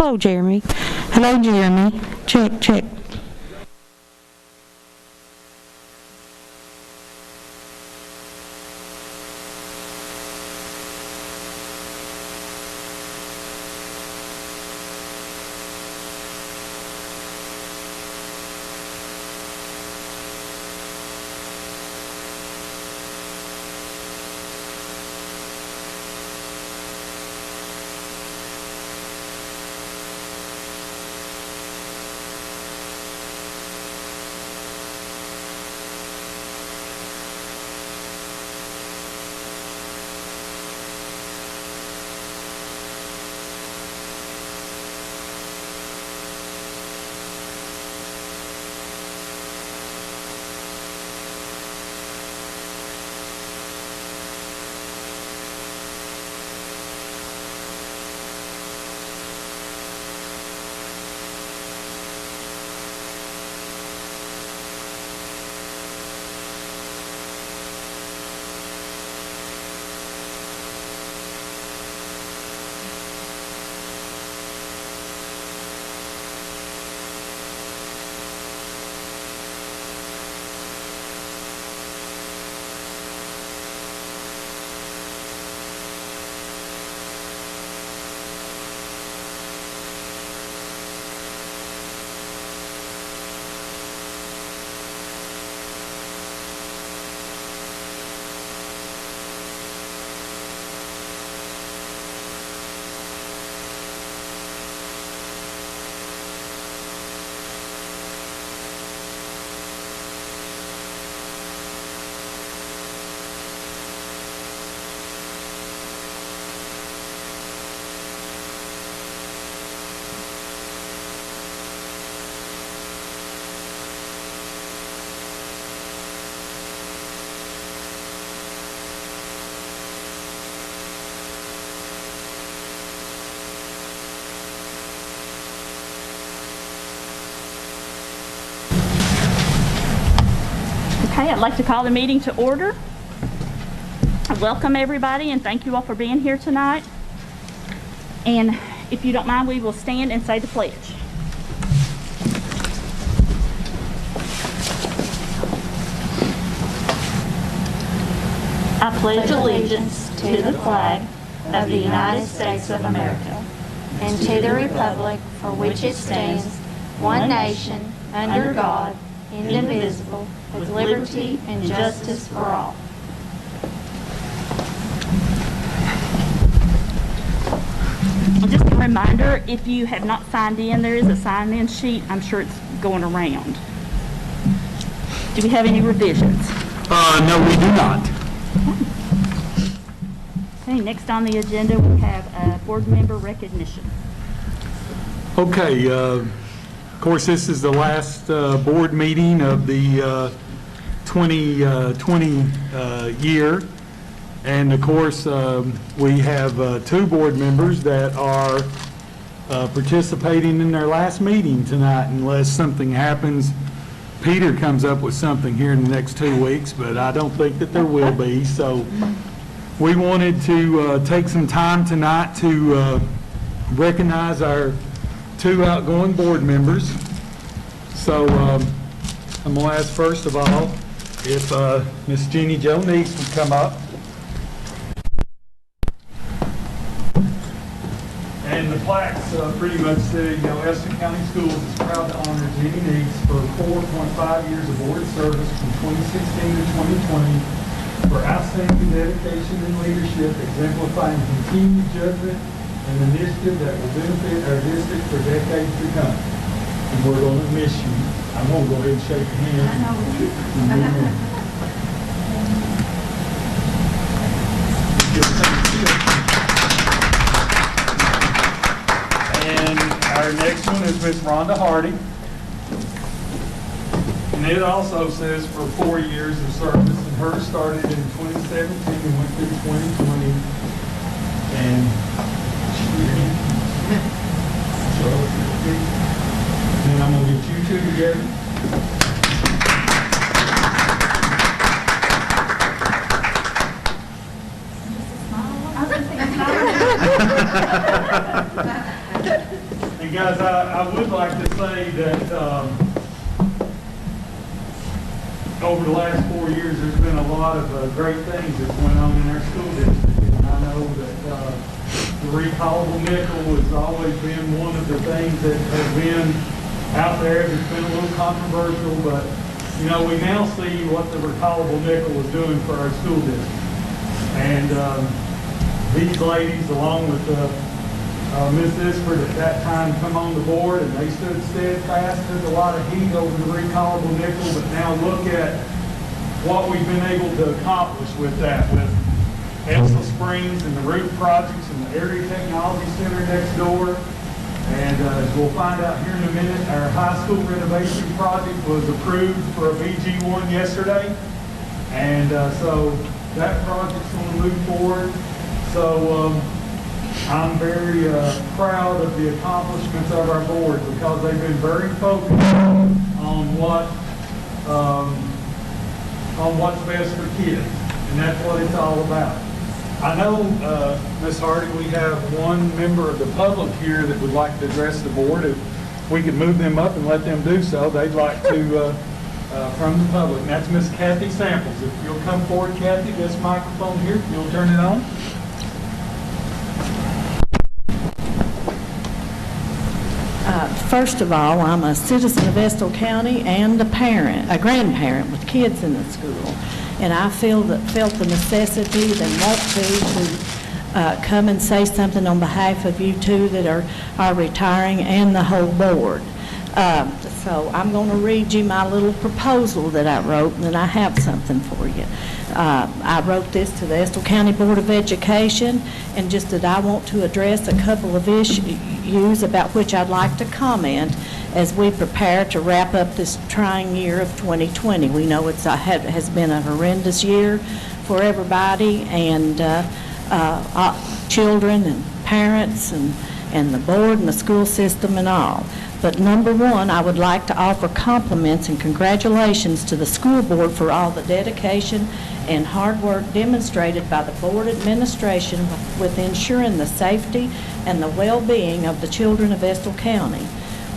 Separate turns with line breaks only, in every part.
Hello, Jeremy. Hello, Jeremy. Check, check.
Okay, I'd like to call the meeting to order. Welcome everybody and thank you all for being here tonight. And if you don't mind, we will stand and say the pledge. I pledge allegiance to the flag of the United States of America
and to the republic for which it stands, one nation, under God, indivisible, with liberty and justice for all.
Just a reminder, if you have not signed in, there is a sign-in sheet. I'm sure it's going around. Do we have any revisions?
No, we do not.
Okay, next on the agenda we have board member recognition.
Okay, of course, this is the last board meeting of the 2020 year. And of course, we have two board members that are participating in their last meeting tonight unless something happens. Peter comes up with something here in the next 2 weeks, but I don't think that there will be. So we wanted to take some time tonight to recognize our two outgoing board members. So I'm going to ask first of all if Miss Jeannie Jo Neese would come up. And the plaques pretty much say, Estill County Schools is proud to honor Jeannie Neese for 4.5 years of board service from 2016 to 2020 for outstanding dedication and leadership, exemplifying continued judgment and initiative that will benefit our district for decades to come. And we're going to miss you. I'm going to go ahead and shake your hand. And our next one is Miss Rhonda Hardy. And it also says for 4 years of service, and hers started in 2017 and went through 2020. And then I'm going to get you two together. guys, I would like to say that over the last 4 years, there's been a lot of great things that went on in our school district. And I know that the recallable nickel has always been one of the things that has been out there. It's been a little controversial, but you know, we now see what the recallable nickel is doing for our school district. And these ladies, along with Ms. Isford at that time, come on the board, and they stood steadfast. There's a lot of heat over the recallable nickel, but now look at what we've been able to accomplish with that, with Estill Springs and the roof projects and the Area Technology Center next door. And as we'll find out here in a minute, our high school renovation project was approved for a BG1 yesterday. And so that project's going to move forward. So I'm very proud of the accomplishments of our board because they've been very focused on what's best for kids, and that's what it's all about. I know, Ms. Hardy, we have one member of the public here that would like to address the board. If we could move them up and let them do so, they'd like to from the public. And that's Miss Kathy Samples. If you'll come forward, Kathy, this microphone here, if you'll turn it on.
First of all, I'm a citizen of Estill County and a grandparent with kids in the school. And I felt the necessity and want to come and say something on behalf of you two that are retiring and the whole board. So I'm going to read you my little proposal that I wrote, and then I have something for you. I wrote this to the Estill County Board of Education, and just that I want to address a couple of issues about which I'd like to comment as we prepare to wrap up this trying year of 2020. We know it has been a horrendous year for everybody, and children and parents and the board and the school system and all. But number one, I would like to offer compliments and congratulations to the school board for all the dedication and hard work demonstrated by the board administration with ensuring the safety and the well-being of the children of Estill County.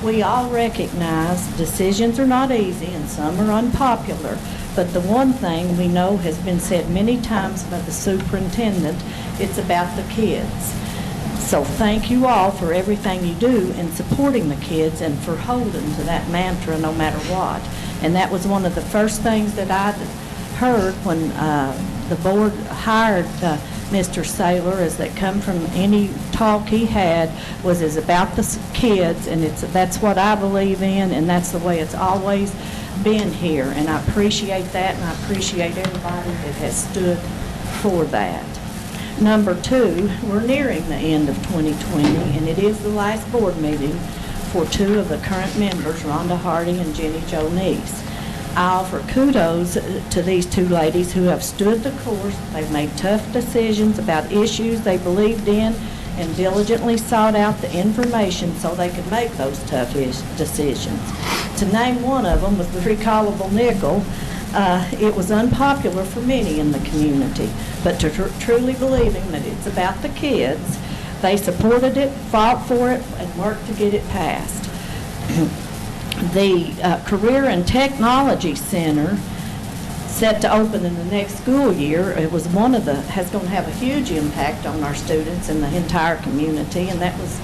We all recognize decisions are not easy and some are unpopular, but the one thing we know has been said many times by the superintendent, it's about the kids. So thank you all for everything you do in supporting the kids and for holding to that mantra no matter what. And that was one of the first things that I heard when the board hired Mr. Saylor, as that come from any talk he had, was about the kids, and that's what I believe in, and that's the way it's always been here. And I appreciate that, and I appreciate everybody that has stood for that. Number two, we're nearing the end of 2020, and it is the last board meeting for two of the current members, Rhonda Hardy and Jenny Jo Neese. I offer kudos to these two ladies who have stood the course. They've made tough decisions about issues they believed in and diligently sought out the information so they could make those tough decisions. To name one of them was the recallable nickel. It was unpopular for many in the community, but to truly believing that it's about the kids, they supported it, fought for it, and worked to get it passed. The Career and Technology Center, set to open in the next school year, it was has going to have a huge impact on our students and the entire community, and that was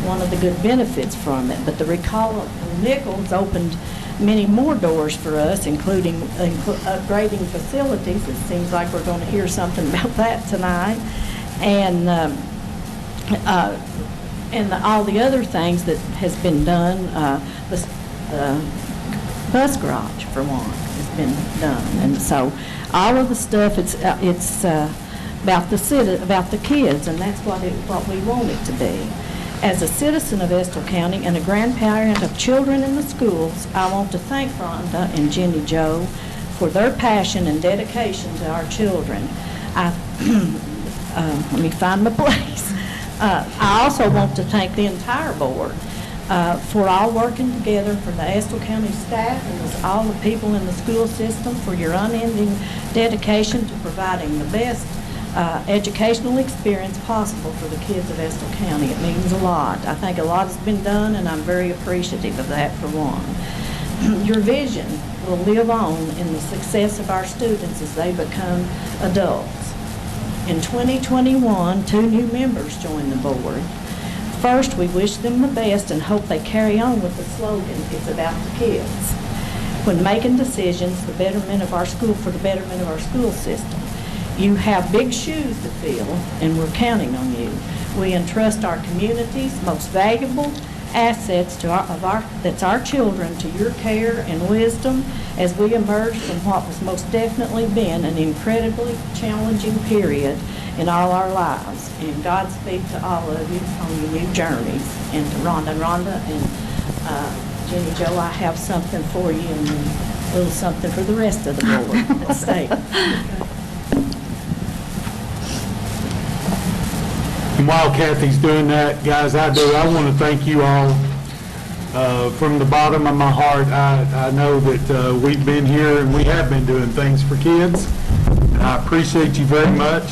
one of the good benefits from it. But the recallable nickels opened many more doors for us, including upgrading facilities. It seems like we're going to hear something about that tonight, and all the other things that has been done. The bus garage, for one, has been done, and so all of the stuff it's about the kids, and that's what we want it to be. As a citizen of Estill County and a grandparent of children in the schools, I want to thank Rhonda and Jenny Jo for their passion and dedication to our children. Let me find my place. I also want to thank the entire board for all working together, for the Estill County staff and all the people in the school system for your unending dedication to providing the best educational experience possible for the kids of Estill County. It means a lot. I think a lot has been done, and I'm very appreciative of that for one. Your vision will live on in the success of our students as they become adults. In 2021, 2 new members joined the board. First, we wish them the best and hope they carry on with the slogan, "It's about the kids." When making decisions, for the betterment of our school system. You have big shoes to fill, and we're counting on you. We entrust our community's most valuable assets that's our children to your care and wisdom as we emerge from what was most definitely been an incredibly challenging period in all our lives. And Godspeed to all of you on your new journeys. And to Rhonda and Jenny Jo, I have something for you and a little something for the rest of the board at stake.
And while Kathy's doing that, guys, I want to thank you all from the bottom of my heart. I know that we've been here and we have been doing things for kids. And I appreciate you very much.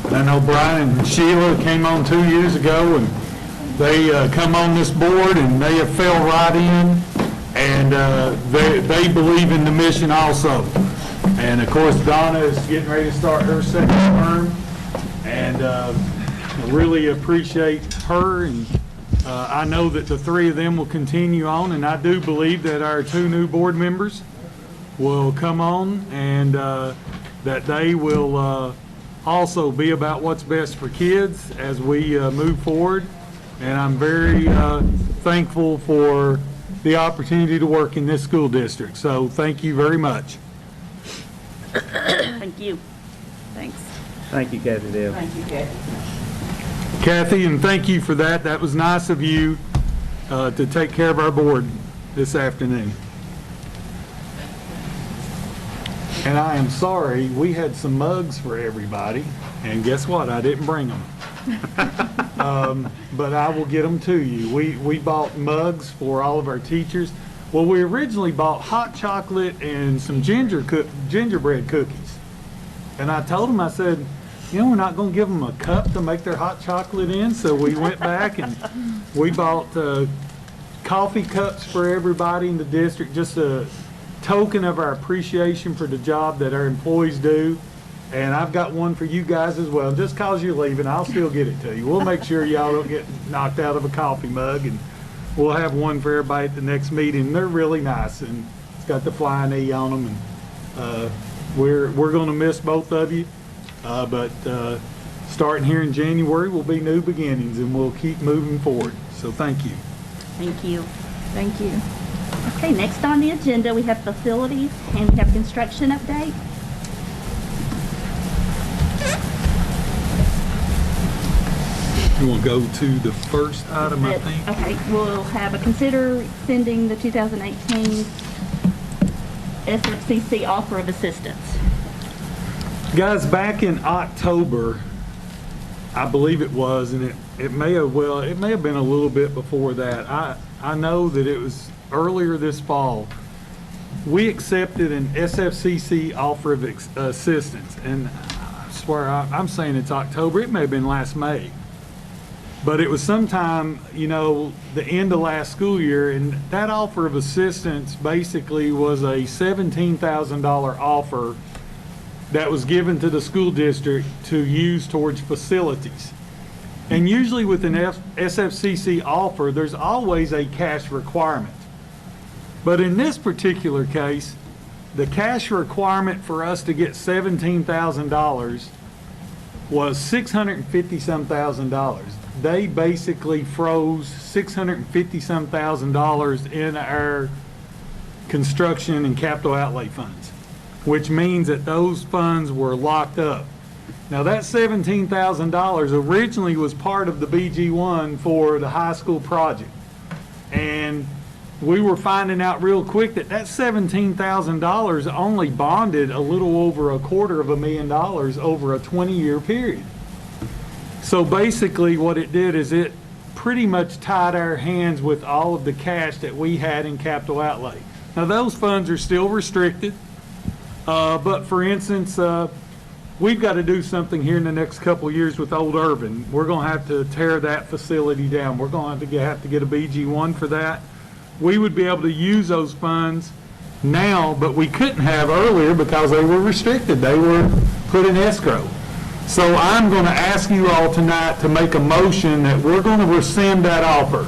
And I know Brian and Sheila came on 2 years ago, and they come on this board and they have fell right in, and they believe in the mission also. And of course, Donna is getting ready to start her second term, and I really appreciate her, and I know that the 3 of them will continue on, and I do believe that our 2 new board members will come on, and that they will also be about what's best for kids as we move forward. And I'm very thankful for the opportunity to work in this school district. So thank you very much.
Thank you. Thanks.
Thank you, Kathy Dale.
Thank you, Kathy.
Kathy, and thank you for that. That was nice of you to take care of our board this afternoon. And I am sorry, we had some mugs for everybody, and guess what? I didn't bring them. But I will get them to you. We bought mugs for all of our teachers. Well, we originally bought hot chocolate and some gingerbread cookies. And I told them, I said, you know, we're not going to give them a cup to make their hot chocolate in. So we went back and we bought coffee cups for everybody in the district, just a token of our appreciation for the job that our employees do. And I've got one for you guys as well. Just because you're leaving, I'll still get it to you. We'll make sure y'all don't get knocked out of a coffee mug, and we'll have one for everybody at the next meeting. They're really nice, and it's got the flying E on them. And we're going to miss both of you. But starting here in January will be new beginnings, and we'll keep moving forward. So thank you.
Thank you.
Thank you.
Okay, next on the agenda, we have facilities and we have construction update.
You want to go to the first item, I think?
Okay, we'll have a consider sending the 2018 SFCC offer of assistance.
Guys, back in October, I believe it was, and it may have been a little bit before that. I know that it was earlier this fall. We accepted an SFCC offer of assistance, and I swear I'm saying it's October. It may have been last May, but it was sometime, the end of last school year, and that offer of assistance basically was a $17,000 offer that was given to the school district to use towards facilities. And usually with an SFCC offer, there's always a cash requirement. But in this particular case, the cash requirement for us to get $17,000 was $650,000. They basically froze $650,000 in our construction and capital outlay funds, which means that those funds were locked up. Now that $17,000 originally was part of the BG1 for the high school project. And we were finding out real quick that $17,000 only bonded a little over $250,000 over a 20-year period. So basically what it did is it pretty much tied our hands with all of the cash that we had in capital outlay. Now those funds are still restricted, but for instance, we've got to do something here in the next couple of years with Old Urban. We're going to have to tear that facility down. We're going to have to get a BG1 for that. We would be able to use those funds now, but we couldn't have earlier because they were restricted. They were put in escrow. So I'm going to ask you all tonight to make a motion that we're going to rescind that offer.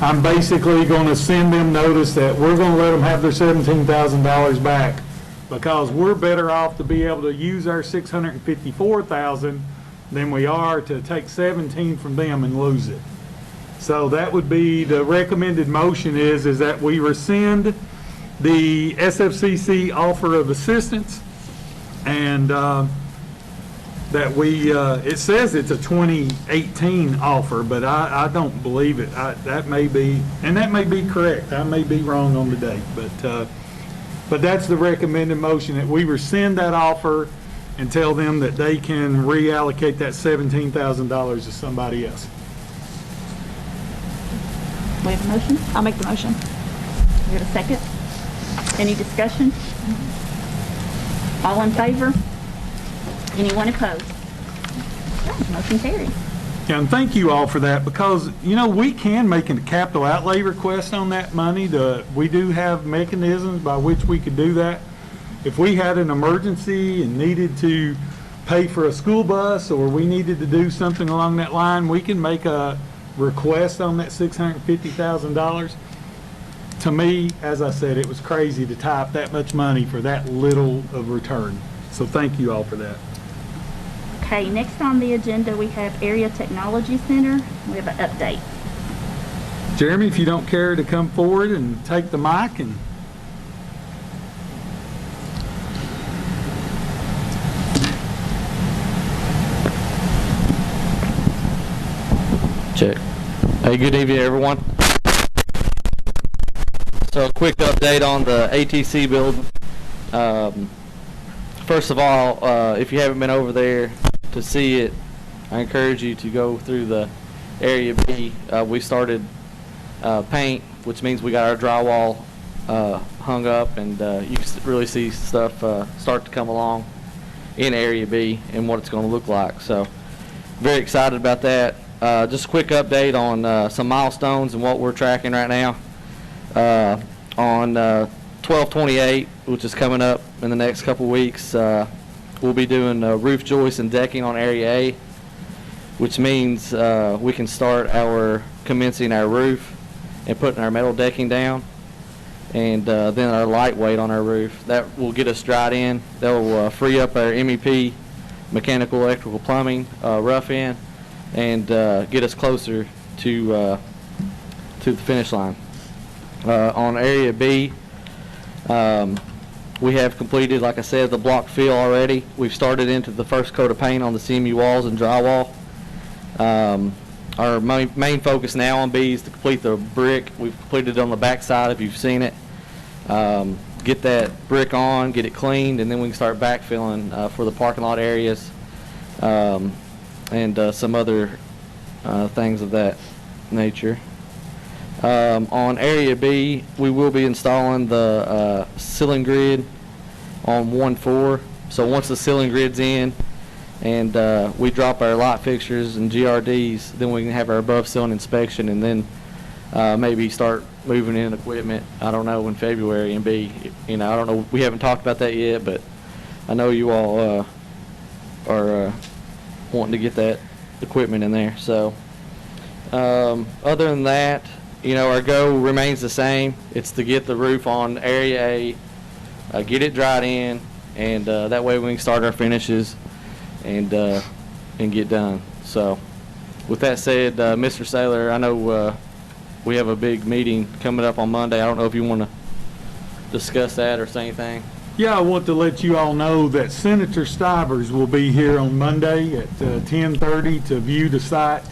I'm basically going to send them notice that we're going to let them have their $17,000 back, because we're better off to be able to use our $654,000 than we are to take 17 from them and lose it. So that would be the recommended motion is that we rescind the SFCC offer of assistance, and that we, it says it's a 2018 offer, but I don't believe it. That may be, and that may be correct. I may be wrong on the date, but that's the recommended motion, that we rescind that offer and tell them that they can reallocate that $17,000 to somebody else.
We have a motion?
I'll make the motion.
We have a second? Any discussion? All in favor? Anyone opposed? Motion carries.
Yeah, and thank you all for that, because, you know, we can make a capital outlay request on that money. We do have mechanisms by which we could do that. If we had an emergency and needed to pay for a school bus, or we needed to do something along that line, we can make a request on that $650,000. To me, as I said, it was crazy to tie up that much money for that little of return. So thank you all for that.
Okay, next on the agenda, we have Area Technology Center. We have an update.
Jeremy, if you don't care to come forward and take the mic and...
Check. Hey, good evening, everyone. So a quick update on the ATC Build. First of all, if you haven't been over there to see it, I encourage you to go through the Area B. We started paint, which means we got our drywall hung up, and you can really see stuff start to come along in Area B and what it's going to look like. So very excited about that. Just a quick update on some milestones and what we're tracking right now. On 12/28, which is coming up in the next couple weeks, we'll be doing roof joists and decking on Area A, which means we can start commencing our roof and putting our metal decking down, and then our lightweight on our roof. That will get us dried in. That will free up our MEP, mechanical, electrical, plumbing, rough in, and get us closer to the finish line. On Area B, we have completed, like I said, the block fill already. We've started into the first coat of paint on the CMU walls and drywall. Our main focus now on B is to complete the brick. We've completed it on the back side, if you've seen it. Get that brick on, get it cleaned, and then we can start backfilling for the parking lot areas and some other things of that nature. On Area B, we will be installing the ceiling grid on 1-4. So once the ceiling grid's in and we drop our light fixtures and GRDs, then we can have our above ceiling inspection, and then maybe start moving in equipment, I don't know, in February and B. You know, I don't know, we haven't talked about that yet, but I know you all are wanting to get that equipment in there. So other than that, you know, our goal remains the same. It's to get the roof on Area A, get it dried in, and that way we can start our finishes and get done. So with that said, Mr. Saylor, I know we have a big meeting coming up on Monday. I don't know if you want to discuss that or say anything.
Yeah, I want to let you all know that Senator Stivers will be here on Monday at 10:30 to view the site.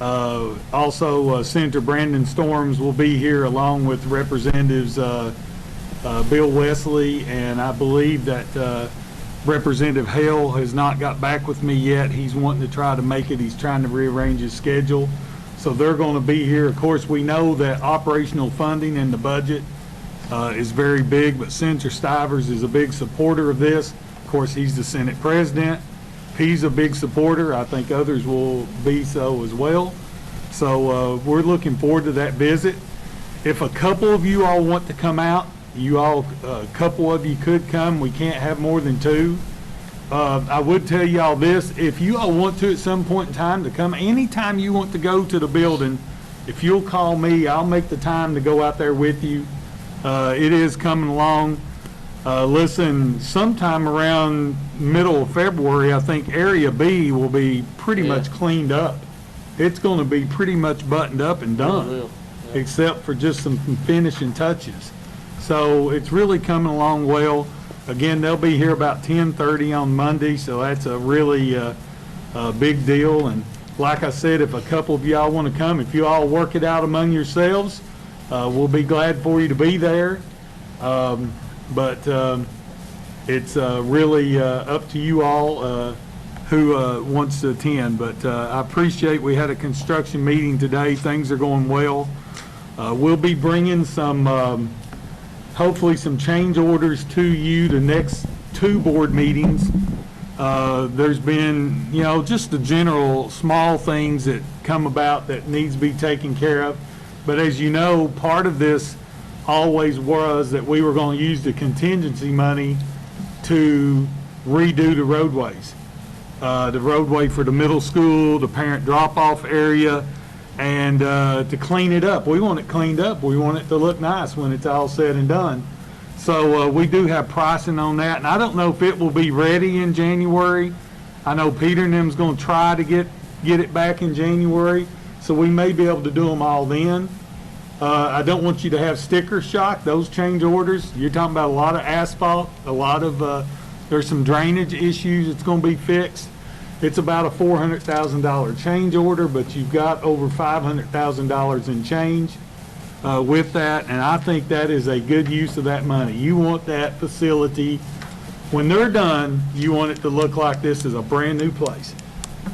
Also, Senator Brandon Storms will be here along with Representatives Bill Wesley, and I believe that Representative Hale has not got back with me yet. He's wanting to try to make it. He's trying to rearrange his schedule. So they're going to be here. Of course, we know that operational funding in the budget is very big, but Senator Stivers is a big supporter of this, Of course, he's the Senate President. He's a big supporter. I think others will be so as well. So we're looking forward to that visit. If a couple of you all want to come out, a couple of you could come. We can't have more than 2. I would tell you all this, if you all want to at some point in time to come, anytime you want to go to the building, if you'll call me, I'll make the time to go out there with you. It is coming along. Listen, sometime around middle of February, I think Area B will be pretty much cleaned up. It's going to be pretty much buttoned up and done, except for just some finishing touches. So it's really coming along well. Again, they'll be here about 10:30 on Monday, so that's a really big deal. And like I said, if a couple of y'all want to come, if you all work it out among yourselves, we'll be glad for you to be there. But it's really up to you all who wants to attend. But I appreciate we had a construction meeting today. Things are going well. We'll be bringing some, hopefully some change orders to you the next 2 board meetings. There's been, just the general small things that come about that needs to be taken care of. But as you know, part of this always was that we were going to use the contingency money to redo the roadways. The roadway for the middle school, the parent drop-off area, and to clean it up. We want it cleaned up. We want it to look nice when it's all said and done. So we do have pricing on that, and I don't know if it will be ready in January. I know Peter and them's going to try to get it back in January, so we may be able to do them all then. I don't want you to have sticker shock, those change orders. You're talking about a lot of asphalt, a lot of, there's some drainage issues that's going to be fixed. It's about a $400,000 change order, but you've got over $500,000 in change with that, and I think that is a good use of that money. You want that facility, when they're done, you want it to look like this is a brand new place,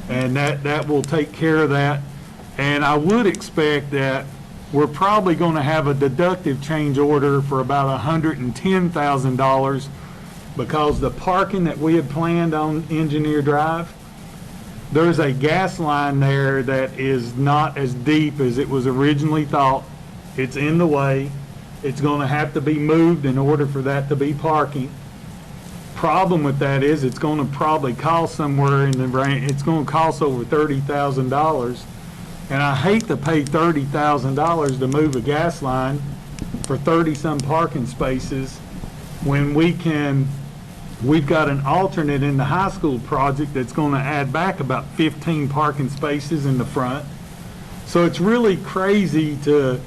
and that will take care of that. And I would expect that we're probably going to have a deductive change order for about $110,000 because the parking that we had planned on Engineer Drive, there's a gas line there that is not as deep as it was originally thought. It's in the way. It's going to have to be moved in order for that to be parking. Problem with that is it's going to probably cost somewhere in the range, it's going to cost over $30,000. And I hate to pay $30,000 to move a gas line for 30-some parking spaces when we've got an alternate in the high school project that's going to add back about 15 parking spaces in the front. So it's really crazy to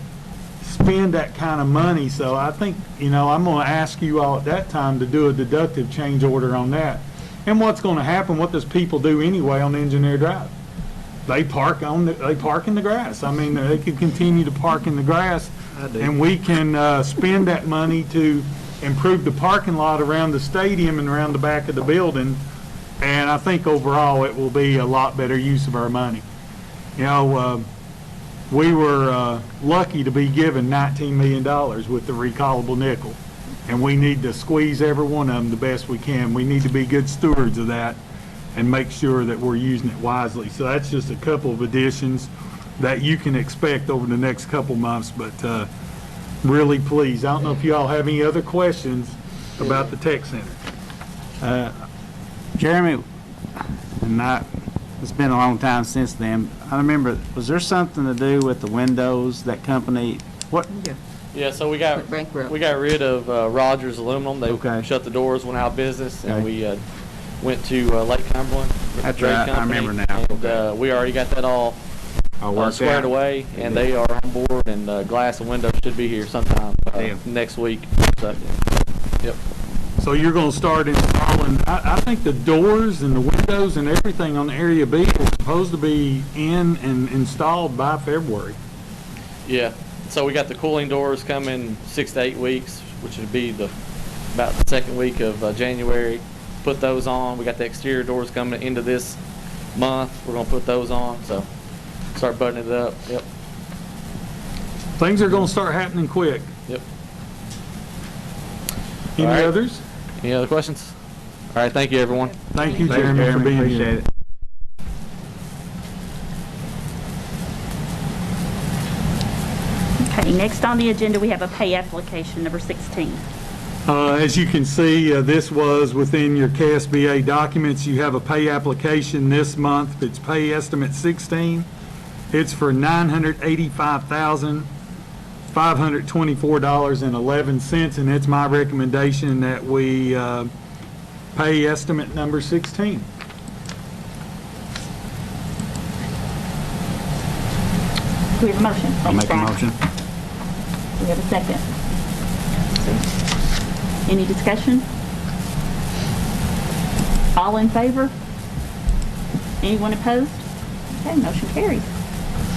spend that kind of money. So I think, I'm going to ask you all at that time to do a deductive change order on that. And what's going to happen, what does people do anyway on Engineer Drive? They park in the grass. I mean, they can continue to park in the grass, and we can spend that money to improve the parking lot around the stadium and around the back of the building. And I think overall it will be a lot better use of our money. We were lucky to be given $19 million with the recallable nickel, and we need to squeeze every one of them the best we can. We need to be good stewards of that and make sure that we're using it wisely. So that's just a couple of additions that you can expect over the next couple months, but really pleased. I don't know if you all have any other questions about the tech center.
Jeremy, it's been a long time since then. I remember, was there something to do with the windows, that company? What?
Yeah, so we got rid of Rogers Aluminum. They shut the doors, went out of business, and we went to Lake Cumberland.
That's right, I remember now.
And we already got that all squared away, and they are on board, and glass and windows should be here sometime next week. So, yep.
So you're going to start installing, I think the doors and the windows and everything on Area B are supposed to be in and installed by February.
Yeah. So we got the cooling doors coming 6 to 8 weeks, which would be about the second week of January. Put those on. We got the exterior doors coming into this month. We're going to put those on. So start buttoning it up. Yep.
Things are going to start happening quick.
Yep.
Any others?
Any other questions? All right, thank you, everyone.
Thank you,
Thanks,
Jeremy, for being
Appreciate
here.
it.
Okay, next on the agenda, we have a pay application, number 16.
As you can see, this was within your KSBA documents. You have a pay application this month. It's pay estimate 16. It's for $985,524.11, and it's my recommendation that we pay estimate number 16.
Do we have a motion?
I'll
Thanks,
make a
Brian.
motion.
Do we have a second? Any discussion? All in favor? Anyone opposed? Okay, motion carries.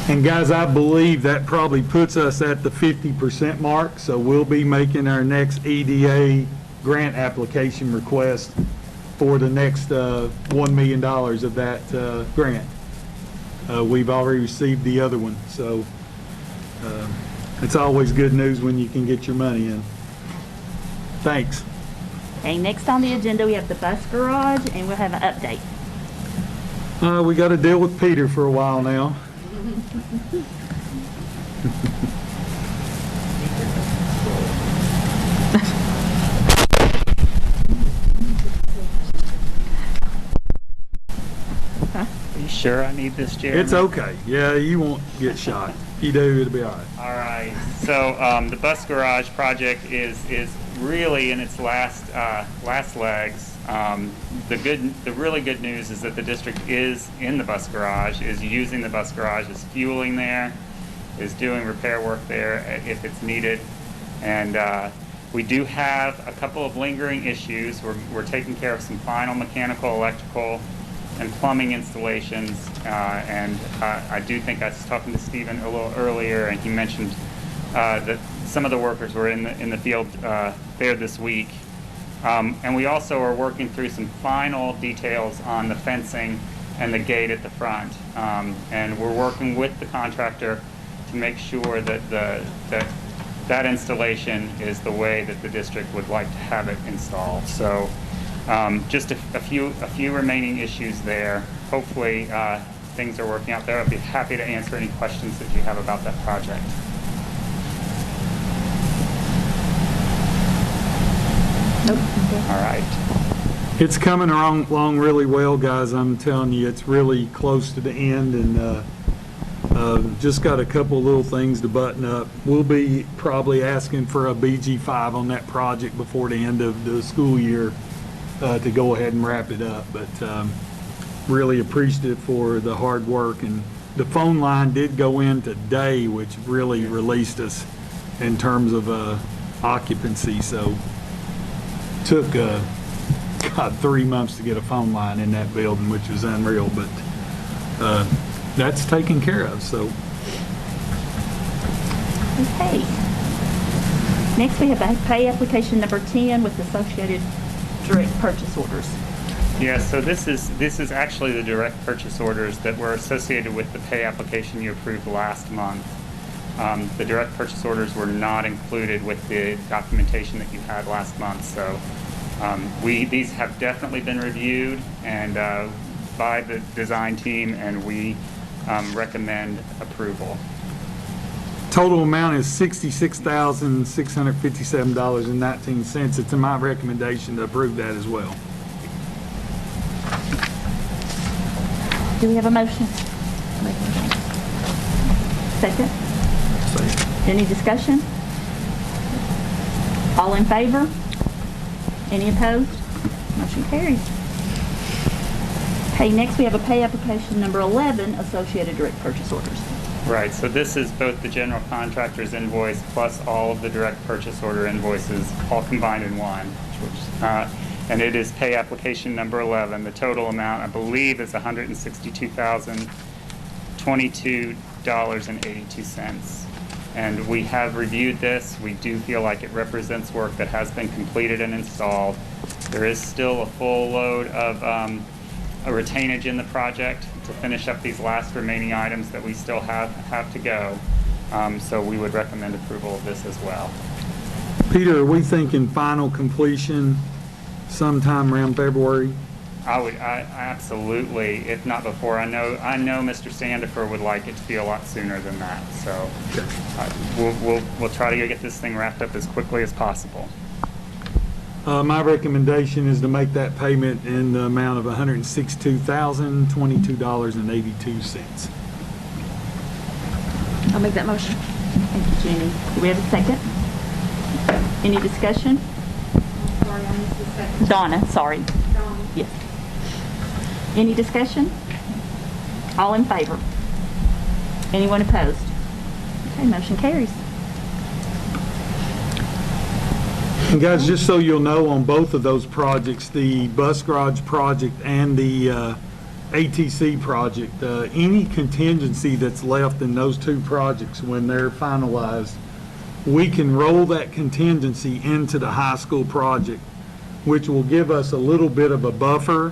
And guys, I believe that probably puts us at the 50% mark, so we'll be making our next EDA grant application request for the next $1 million of that grant. We've already received the other one, so it's always good news when you can get your money in. Thanks.
Okay, next on the agenda, we have the bus garage, and we'll have an update.
We got to deal with Peter for a while now.
Are you sure I need this, Jeremy?
It's okay. Yeah, you won't get shot. If you do, it'll be all right.
All right. So the bus garage project is really in its last legs. The really good news is that the district is in the bus garage, is using the bus garage, is fueling there, is doing repair work there if it's needed, and we do have a couple of lingering issues. We're taking care of some final mechanical, electrical, and plumbing installations, and I do think I was talking to Stephen a little earlier, and he mentioned that some of the workers were in the field there this week. And we also are working through some final details on the fencing and the gate at the front. And we're working with the contractor to make sure that that installation is the way that the district would like to have it installed. So just a few remaining issues there. Hopefully things are working out there. I'd be happy to answer any questions that you have about that project. All right.
It's coming along really well, guys. I'm telling you, it's really close to the end, and just got a couple little things to button up. We'll be probably asking for a BG5 on that project before the end of the school year to go ahead and wrap it up. But really appreciative for the hard work. And the phone line did go in today, which really released us in terms of occupancy. So took 3 months to get a phone line in that building, which was unreal, but that's taken care of. So
Okay. Next, we have a pay application number 10 with associated direct purchase orders.
Yeah, so this is actually the direct purchase orders that were associated with the pay application you approved last month. The direct purchase orders were not included with the documentation that you had last month, so these have definitely been reviewed and by the design team, and we recommend approval.
total amount is $66,657.19. It's my recommendation to approve that as well.
Do we have a motion? Second? Any discussion? All in favor? Any opposed? Motion carries. Okay, next we have a pay application number 11, associated direct purchase orders.
Right, so this is both the general contractor's invoice plus all of the direct purchase order invoices, all combined in one. And it is pay application number 11. The total amount, I believe, is $162,022.82. And we have reviewed this. We do feel like it represents work that has been completed and installed. There is still a full load of a retainage in the project to finish up these last remaining items that we still have to go. So we would recommend approval of this as well.
Peter, are we thinking final completion sometime around February?
I absolutely, if not before. I know Mr. Sandifer would like it to be a lot sooner than that. So we'll try to get this thing wrapped up as quickly as possible.
My recommendation is to make that payment in the amount of $162,022.82.
I'll make that motion. Thank you, Jenny. Do we have a second? Any discussion?
Sorry, I missed the second.
Donna, sorry. Yes. Any discussion? All in favor? Anyone opposed? Okay, motion carries.
And guys, just so you'll know, on both of those projects, the bus garage project and the ATC project, any contingency that's left in those two projects when they're finalized, we can roll that contingency into the high school project, which will give us a little bit of a buffer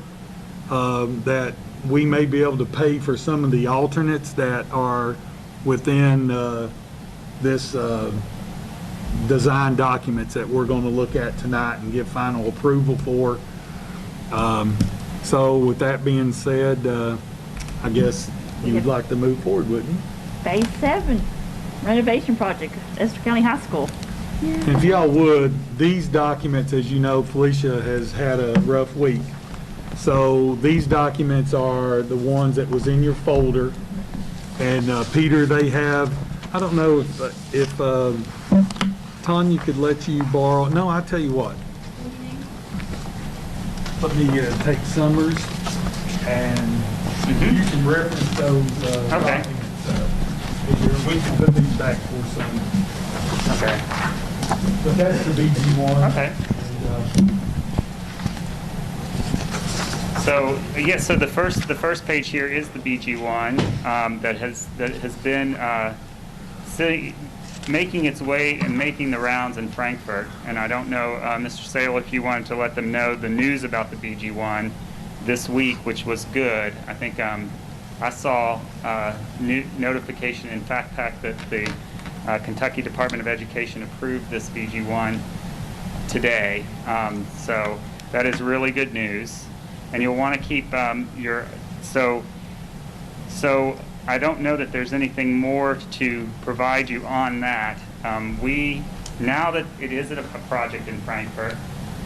that we may be able to pay for some of the alternates that are within this design documents that we're going to look at tonight and give final approval for. So with that being said, I guess you'd like to move forward, wouldn't you?
Phase 7 renovation project, Estill County High School.
And if y'all would, these documents, as you know, Felicia has had a rough week. So these documents are the ones that was in your folder. And Peter, they have, I don't know if Tanya could let you borrow, no, I tell you what. Let me take Summers and you can reference those
Okay.
documents. We can put these back for some.
Okay.
But that's the BG one.
Okay. So yes, so the first page here is the BG one that has been making its way and making the rounds in Frankfurt. And I don't know, Mr. Sale, if you wanted to let them know the news about the BG one this week, which was good. I think I saw notification in Fact Pack that the Kentucky Department of Education approved this BG one today. So that is really good news. And you'll want to keep so I don't know that there's anything more to provide you on that. Now that it is a project in Frankfurt,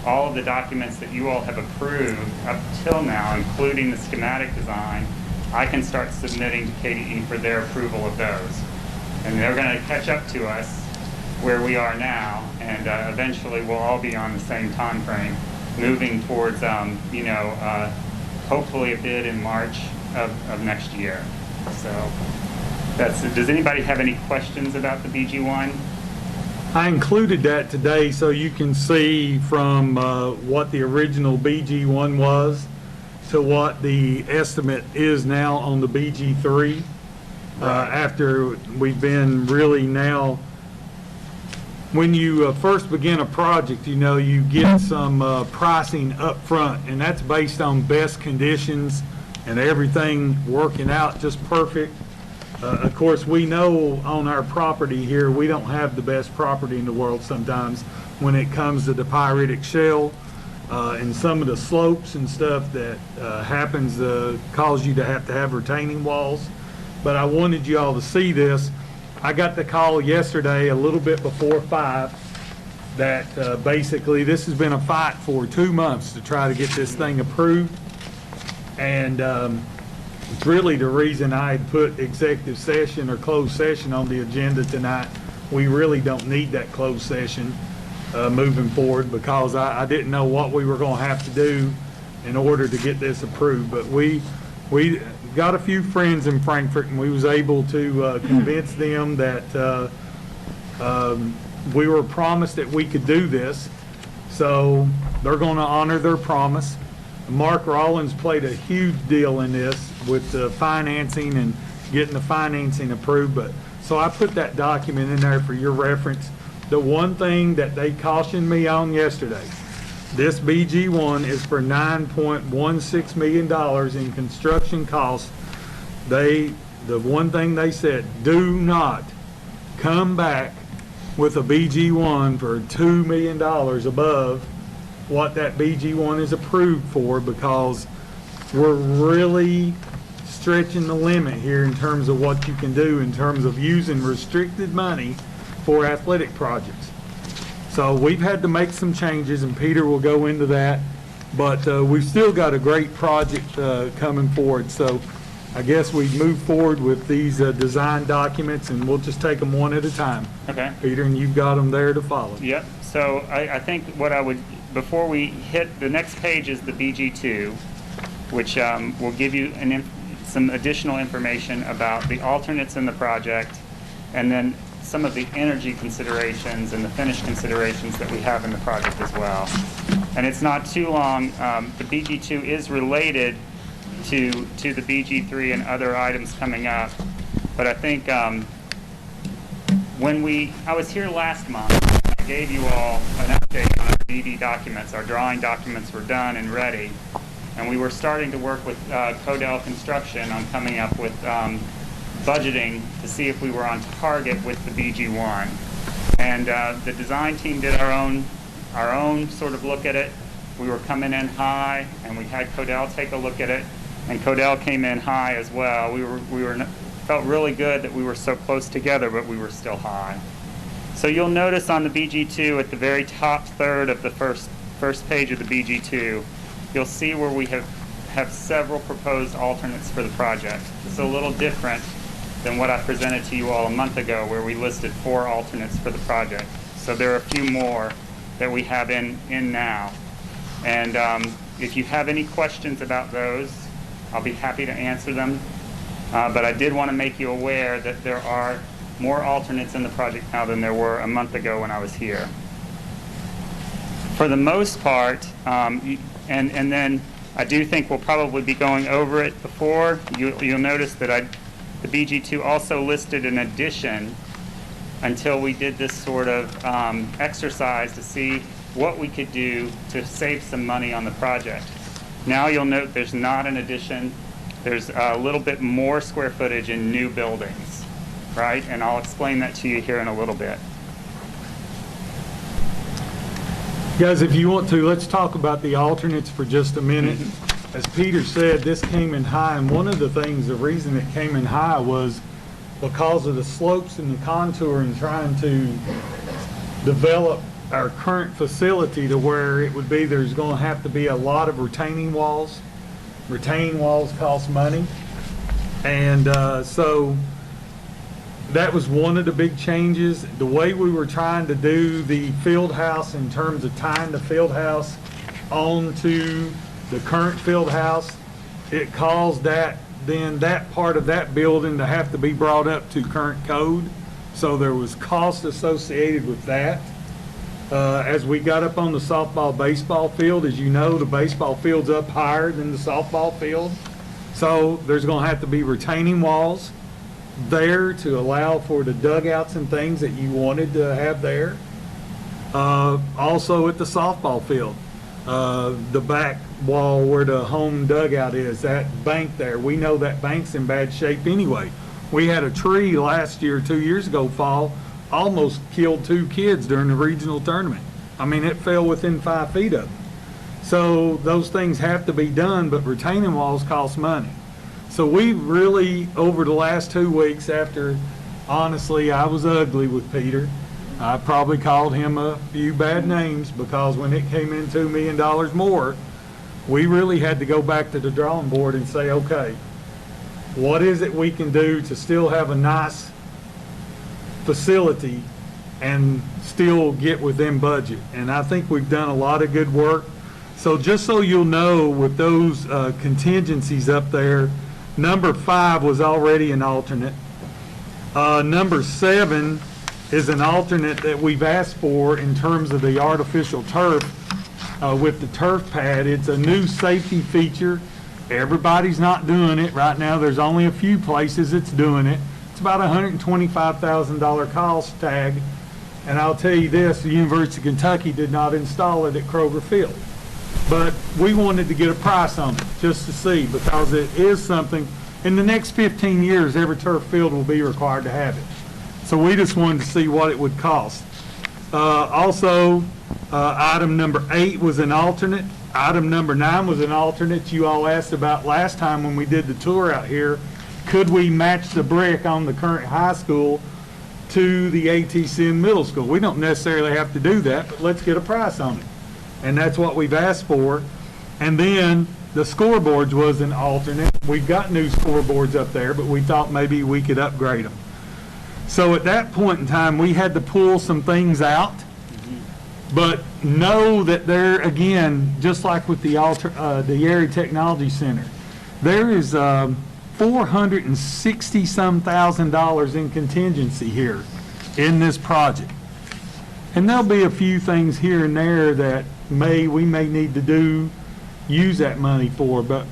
all of the documents that you all have approved up till now, including the schematic design, I can start submitting to KDE for their approval of those. And they're going to catch up to us where we are now, and eventually we'll all be on the same time frame, moving towards, hopefully a bid in March of next year. So does anybody have any questions about the BG1?
I included that today so you can see from what the original BG1 was to what the estimate is now on the BG3. After we've been really now, when you first begin a project, you get some pricing up front, and that's based on best conditions and everything working out just perfect. Of course, we know on our property here, we don't have the best property in the world sometimes when it comes to the pyritic shell and some of the slopes and stuff that happens cause you to have retaining walls. But I wanted you all to see this. I got the call yesterday a little bit before 5 that basically this has been a fight for 2 months to try to get this thing approved. And it's really the reason I had put executive session or closed session on the agenda tonight. We really don't need that closed session moving forward because I didn't know what we were going to have to do in order to get this approved. But we got a few friends in Frankfurt, and we was able to convince them that we were promised that we could do this. So they're going to honor their promise. Mark Rollins played a huge deal in this with the financing and getting the financing approved. But so I put that document in there for your reference. The one thing that they cautioned me on yesterday, this BG1 is for $9.16 million in construction costs. The one thing they said, do not come back with a BG1 for $2 million above what that BG1 is approved for, because we're really stretching the limit here in terms of what you can do in terms of using restricted money for athletic projects. So we've had to make some changes, and Peter will go into that, but we've still got a great project coming forward. So I guess we move forward with these design documents, and we'll just take them one at a time.
Okay.
Peter, and you've got them there to follow.
Yep. So I think what I would, before we hit, the next page is the BG2, which will give you some additional information about the alternates in the project, and then some of the energy considerations and the finish considerations that we have in the project as well. And it's not too long. The BG2 is related to the BG3 and other items coming up, but I think I was here last month, I gave you all an update on our DD documents. Our drawing documents were done and ready, and we were starting to work with Codell Construction on coming up with budgeting to see if we were on target with the BG1. And the design team did our own sort of look at it. We were coming in high, and we had Codell take a look at it, and Codell came in high as well. Felt really good that we were so close together, but we were still high. So you'll notice on the BG2 at the very top third of the first page of the BG2, you'll see where we have several proposed alternates for the project. It's a little different than what I presented to you all a month ago, where we listed 4 alternates for the project. So there are a few more that we have in now. And if you have any questions about those, I'll be happy to answer them. But I did want to make you aware that there are more alternates in the project now than there were a month ago when I was here. For the most part, and then I do think we'll probably be going over it before. You'll notice that the BG2 also listed an addition until we did this sort of exercise to see what we could do to save some money on the project. Now you'll note there's not an addition. There's a little bit more square footage in new buildings, right? And I'll explain that to you here in a little bit.
Guys, if you want to, let's talk about the alternates for just a minute. As Peter said, this came in high, and one of the things, the reason it came in high was because of the slopes and the contour and trying to develop our current facility to where it would be there's going to have to be a lot of retaining walls. Retaining walls cost money, and so that was one of the big changes. The way we were trying to do the field house in terms of tying the field house onto the current field house, it caused that part of that building to have to be brought up to current code. So there was cost associated with that. As we got up on the softball baseball field, as you know, the baseball field's up higher than the softball field. So there's going to have to be retaining walls there to allow for the dugouts and things that you wanted to have there. Also at the softball field, the back wall where the home dugout is, that bank there, we know that bank's in bad shape anyway. We had a tree last year, 2 years ago, fall, almost killed 2 kids during the regional tournament. I mean, it fell within 5 feet of them. So those things have to be done, but retaining walls cost money. So we really, over the last 2 weeks after, honestly, I was ugly with Peter. I probably called him a few bad names because when it came in $2 million more, we really had to go back to the drawing board and say, okay, what is it we can do to still have a nice facility and still get within budget? And I think we've done a lot of good work. So just so you'll know, with those contingencies up there, number 5 was already an alternate. Number 7 is an alternate that we've asked for in terms of the artificial turf with the turf pad. It's a new safety feature. Everybody's not doing it right now. There's only a few places that's doing it. It's about $125,000 cost tag. And I'll tell you this, the University of Kentucky did not install it at Kroger Field. But we wanted to get a price on it just to see, because it is something, in the next 15 years, every turf field will be required to have it. So we just wanted to see what it would cost. Also, item number 8 was an alternate. Item number 9 was an alternate you all asked about last time when we did the tour out here. Could we match the brick on the current high school to the ATC in middle school? We don't necessarily have to do that, but let's get a price on it. And that's what we've asked for. And then the scoreboards was an alternate. We've got new scoreboards up there, but we thought maybe we could upgrade them. So at that point in time, we had to pull some things out. But know that there, again, just like with the Area Technology Center, there is $460-some thousand in contingency here in this project. And there'll be a few things here and there that we may need to use that money for, but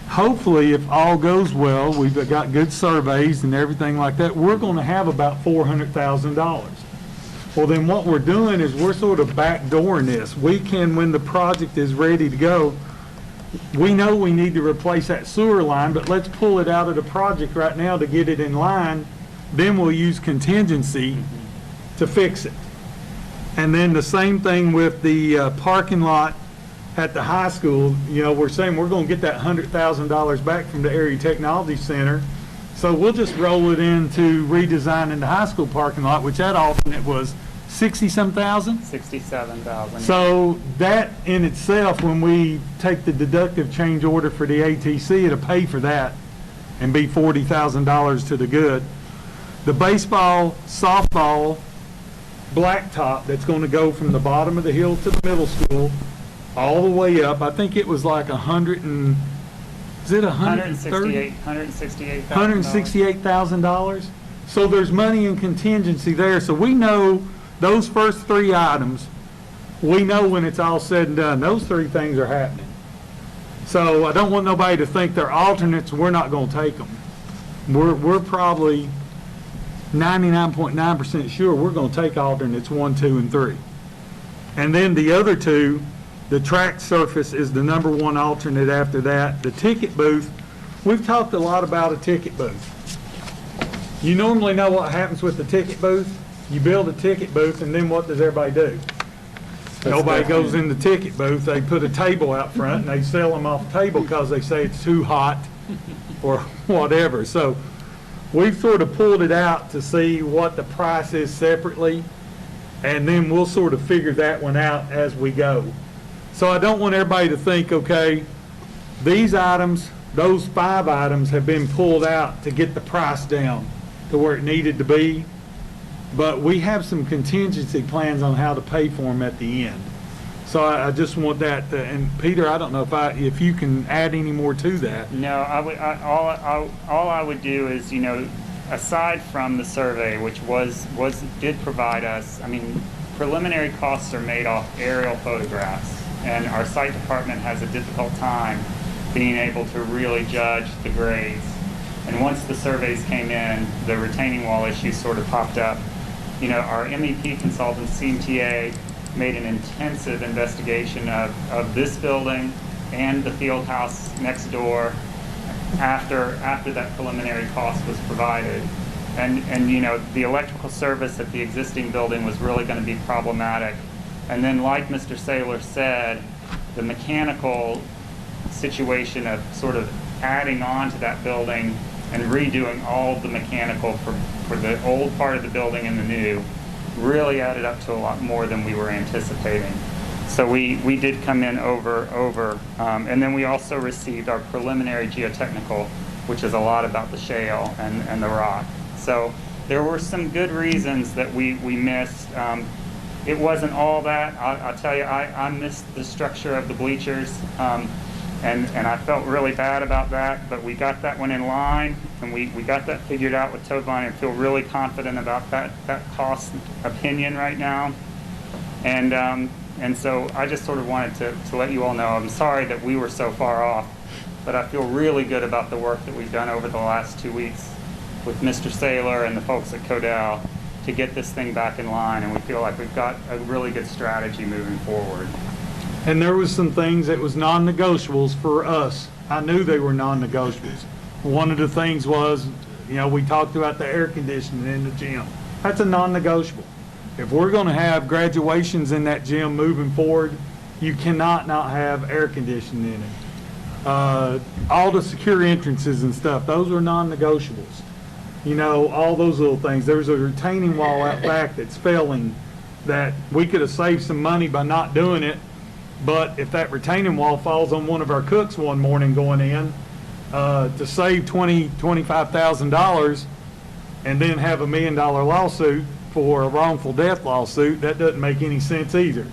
hopefully if all goes well, we've got good surveys and everything like that, we're going to have about $400,000. Well, then what we're doing is we're sort of backdooring this. We can, when the project is ready to go, we know we need to replace that sewer line, but let's pull it out of the project right now to get it in line. Then we'll use contingency to fix it. And then the same thing with the parking lot at the high school. You know, we're saying we're going to get that $100,000 back from the Area Technology Center. So we'll just roll it into redesigning the high school parking lot, which that alternate was 60-some thousand?
67,000.
So that in itself, when we take the deductive change order for the ATC, it'll pay for that and be $40,000 to the good. The baseball, softball, blacktop that's going to go from the bottom of the hill to the middle school all the way up, I think it was like $168,000. So there's money in contingency there. So we know those first 3 items, we know when it's all said and done, those 3 things are happening. So I don't want nobody to think they're alternates, we're not going to take them. We're probably 99.9% sure we're going to take alternates 1, 2, and 3. And then the other 2, the track surface is the number 1 alternate after that. The ticket booth, we've talked a lot about a ticket booth. You normally know what happens with the ticket booth. You build a ticket booth, and then what does everybody do? Nobody goes in the ticket booth. They put a table out front, and they sell them off the table because they say it's too hot or whatever. So we've sort of pulled it out to see what the price is separately, and then we'll sort of figure that one out as we go. So I don't want everybody to think, okay, these items, those 5 items have been pulled out to get the price down to where it needed to be. But we have some contingency plans on how to pay for them at the end. So I just want that to, and Peter, I don't know if you can add any more to that.
No, all I would do is, you know, aside from the survey, which did provide us, I mean, preliminary costs are made off aerial photographs, and our site department has a difficult time being able to really judge the grades. And once the surveys came in, the retaining wall issue sort of popped up. You know, our MEP consultant, CMTA, made an intensive investigation of this building and the field house next door after that preliminary cost was provided. And you know, the electrical service at the existing building was really going to be problematic. And then, like Mr. Saylor said, the mechanical situation of sort of adding on to that building and redoing all of the mechanical for the old part of the building and the new really added up to a lot more than we were anticipating. So we did come in over, and then we also received our preliminary geotechnical, which is a lot about the shale and the rock. So there were some good reasons that we missed. It wasn't all that. I'll tell you, I missed the structure of the bleachers, and I felt really bad about that, but we got that one in line, and we got that figured out with Tovine, and feel really confident about that cost opinion right now. And so I just sort of wanted to let you all know, I'm sorry that we were so far off, but I feel really good about the work that we've done over the last 2 weeks with Mr. Saylor and the folks at Codell to get this thing back in line, and we feel like we've got a really good strategy moving forward.
And there was some things that was non-negotiables for us. I knew they were non-negotiables. One of the things was, you know, we talked about the air conditioning in the gym. That's a non-negotiable. if we're going to have graduations in that gym moving forward, you cannot not have air conditioning in it. All the secure entrances and stuff, those are non-negotiables. You know, all those little things. There's a retaining wall out back that's failing that we could have saved some money by not doing it. But if that retaining wall falls on one of our cooks one morning going in, to save $25,000 and then have $1 million lawsuit for a wrongful death lawsuit, that doesn't make any sense either.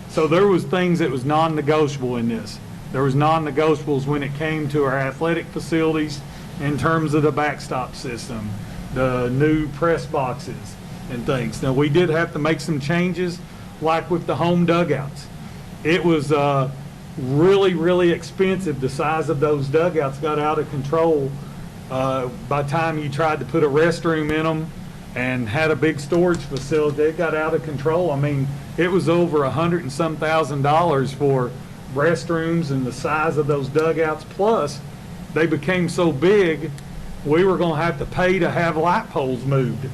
So there was things that was non-negotiable in this. There was non-negotiables when it came to our athletic facilities in terms of the backstop system, the new press boxes and things. Now, we did have to make some changes, like with the home dugouts. It was really, really expensive. The size of those dugouts got out of control by the time you tried to put a restroom in them and had a big storage facility. It got out of control. I mean, it was over $100 and some thousand for restrooms and the size of those dugouts. Plus, they became so big, we were going to have to pay to have light poles moved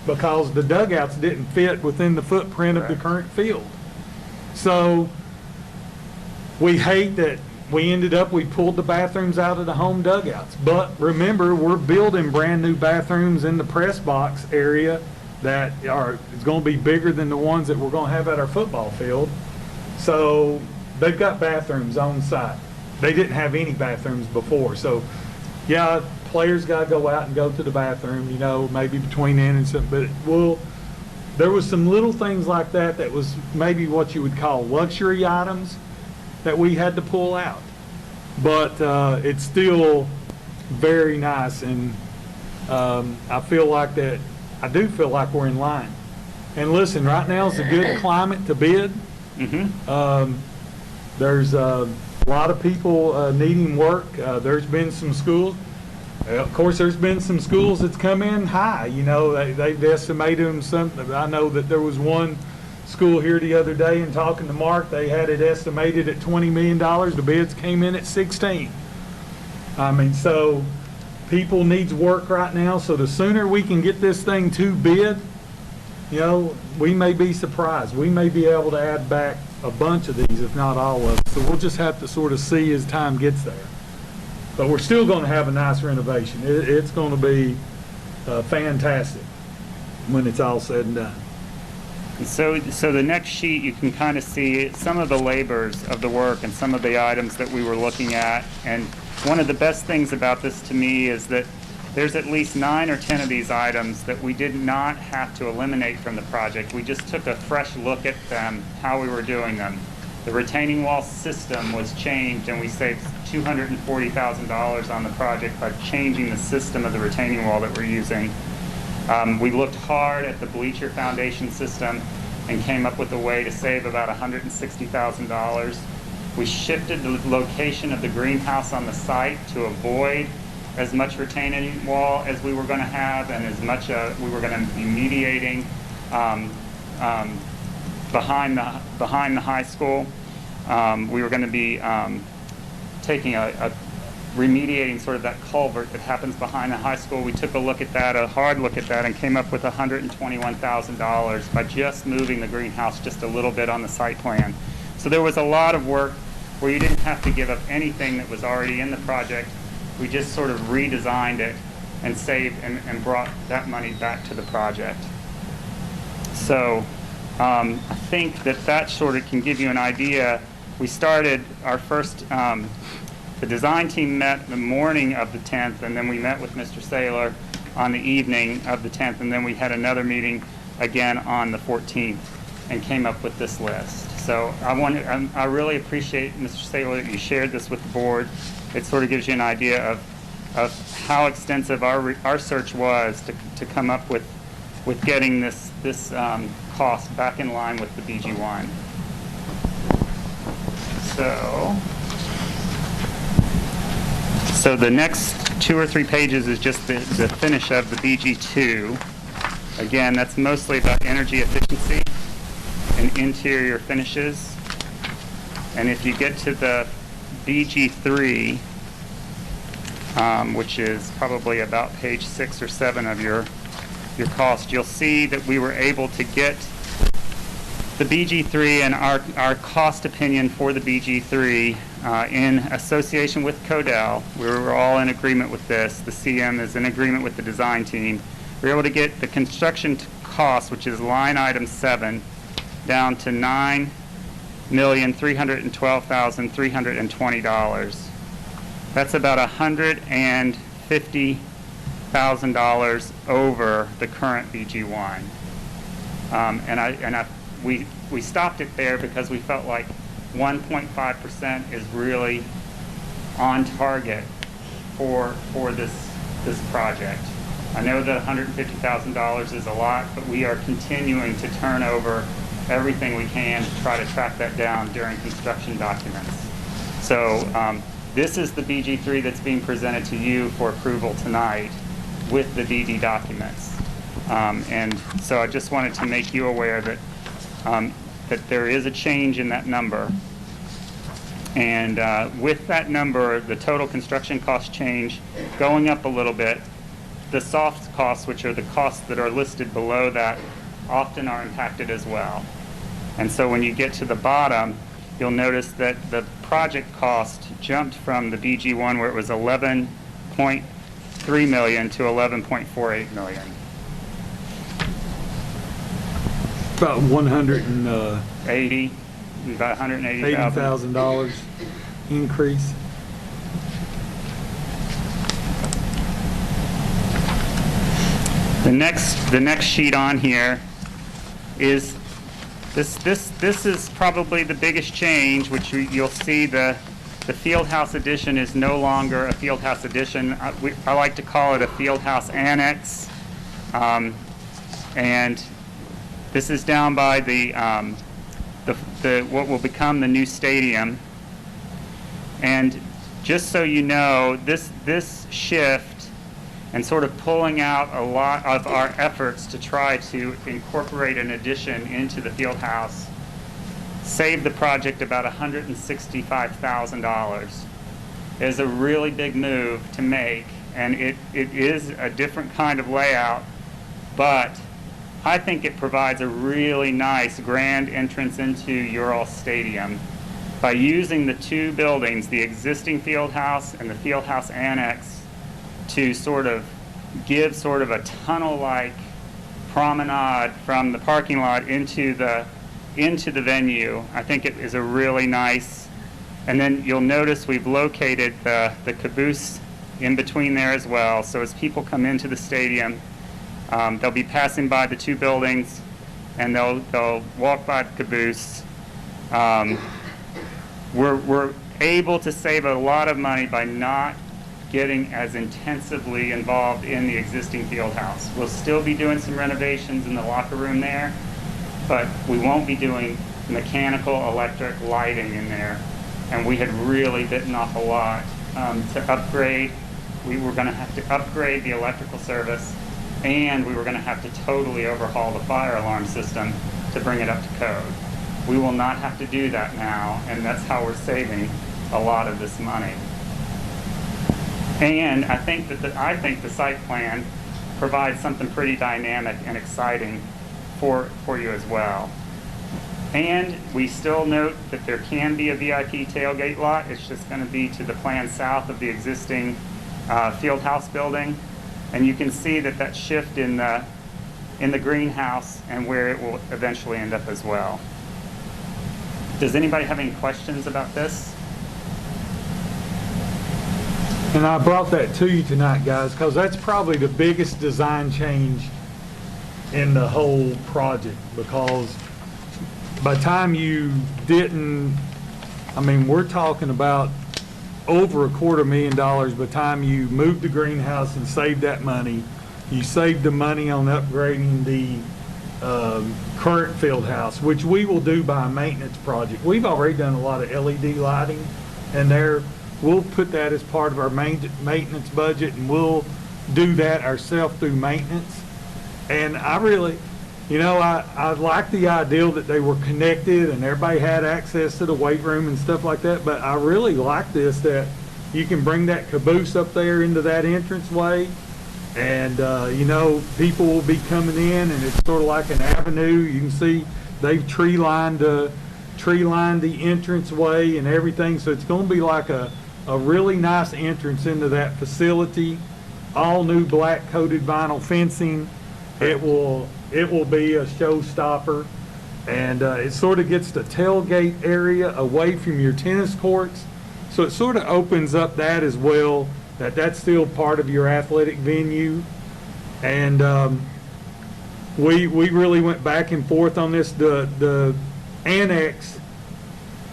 because the dugouts didn't fit within the footprint of the current field. So we hate that we pulled the bathrooms out of the home dugouts. But remember, we're building brand new bathrooms in the press box area that is going to be bigger than the ones that we're going to have at our football field. So they've got bathrooms on site. They didn't have any bathrooms before. So yeah, players got to go out and go to the bathroom, you know, maybe between in and something. But there was some little things like that that was maybe what you would call luxury items that we had to pull out. But it's still very nice, and I do feel like we're in line. And listen, right now is a good climate to bid. There's a lot of people needing work. There's been some schools. Of course, there's been some schools that's come in high. You know, they've estimated them something. I know that there was one school here the other day, and talking to Mark, they had it estimated at $20 million. The bids came in at 16. I mean, so people needs work right now. So the sooner we can get this thing to bid, you know, we may be surprised. We may be able to add back a bunch of these, if not all of them. So we'll just have to sort of see as time gets there. But we're still going to have a nice renovation. It's going to be fantastic when it's all said and done.
So the next sheet, you can kind of see some of the labors of the work and some of the items that we were looking at. And one of the best things about this to me is that there's at least 9 or 10 of these items that we did not have to eliminate from the project. We just took a fresh look at them, how we were doing them. The retaining wall system was changed, and we saved $240,000 on the project by changing the system of the retaining wall that we're using. We looked hard at the bleacher foundation system and came up with a way to save about $160,000. We shifted the location of the greenhouse on the site to avoid as much retaining wall as we were going to have, and as much we were going to be mediating behind the high school. We were going to be taking remediating sort of that culvert that happens behind the high school. We took a hard look at that, and came up with $121,000 by just moving the greenhouse just a little bit on the site plan. So there was a lot of work where you didn't have to give up anything that was already in the project. We just sort of redesigned it and saved and brought that money back to the project. So I think that sort of can give you an idea. We started our first, the design team met the morning of the 10th, and then we met with Mr. Saylor on the evening of the 10th, and then we had another meeting again on the 14th and came up with this list. So I really appreciate, Mr. Saylor, that you shared this with the board. It sort of gives you an idea of how extensive our search was to come up with getting this cost back in line with the BG1. So the next 2 or 3 pages is just the finish of the BG2. Again, that's mostly about energy efficiency and interior finishes. And if you get to the BG3, which is probably about page 6 or 7 of your cost, you'll see that we were able to get the BG3 and our cost opinion for the BG3 in association with Codell. We were all in agreement with this. The CM is in agreement with the design team. We were able to get the construction cost, which is line item 7, down to $9,312,320. That's about $150,000 over the current BG1. We stopped it there because we felt like 1.5% is really on target for this project. I know that $150,000 is a lot, but we are continuing to turn over everything we can to try to track that down during construction documents. So this is the BG3 that's being presented to you for approval tonight with the DD documents. And so I just wanted to make you aware that that there is a change in that number. And with that number, the total construction cost change going up a little bit. The soft costs, which are the costs that are listed below that, often are impacted as well. And so when you get to the bottom, you'll notice that the project cost jumped from the BG1, where it was $11.3 million to $11.48 million.
About $180,000 increase.
The next sheet on here is this is probably the biggest change, which you'll see the Fieldhouse Edition is no longer a Fieldhouse Edition. I like to call it a Fieldhouse Annex, and this is down by the what will become the new stadium. And just so you know, this shift and sort of pulling out a lot of our efforts to try to incorporate an addition into the field house saved the project about $165,000. It is a really big move to make, and it is a different kind of layout, but I think it provides a really nice grand entrance into Ural Stadium by using the two buildings, the existing field house and the field house annex, to sort of give sort of a tunnel-like promenade from the parking lot into the venue. I think it is a really nice, and then you'll notice we've located the caboose in between there as well. So as people come into the stadium, they'll be passing by the two buildings, and they'll walk by the caboose. We're able to save a lot of money by not getting as intensively involved in the existing field house. We'll still be doing some renovations in the locker room there, but we won't be doing mechanical, electric, lighting in there. And we had really bitten off a lot to upgrade. We were going to have to upgrade the electrical service, and we were going to have to totally overhaul the fire alarm system to bring it up to code. We will not have to do that now, and that's how we're saving a lot of this money. And I think the site plan provides something pretty dynamic and exciting for you as well. And we still note that there can be a VIP tailgate lot. It's just going to be to the plan south of the existing field house building. And you can see that shift in the greenhouse and where it will eventually end up as well. Does anybody have any questions about this?
And I brought that to you tonight, guys, because that's probably the biggest design change in the whole project, because by the time you didn't, I mean, we're talking about over $250,000 by the time you moved the greenhouse and saved that money. You saved the money on upgrading the current field house, which we will do by a maintenance project. We've already done a lot of LED lighting, and we'll put that as part of our maintenance budget, and we'll do that ourselves through maintenance. And I really, I like the idea that they were connected and everybody had access to the weight room and stuff like that, but I really like this, that you can bring that caboose up there into that entranceway, and people will be coming in, and it's sort of like an avenue. You can see they've tree lined the entranceway and everything, so it's going to be like a really nice entrance into that facility. All new black coated vinyl fencing. It will be a showstopper, and it sort of gets the tailgate area away from your tennis courts, so it sort of opens up that as well. That's still part of your athletic venue, and we really went back and forth on this. The annex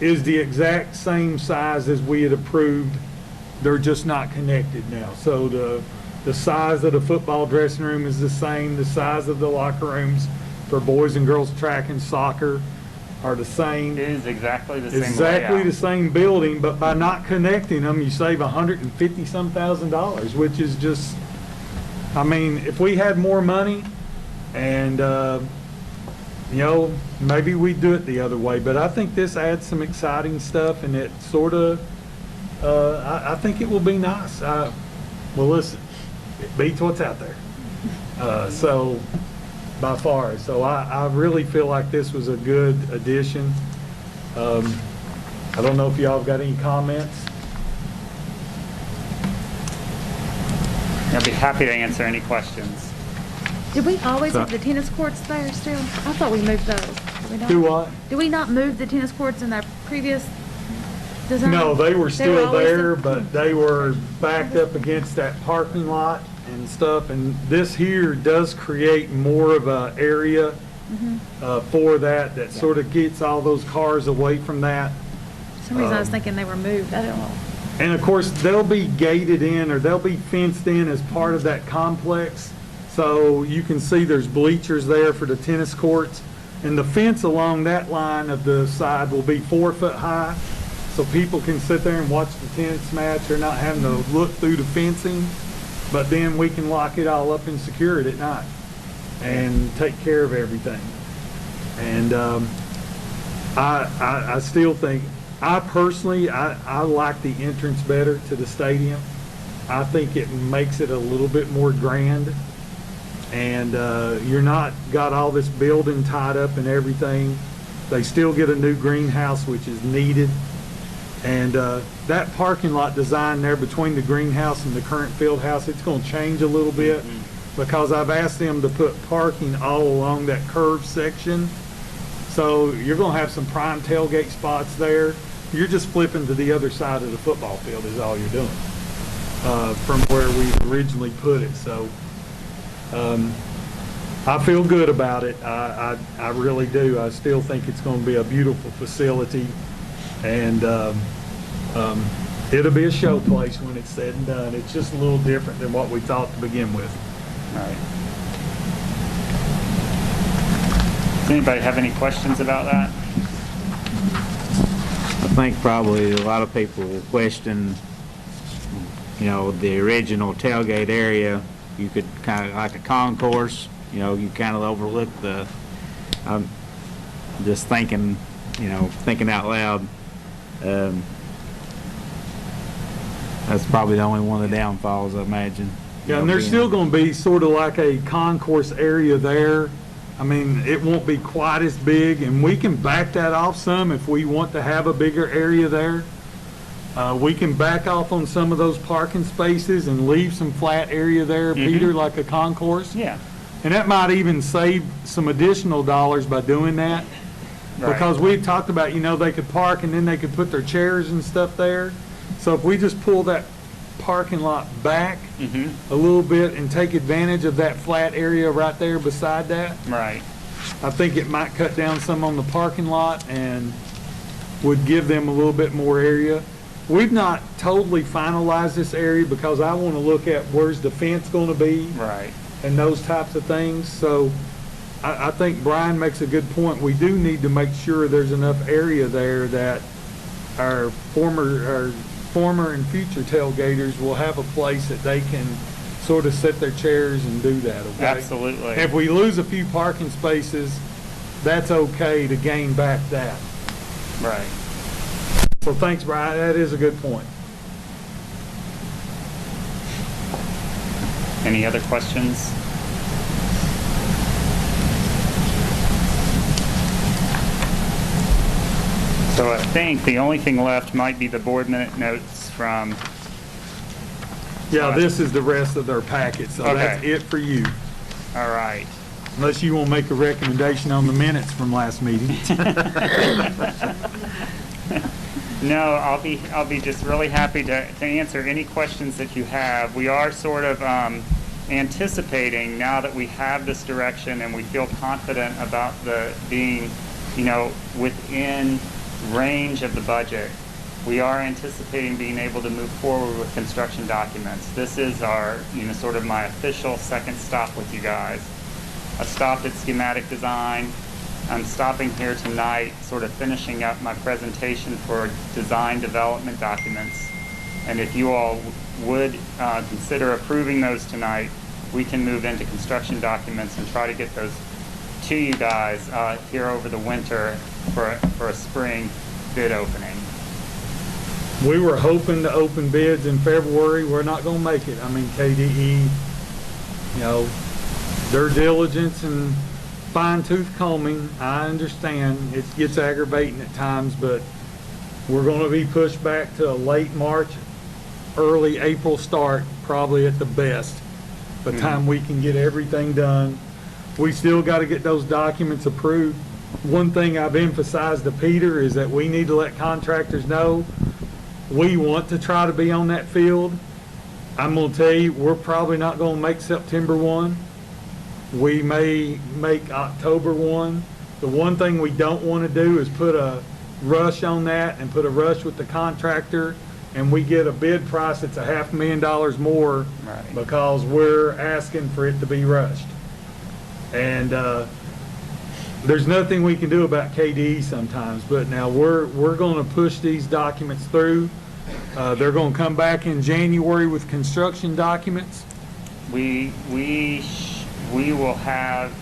is the exact same size as we had approved. They're just not connected now. So the size of the football dressing room is the same. The size of the locker rooms for boys and girls track and soccer are the same.
It is exactly the same
Exactly
layout.
the same building, but by not connecting them, you save $150-some thousand, which is just, I mean, if we had more money and, you know, maybe we'd do it the other way, but I think this adds some exciting stuff, and it sort of, I think it will be nice. Well, listen, it beats what's out there. So, by far. So I really feel like this was a good addition. I don't know if y'all have got any comments.
I'd be happy to answer any questions.
Did we always have the tennis courts there still? I thought we moved those. Did we not?
Do what?
Did we not move the tennis courts in our previous design?
No, they were still
always
there, but they were backed up against that parking lot and stuff. And this here does create more of a area for that sort of gets all those cars away from that.
For some reason I was thinking they were moved. I don't know.
And of course, they'll be gated in, or they'll be fenced in as part of that complex. So you can see there's bleachers there for the tennis courts. And the fence along that line of the side will be 4 foot high. So people can sit there and watch the tennis match. They're not having to look through the fencing. But then we can lock it all up and secure it at night and take care of everything. And I still think, I personally like the entrance better to the stadium. I think it makes it a little bit more grand. And you're not got all this building tied up and everything. They still get a new greenhouse, which is needed. And that parking lot design there between the greenhouse and the current field house, it's going to change a little bit because I've asked them to put parking all along that curved section. So you're going to have some prime tailgate spots there. You're just flipping to the other side of the football field is all you're doing from where we originally put it. So I feel good about it. I really do. I still think it's going to be a beautiful facility. And it'll be a show place when it's said and done. It's just a little different than what we thought to begin with.
All right. Does anybody have any questions about that?
I think probably a lot of people will question, you know, the original tailgate area. You could kind of, like a concourse, you know, you kind of overlook the, I'm just thinking, you know, thinking out loud. That's probably the only one of the downfalls, I imagine.
Yeah, and there's still going to be sort of like a concourse area there. I mean, it won't be quite as big, and we can back that off some if we want to have a bigger area there. We can back off on some of those parking spaces and leave some flat area there, Peter, like a concourse.
Yeah.
And that might even save some additional dollars by doing that.
Right.
Because we had talked about, you know, they could park and then they could put their chairs and stuff there. So if we just pull that parking lot back a little bit and take advantage of that flat area right there beside that,
Right.
I think it might cut down some on the parking lot and would give them a little bit more area. We've not totally finalized this area because I want to look at where's the fence going to be
Right.
and those types of things. So I think Brian makes a good point. We do need to make sure there's enough area there that our former and future tailgaters will have a place that they can sort of set their chairs and do that, okay?
Absolutely.
If we lose a few parking spaces, that's okay to gain back that.
Right.
So thanks, Brian. That is a good point.
Any other questions? So I think the only thing left might be the board minute notes from,
Yeah, this is the rest of their packet, so that's
Okay.
it for you.
all right.
Unless you want to make a recommendation on the minutes from last meeting.
No, I'll be just really happy to answer any questions that you have. We are sort of anticipating, now that we have this direction and we feel confident about the being, within range of the budget, we are anticipating being able to move forward with construction documents. This is our, sort of my official second stop with you guys. I stopped at schematic design. I'm stopping here tonight, sort of finishing up my presentation for design development documents. And if you all would consider approving those tonight, we can move into construction documents and try to get those to you guys here over the winter for a spring bid opening.
We were hoping to open bids in February. We're not going to make it. I mean, KDE, their diligence and fine-tooth combing, I understand it gets aggravating at times, but we're going to be pushed back to a late March, early April start, probably at the best, by the time we can get everything done. We still got to get those documents approved. One thing I've emphasized to Peter is that we need to let contractors know we want to try to be on that field. I'm going to tell you, we're probably not going to make September 1. We may make October 1. The one thing we don't want to do is put a rush on that and put a rush with the contractor, and we get a bid price that's $500,000 more
Right.
because we're asking for it to be rushed. And there's nothing we can do about KDE sometimes, but now we're going to push these documents through. They're going to come back in January with construction documents.
We will have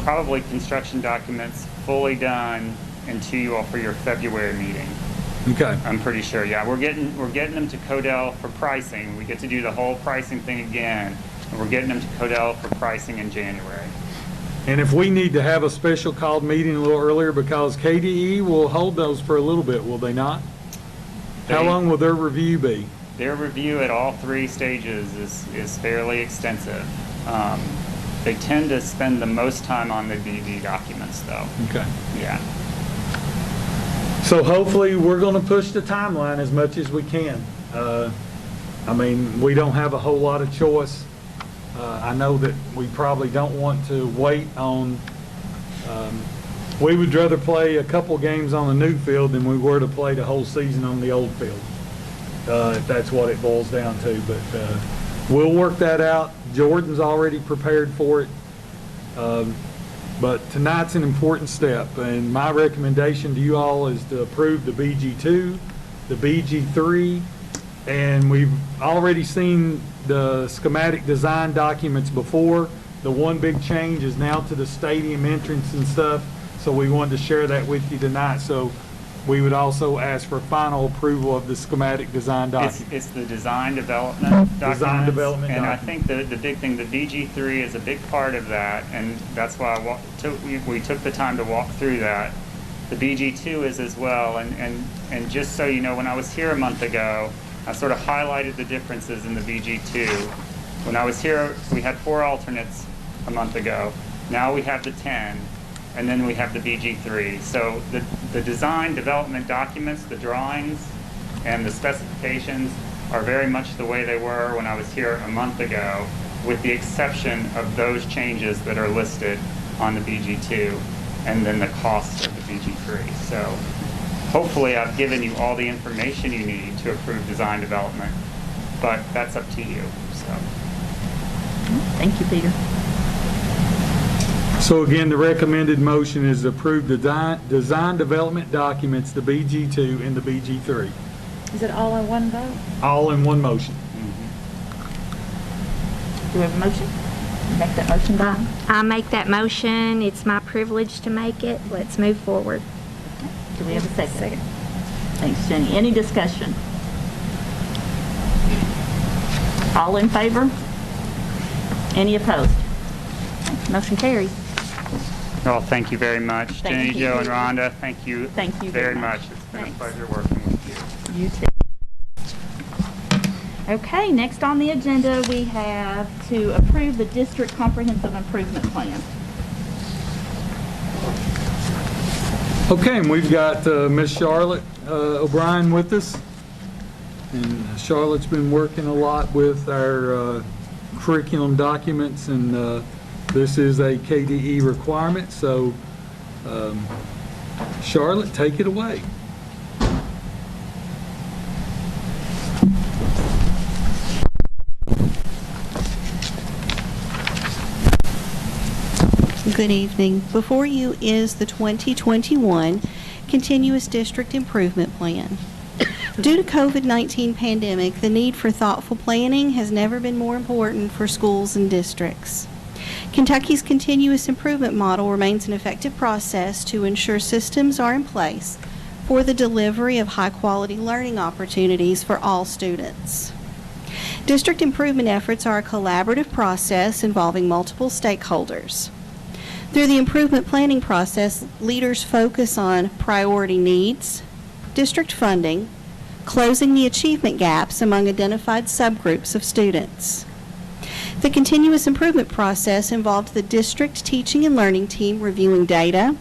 probably construction documents fully done and to you all for your February meeting.
Okay.
I'm pretty sure. Yeah, we're getting them to Codell for pricing. We get to do the whole pricing thing again, and we're getting them to Codell for pricing in January.
And if we need to have a special called meeting a little earlier, because KDE will hold those for a little bit, will they not? How long will their review be?
Their review at all three stages is fairly extensive. They tend to spend the most time on the DD documents, though.
Okay.
Yeah.
So hopefully, we're going to push the timeline as much as we can. I mean, we don't have a whole lot of choice. I know that we probably don't want to wait on, we would rather play a couple games on the new field than we were to play the whole season on the old field, if that's what it boils down to. But we'll work that out. Jordan's already prepared for it. But tonight's an important step, and my recommendation to you all is to approve the BG2, the BG3, and we've already seen the schematic design documents before. The one big change is now to the stadium entrance and stuff, so we wanted to share that with you tonight. So we would also ask for final approval of the schematic design document.
It's the design development documents.
Design development
And I
document.
think the big thing, the BG3 is a big part of that, and that's why we took the time to walk through that. The BG2 is as well, and just so you know, when I was here a month ago, I sort of highlighted the differences in the BG2. When I was here, we had 4 alternates a month ago. Now we have the 10. And then we have the BG3. So the design development documents, the drawings, and the specifications are very much the way they were when I was here a month ago, with the exception of those changes that are listed on the BG2, and then the cost of the BG3. So hopefully I've given you all the information you need to approve design development, but that's up to you. So.
Thank you, Peter.
So again, the recommended motion is to approve the design development documents, the BG2 and the BG3,
Is it all in one vote?
all in one motion.
Do we have a motion? Make that motion, Don.
I make that motion. It's my privilege to make it. Let's move forward.
Do we have a second? Thanks, Jenny. Any discussion? All in favor? Any opposed? Motion carries.
Well, thank you very much.
Thank
Jenny,
you.
Joe, and Rhonda, thank you.
Thank you
very
very
much.
much.
It's been
Thanks.
a pleasure working with you.
You too. Okay, next on the agenda, we have to approve the district comprehensive improvement plan.
Okay, and we've got Miss Charlotte O'Brien with us. And Charlotte's been working a lot with our curriculum documents, and this is a KDE requirement, so Charlotte, take it away.
Good evening. Before you is the 2021 Continuous District Improvement Plan. Due to COVID-19 pandemic, the need for thoughtful planning has never been more important for schools and districts. Kentucky's continuous improvement model remains an effective process to ensure systems are in place for the delivery of high-quality learning opportunities for all students. District improvement efforts are a collaborative process involving multiple stakeholders. Through the improvement planning process, leaders focus on priority needs, district funding, closing the achievement gaps among identified subgroups of students. The continuous improvement process involved the district teaching and learning team reviewing data,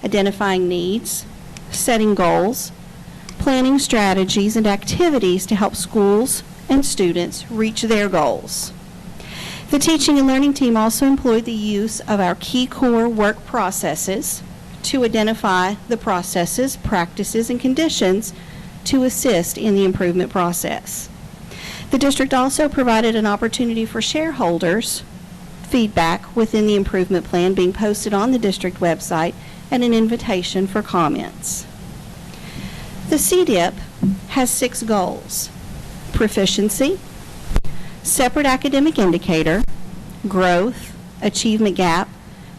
identifying needs, setting goals, planning strategies and activities to help schools and students reach their goals. The teaching and learning team also employed the use of our key core work processes to identify the processes, practices, and conditions to assist in the improvement process. The district also provided an opportunity for shareholders' feedback within the improvement plan being posted on the district website and an invitation for comments. The CDIP has 6 goals: proficiency, separate academic indicator, growth, achievement gap,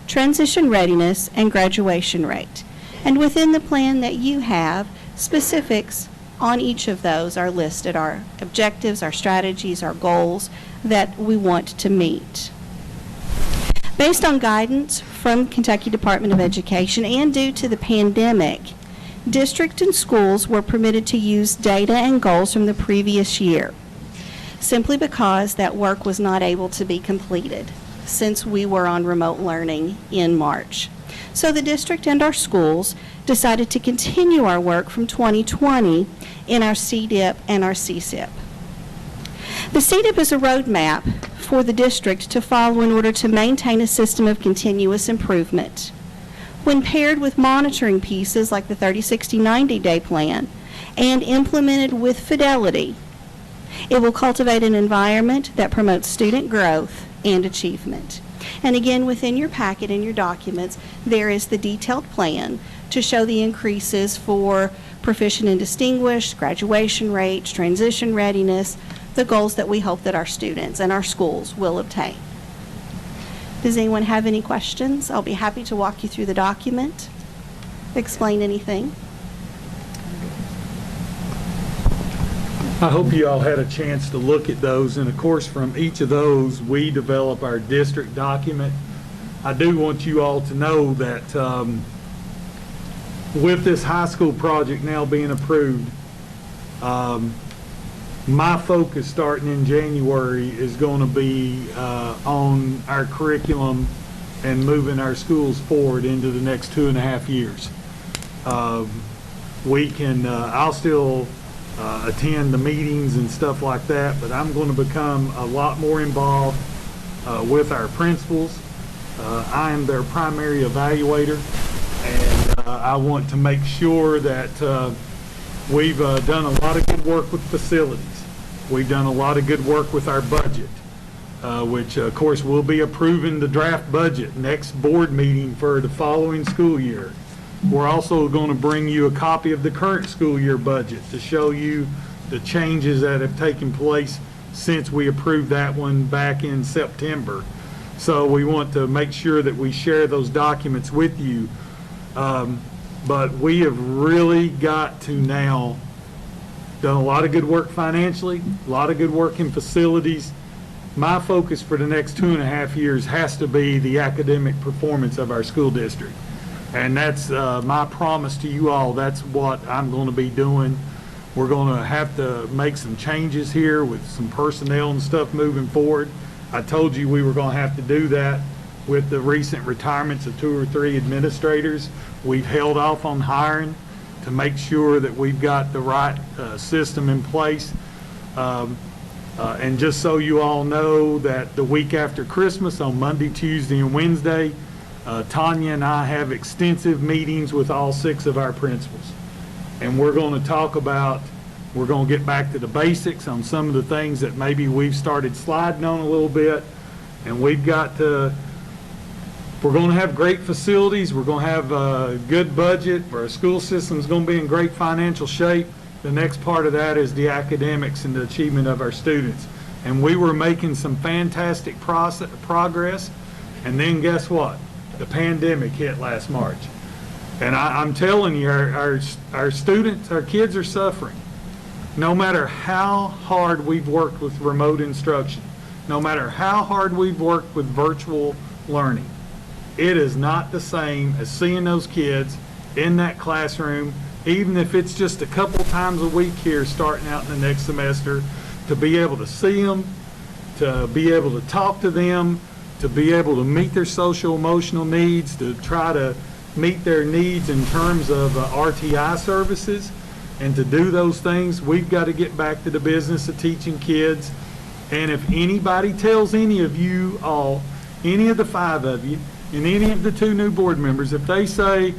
transition readiness, and graduation rate. And within the plan that you have, specifics on each of those are listed, our objectives, our strategies, our goals that we want to meet. Based on guidance from Kentucky Department of Education and due to the pandemic, districts and schools were permitted to use data and goals from the previous year, simply because that work was not able to be completed since we were on remote learning in March. So the district and our schools decided to continue our work from 2020 in our CDIP and our CSIP. The CDIP is a roadmap for the district to follow in order to maintain a system of continuous improvement. When paired with monitoring pieces like the 30, 60, 90-day plan and implemented with fidelity, it will cultivate an environment that promotes student growth and achievement. And again, within your packet and your documents, there is the detailed plan to show the increases for proficient and distinguished, graduation rates, transition readiness, the goals that we hope that our students and our schools will obtain. Does anyone have any questions? I'll be happy to walk you through the document, explain anything.
I hope you all had a chance to look at those, and of course from each of those we develop our district document. I do want you all to know that with this high school project now being approved, my focus starting in January is going to be on our curriculum and moving our schools forward into the next 2.5 years. I'll still attend the meetings and stuff like that, but I'm going to become a lot more involved with our principals. I am their primary evaluator, and I want to make sure that we've done a lot of good work with facilities. We've done a lot of good work with our budget, which of course we'll be approving the draft budget next board meeting for the following school year. We're also going to bring you a copy of the current school year budget to show you the changes that have taken place since we approved that one back in September. So we want to make sure that we share those documents with you. But we have really got to now done a lot of good work financially, a lot of good work in facilities, my focus for the next 2.5 years has to be the academic performance of our school district. And that's my promise to you all. That's what I'm going to be doing. We're going to have to make some changes here with some personnel and stuff moving forward. I told you we were going to have to do that with the recent retirements of 2 or 3 administrators. We've held off on hiring to make sure that we've got the right system in place. And just so you all know that the week after Christmas, on Monday, Tuesday, and Wednesday, Tanya and I have extensive meetings with all 6 of our principals. And we're going to talk about, we're going to get back to the basics on some of the things that maybe we've started sliding on a little bit. And we've got to, we're going to have great facilities. We're going to have a good budget. Our school system is going to be in great financial shape. The next part of that is the academics and the achievement of our students. And we were making some fantastic progress. And then guess what? The pandemic hit last March. And I'm telling you, our students, our kids are suffering. No matter how hard we've worked with remote instruction, no matter how hard we've worked with virtual learning, it is not the same as seeing those kids in that classroom, even if it's just a couple times a week here starting out in the next semester, to be able to see them, to be able to talk to them, to be able to meet their social emotional needs, to try to meet their needs in terms of RTI services. And to do those things, we've got to get back to the business of teaching kids. And if anybody tells any of you all, any of the 5 of you, and any of the 2 new board members, if they say,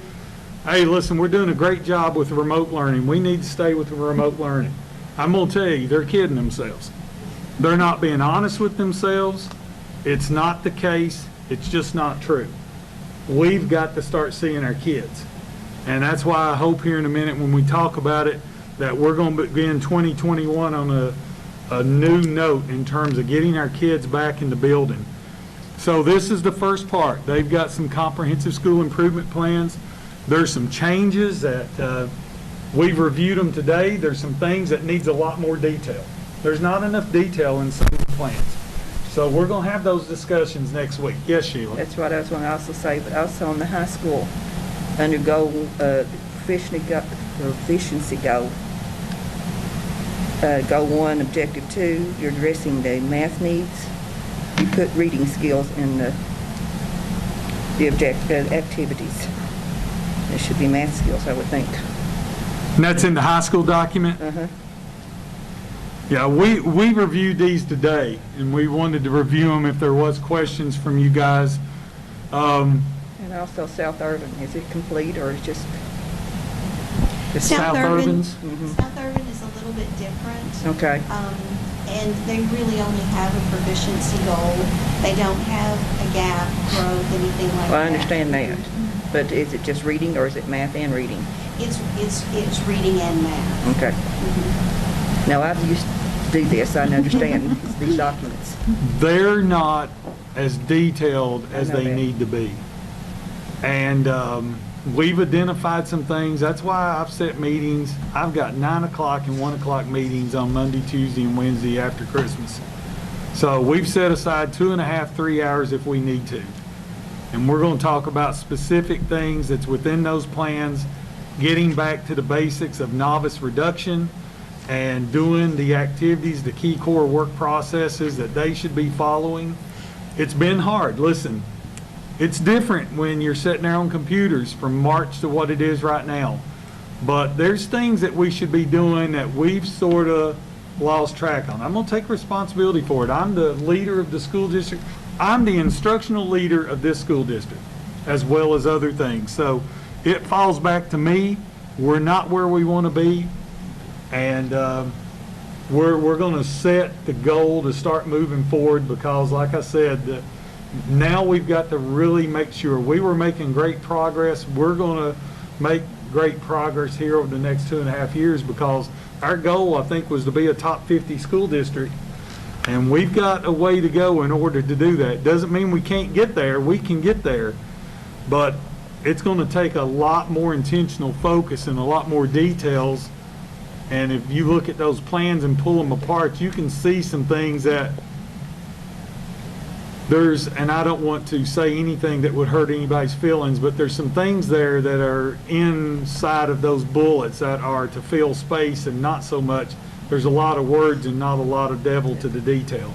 hey, listen, we're doing a great job with remote learning, we need to stay with the remote learning, I'm going to tell you, they're kidding themselves. They're not being honest with themselves. It's not the case. It's just not true. We've got to start seeing our kids. And that's why I hope here in a minute when we talk about it that we're going to begin 2021 on a new note in terms of getting our kids back in the building. So this is the first part. They've got some comprehensive school improvement plans. There's some changes that we've reviewed them today. There's some things that needs a lot more detail. There's not enough detail in some of the plans. So we're going to have those discussions next week. Yes, Sheila?
That's what I was going to also say, but also on the high school, under goal, proficiency goal, goal 1, objective 2, you're addressing the math needs. You put reading skills in the objective activities. There should be math skills, I would think.
And that's in the high school document?
Uh-huh.
Yeah, we reviewed these today, and we wanted to review them if there was questions from you guys.
And also South Urban, is it complete or is just
South Urban's?
South Urban is a little bit different.
Okay.
And they really only have a proficiency goal. They don't have a gap, growth, anything like that.
Well, I understand that. But is it just reading or is it math and reading?
It's reading and math.
Okay.
Mm-hmm.
Now, I've used to do this. I understand these documents.
They're not as detailed as they need to be. And we've identified some things. That's why I've set meetings. I've got 9 o'clock and 1 o'clock meetings on Monday, Tuesday, and Wednesday after Christmas. So we've set aside 2.5, 3 hours if we need to. And we're going to talk about specific things that's within those plans, getting back to the basics of novice reduction and doing the activities, the key core work processes that they should be following. It's been hard. Listen, it's different when you're sitting there on computers from March to what it is right now. But there's things that we should be doing that we've sort of lost track on. I'm going to take responsibility for it. I'm the leader of the school district. I'm the instructional leader of this school district, as well as other things. So it falls back to me. We're not where we want to be. And we're going to set the goal to start moving forward because, like I said, now we've got to really make sure we were making great progress. We're going to make great progress here over the next 2.5 years because our goal, I think, was to be a top 50 school district. And we've got a way to go in order to do that. Doesn't mean we can't get there. We can get there. But it's going to take a lot more intentional focus and a lot more details. And if you look at those plans and pull them apart, you can see some things that and I don't want to say anything that would hurt anybody's feelings, but there's some things there that are inside of those bullets that are to fill space and not so much, there's a lot of words and not a lot of devil to the detail.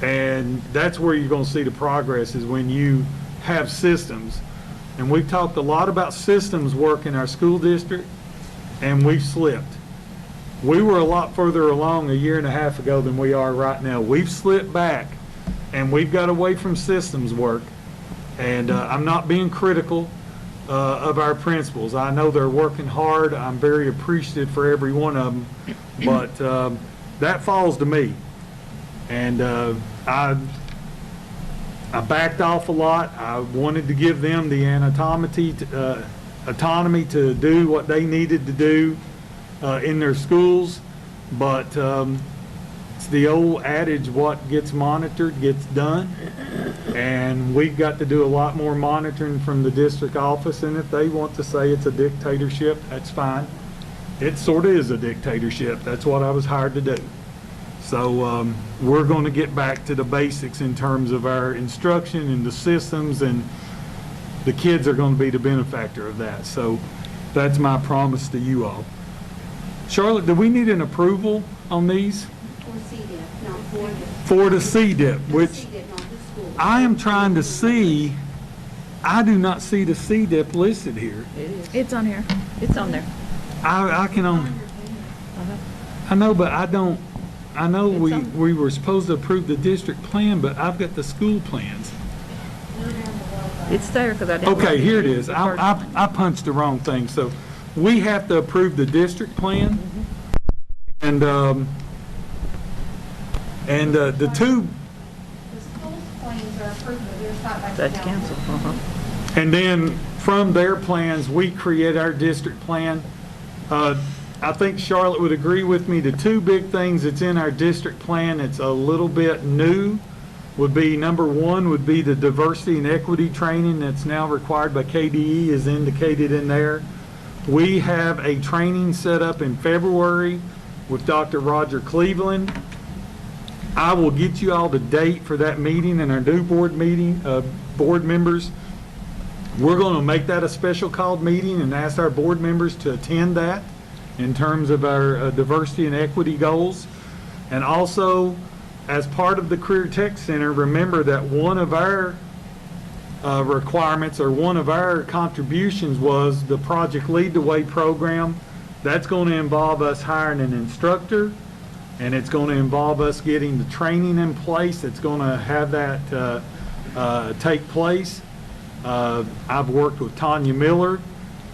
And that's where you're going to see the progress, is when you have systems. And we've talked a lot about systems work in our school district, and we've slipped. We were a lot further along a year and a half ago than we are right now. We've slipped back, and we've got away from systems work. And I'm not being critical of our principals. I know they're working hard. I'm very appreciative for every one of them. But that falls to me. And I backed off a lot. I wanted to give them the autonomy to do what they needed to do in their schools. But it's the old adage, what gets monitored gets done. And we've got to do a lot more monitoring from the district office. And if they want to say it's a dictatorship, that's fine. It sort of is a dictatorship. That's what I was hired to do. So we're going to get back to the basics in terms of our instruction and the systems, and the kids are going to be the benefactor of that. So that's my promise to you all. Charlotte, do we need an approval on these? For the CDIP, which I am trying to see. I do not see the CDIP listed here.
It's on here. It's on there.
I can only, I know, but I don't, I know we were supposed to approve the district plan, but I've got the school plans.
It's there because I didn't.
Okay, here it is. I punched the wrong thing. So we have to approve the district plan, and the two.
The school's plans are approved, but they're side by
That's
side.
council.
And then from their plans, we create our district plan. I think Charlotte would agree with me. The two big things that's in our district plan that's a little bit new would be, number one would be the diversity and equity training that's now required by KDE, is indicated in there. We have a training set up in February with Dr. Roger Cleveland. I will get you all the date for that meeting and our new board meeting, board members. We're going to make that a special called meeting and ask our board members to attend that in terms of our diversity and equity goals. And also, as part of the Career Tech Center, remember that one of our requirements, or one of our contributions, was the Project Lead the Way program. That's going to involve us hiring an instructor, and it's going to involve us getting the training in place. It's going to have that take place. I've worked with Tanya Miller,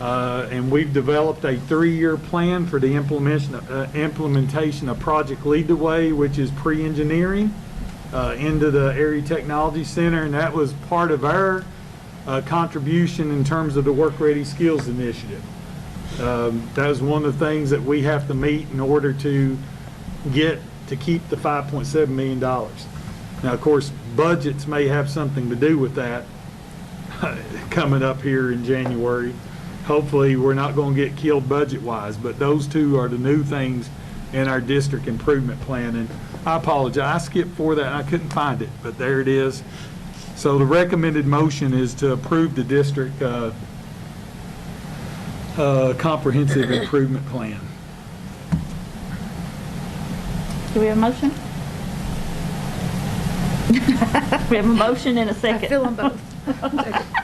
and we've developed a 3-year plan for the implementation of Project Lead the Way, which is pre-engineering into the Area Technology Center, and that was part of our contribution in terms of the Work Ready Skills Initiative. That was one of the things that we have to meet in order to keep the $5.7 million. Now, of course, budgets may have something to do with that coming up here in January. Hopefully, we're not going to get killed budget-wise, but those two are the new things in our district improvement plan. And I apologize, I skipped for that, and I couldn't find it, but there it is. So the recommended motion is to approve the district comprehensive improvement plan.
Do we have a motion? We have a motion and a second.
I fill them both.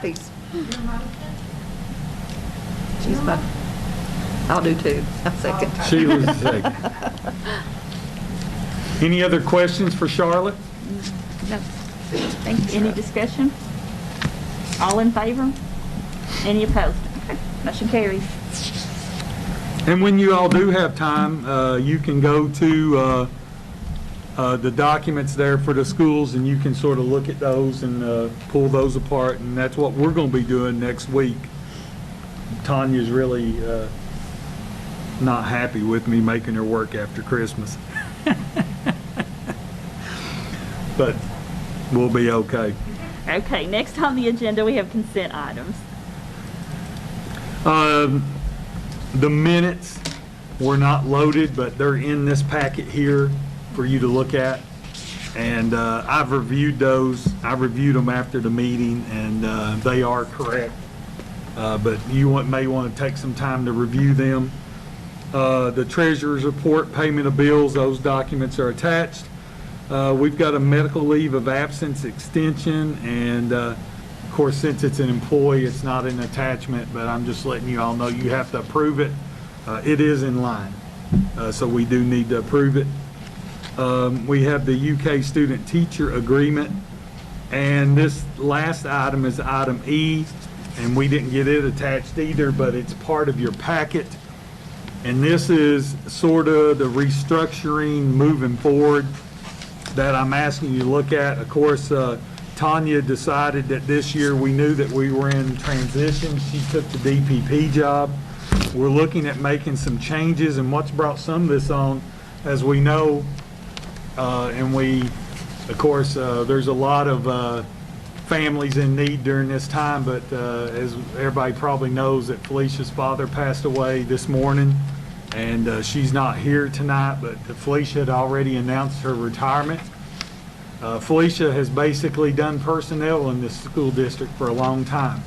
Peace.
She's about, I'll do two. A second.
Sheila's the second. Any other questions for Charlotte?
No.
Thank you. Any discussion? All in favor? Any opposed? Okay. Motion carries.
And when you all do have time, you can go to the documents there for the schools, and you can sort of look at those and pull those apart, and that's what we're going to be doing next week. Tanya's really not happy with me making her work after Christmas. But we'll be okay.
Okay, next on the agenda, we have consent items.
The minutes were not loaded, but they're in this packet here for you to look at. And I've reviewed those. I reviewed them after the meeting, and they are correct. But you may want to take some time to review them. The treasurer's report, payment of bills, those documents are attached. We've got a medical leave of absence extension, and of course, since it's an employee, it's not an attachment, but I'm just letting you all know you have to approve it. It is in line, so we do need to approve it. We have the UK student teacher agreement, and this last item is item E, and we didn't get it attached either, but it's part of your packet. And this is sort of the restructuring moving forward that I'm asking you to look at. Of course, Tanya decided that this year we knew that we were in transition. She took the DPP job. We're looking at making some changes, and what's brought some of this on, as we know, and we, of course, there's a lot of families in need during this time, but as everybody probably knows, that Felicia's father passed away this morning, and she's not here tonight, but Felicia had already announced her retirement. Felicia has basically done personnel in this school district for a long time.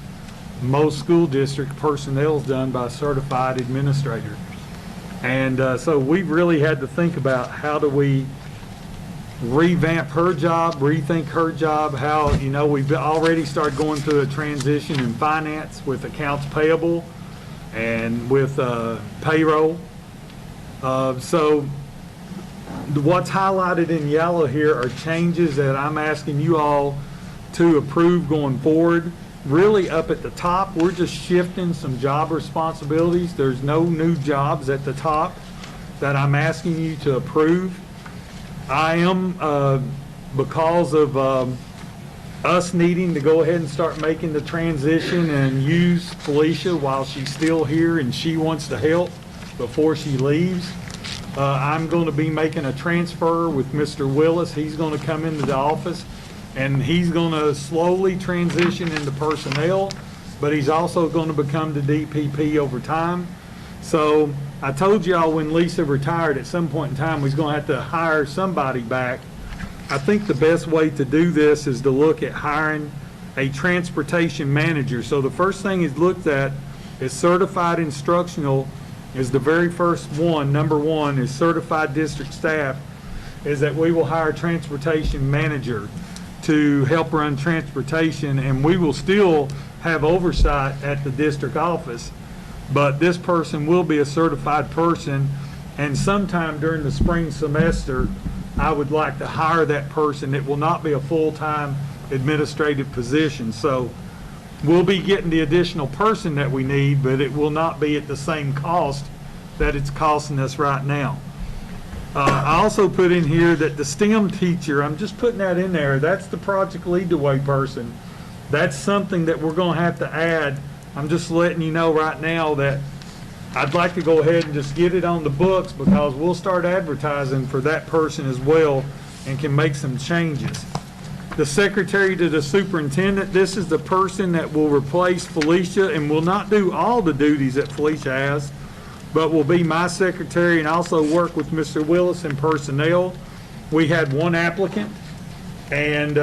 Most school district personnel is done by a certified administrator. And so we've really had to think about how do we revamp her job, rethink her job, how, you know, we've already started going through a transition in finance with accounts payable and with payroll. So what's highlighted in yellow here are changes that I'm asking you all to approve going forward. Really up at the top, we're just shifting some job responsibilities. There's no new jobs at the top that I'm asking you to approve. I am, because of us needing to go ahead and start making the transition and use Felicia while she's still here and she wants to help before she leaves, I'm going to be making a transfer with Mr. Willis. He's going to come into the office and he's going to slowly transition into personnel, but he's also going to become the DPP over time. So I told y'all when Lisa retired, at some point in time, we're going to have to hire somebody back. I think the best way to do this is to look at hiring a transportation manager. So the first thing is looked at is certified instructional is the very first one. Number one is certified district staff, is that we will hire a transportation manager to help run transportation, and we will still have oversight at the district office. But this person will be a certified person, and sometime during the spring semester, I would like to hire that person. It will not be a full-time administrative position. So we'll be getting the additional person that we need, but it will not be at the same cost that it's costing us right now. I also put in here that the STEM teacher, I'm just putting that in there, that's the project lead the way person. That's something that we're going to have to add. I'm just letting you know right now that I'd like to go ahead and just get it on the books, because we'll start advertising for that person as well and can make some changes. The secretary to the superintendent, this is the person that will replace Felicia and will not do all the duties that Felicia has, but will be my secretary and also work with Mr. Willis in personnel. We had one applicant, and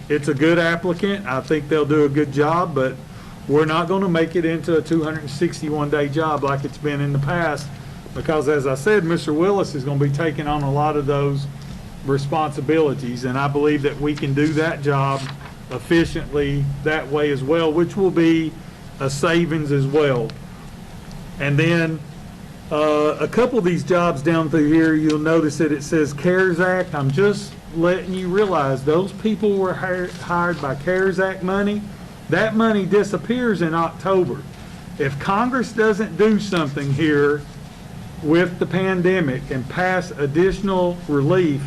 it's a good applicant. I think they'll do a good job, but we're not going to make it into a 261-day job like it's been in the past, because, as I said, Mr. Willis is going to be taking on a lot of those responsibilities, and I believe that we can do that job efficiently that way as well, which will be a savings as well. And then a couple of these jobs down through here, you'll notice that it says CARES Act. I'm just letting you realize those people were hired by CARES Act money. That money disappears in October. If Congress doesn't do something here with the pandemic and pass additional relief,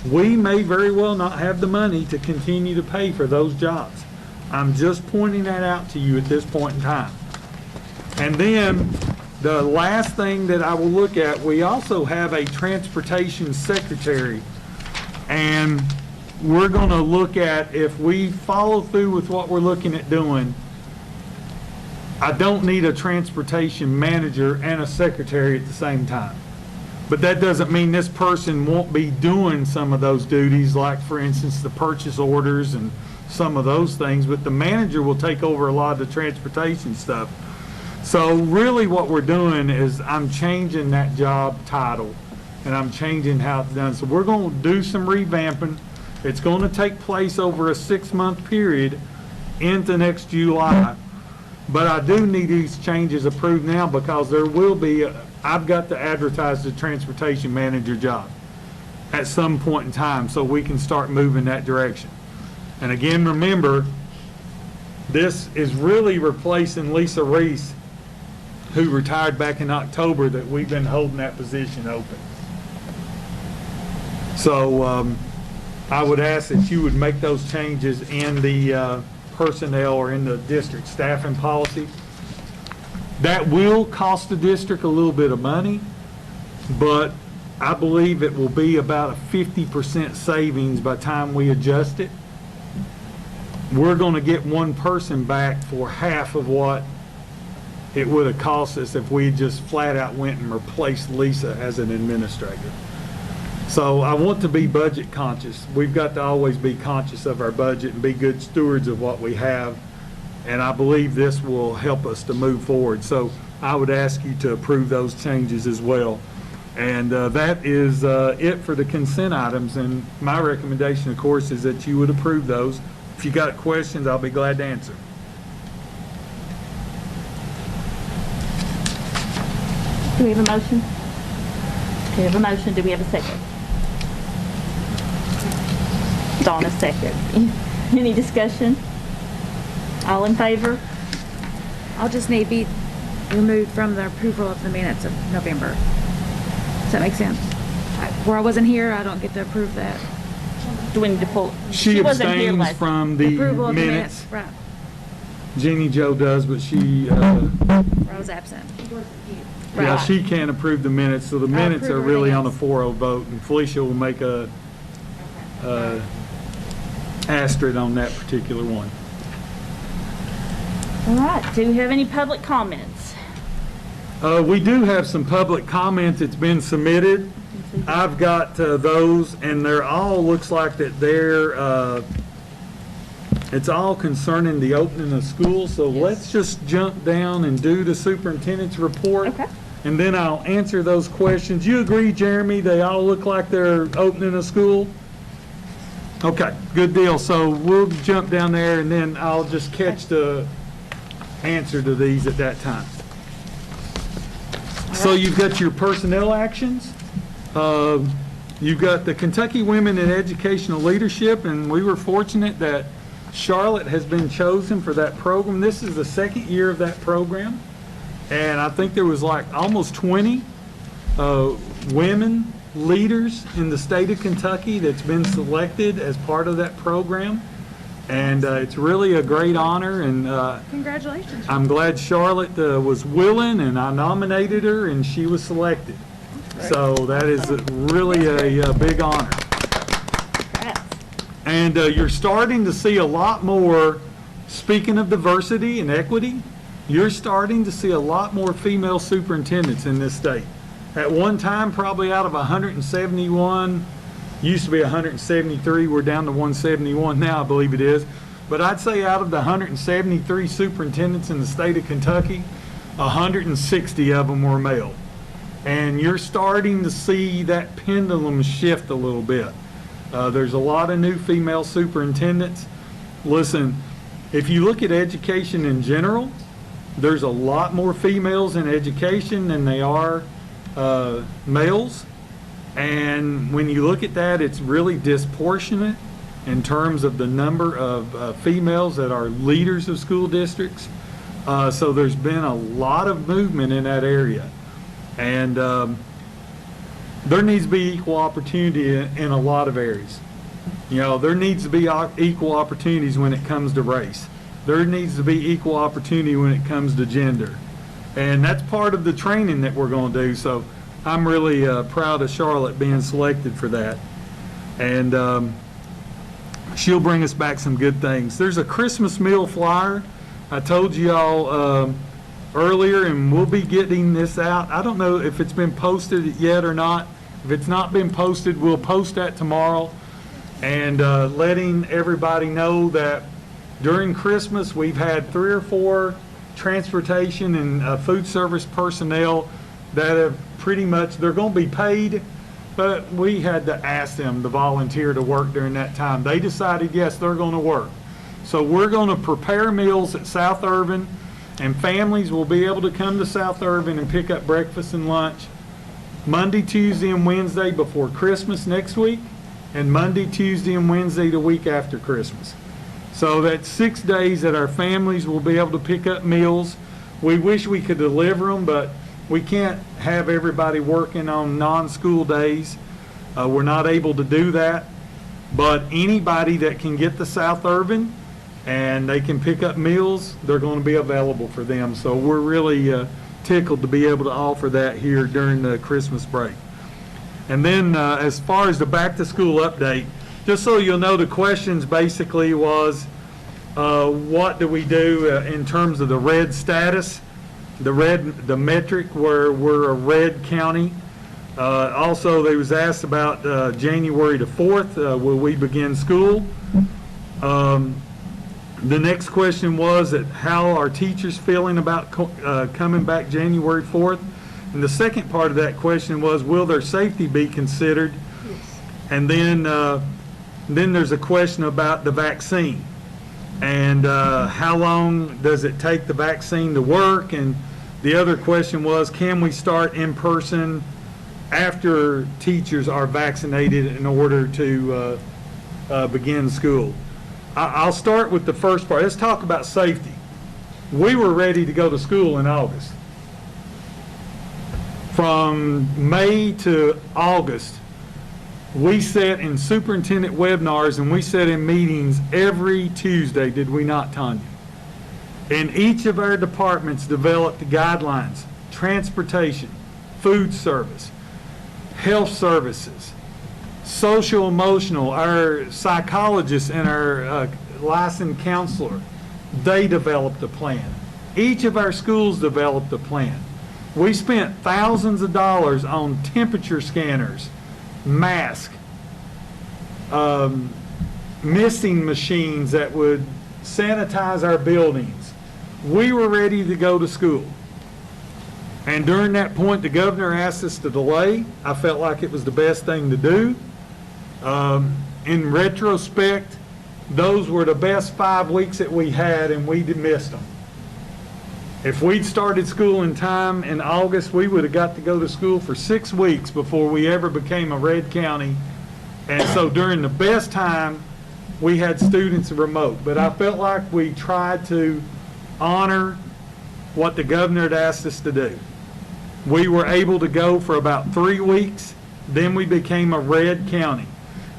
we may very well not have the money to continue to pay for those jobs. I'm just pointing that out to you at this point in time. And then the last thing that I will look at, we also have a transportation secretary. And we're going to look at, if we follow through with what we're looking at doing, I don't need a transportation manager and a secretary at the same time. But that doesn't mean this person won't be doing some of those duties, like, for instance, the purchase orders and some of those things, but the manager will take over a lot of the transportation stuff. So really what we're doing is I'm changing that job title, and I'm changing how it's done. So we're going to do some revamping. It's going to take place over a 6-month period into next July. But I do need these changes approved now because there will be, I've got to advertise the transportation manager job at some point in time so we can start moving that direction. And again, remember, this is really replacing Lisa Reese, who retired back in October, that we've been holding that position open. So I would ask that you would make those changes in the personnel or in the district staffing policy. That will cost the district a little bit of money, but I believe it will be about a 50% savings by the time we adjust it. We're going to get one person back for half of what it would have cost us if we just flat out went and replaced Lisa as an administrator. So I want to be budget conscious. We've got to always be conscious of our budget and be good stewards of what we have. And I believe this will help us to move forward. So I would ask you to approve those changes as well. And that is it for the consent items. And my recommendation, of course, is that you would approve those. If you got questions, I'll be glad to answer.
Do we have a motion? We have a motion. Do we have a second? Donna, second. Any discussion? All in favor?
I'll just need to be removed from the approval of the minutes of November. Does that make sense? Where I wasn't here, I don't get to approve that.
Do we need to pull?
She
wasn't here
abstains
last.
from the
Approval of the
minutes.
Right,
Jeannie Jo does, but she,
where I was absent.
yeah,
Right.
she can't approve the minutes. So the minutes are
approve
really
everything
on a 4-0 vote, and Felicia will make a asterisk on that particular one.
All right. Do we have any public comments?
We do have some public comments that's been submitted. I've got those, and they're all, looks like that they're, it's all concerning the opening of schools. So let's just jump down and do the superintendent's report.
Okay.
And then I'll answer those questions. You agree, Jeremy, they all look like they're opening a school? Okay, good deal. So we'll jump down there, and then I'll just catch the answer to these at that time. So you've got your personnel actions. You've got the Kentucky Women in Educational Leadership, and we were fortunate that Charlotte has been chosen for that program. This is the second year of that program, and I think there was like almost 20 women leaders in the state of Kentucky that's been selected as part of that program. And it's really a great honor, and
Congratulations.
I'm glad Charlotte was willing, and I nominated her, and she was selected. So that is really a big honor. And you're starting to see a lot more, speaking of diversity and equity, you're starting to see a lot more female superintendents in this state. At one time, probably out of 171, used to be 173, we're down to 171 now, I believe it is. But I'd say out of the 173 superintendents in the state of Kentucky, 160 of them were male. And you're starting to see that pendulum shift a little bit. There's a lot of new female superintendents. Listen, if you look at education in general, there's a lot more females in education than they are males. And when you look at that, it's really disproportionate in terms of the number of females that are leaders of school districts. So there's been a lot of movement in that area. And there needs to be equal opportunity in a lot of areas. You know, there needs to be equal opportunities when it comes to race. There needs to be equal opportunity when it comes to gender. And that's part of the training that we're going to do. So I'm really proud of Charlotte being selected for that. And she'll bring us back some good things. There's a Christmas meal flyer. I told you all earlier, and we'll be getting this out. I don't know if it's been posted yet or not. If it's not been posted, we'll post that tomorrow, and letting everybody know that during Christmas, we've had 3 or 4 transportation and food service personnel that have pretty much, they're going to be paid, but we had to ask them to volunteer to work during that time. They decided, yes, they're going to work. So we're going to prepare meals at South Irvin, and families will be able to come to South Irvin and pick up breakfast and lunch Monday, Tuesday, and Wednesday before Christmas next week, and Monday, Tuesday, and Wednesday the week after Christmas. So that's 6 days that our families will be able to pick up meals. We wish we could deliver them, but we can't have everybody working on non-school days. We're not able to do that. But anybody that can get to South Irvin and they can pick up meals, they're going to be available for them. So we're really tickled to be able to offer that here during the Christmas break. And then as far as the back-to-school update, just so you'll know, the questions basically was, what do we do in terms of the red status, the metric where we're a red county. Also, they was asked about January the 4th, will we begin school? The next question was that how are teachers feeling about coming back January 4th? And the second part of that question was, will their safety be considered? Yes. And then there's a question about the vaccine and how long does it take the vaccine to work? And the other question was, can we start in person after teachers are vaccinated in order to begin school? I'll start with the first part. Let's talk about safety. We were ready to go to school in August. From May to August, we sat in superintendent webinars and we sat in meetings every Tuesday, did we not, Tanya? And each of our departments developed guidelines: transportation, food service, health services, social emotional, our psychologists and our licensed counselor, they developed a plan. Each of our schools developed a plan. We spent thousands of dollars on temperature scanners, masks, misting machines that would sanitize our buildings. We were ready to go to school. And during that point, the governor asked us to delay. I felt like it was the best thing to do. In retrospect, those were the best 5 weeks that we had, and we missed them. If we'd started school in time in August, we would have got to go to school for 6 weeks before we ever became a red county. And so during the best time, we had students remote. But I felt like we tried to honor what the governor had asked us to do. We were able to go for about 3 weeks. Then we became a red county.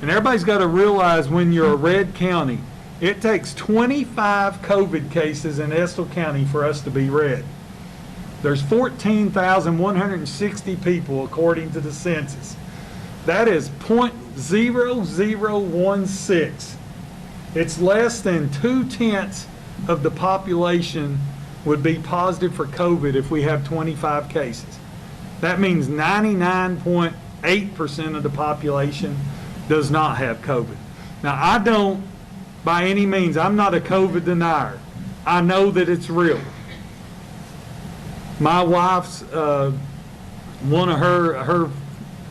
And everybody's got to realize, when you're a red county, it takes 25 COVID cases in Estill County for us to be red. There's 14,160 people according to the census. That is 0.0016. It's less than 2/10 of the population would be positive for COVID if we have 25 cases. That means 99.8% of the population does not have COVID. Now, I don't, by any means, I'm not a COVID denier. I know that it's real. My wife's, one of her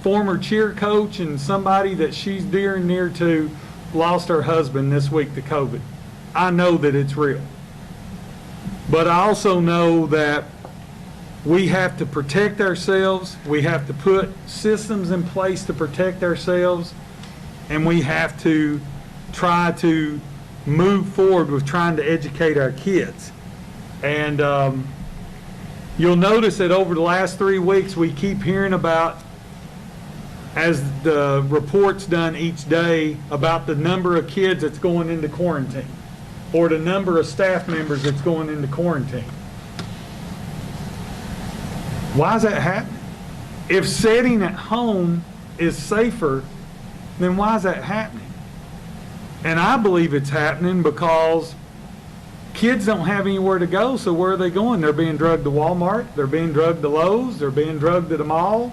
former cheer coach and somebody that she's dear and near to lost her husband this week to COVID. I know that it's real. But I also know that we have to protect ourselves. We have to put systems in place to protect ourselves. And we have to try to move forward with trying to educate our kids. And you'll notice that over the last 3 weeks, we keep hearing about, as the reports done each day, about the number of kids that's going into quarantine or the number of staff members that's going into quarantine. Why is that happening? If sitting at home is safer, then why is that happening? And I believe it's happening because kids don't have anywhere to go, so where are they going? They're being drugged to Walmart, they're being drugged to Lowe's, they're being drugged to the mall,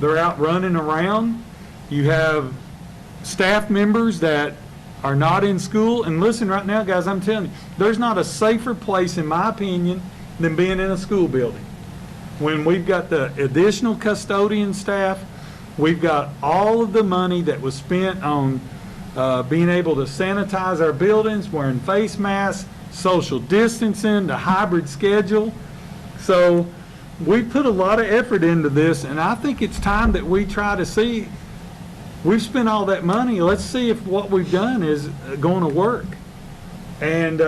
they're out running around. You have staff members that are not in school, and listen right now, guys, I'm telling you, there's not a safer place, in my opinion, than being in a school building. When we've got the additional custodian staff, we've got all of the money that was spent on being able to sanitize our buildings, wearing face masks, social distancing, the hybrid schedule. So we put a lot of effort into this, and I think it's time that we try to see, we've spent all that money, let's see if what we've done is going to work. And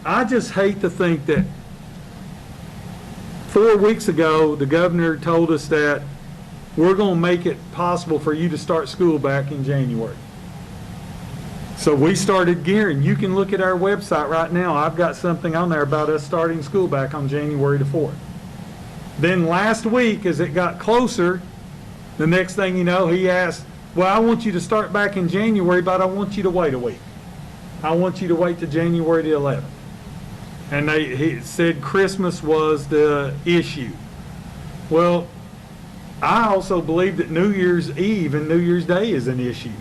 I just hate to think that 4 weeks ago, the governor told us that we're going to make it possible for you to start school back in January. So we started gearing. You can look at our website right now. I've got something on there about us starting school back on January the 4th. Then last week, as it got closer, the next thing you know, he asked, well, I want you to start back in January, but I want you to wait a week. I want you to wait to January the 11th. And he said Christmas was the issue. Well, I also believe that New Year's Eve and New Year's Day is an issue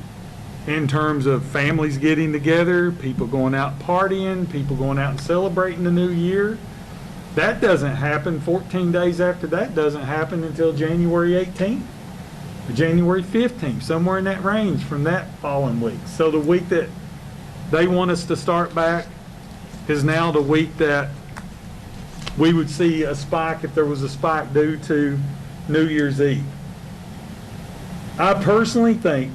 in terms of families getting together, people going out partying, people going out and celebrating the new year. That doesn't happen. 14 days after that doesn't happen until January 18th, or January 15th, somewhere in that range from that following week. So the week that they want us to start back is now the week that we would see a spike, if there was a spike due to New Year's Eve. I personally think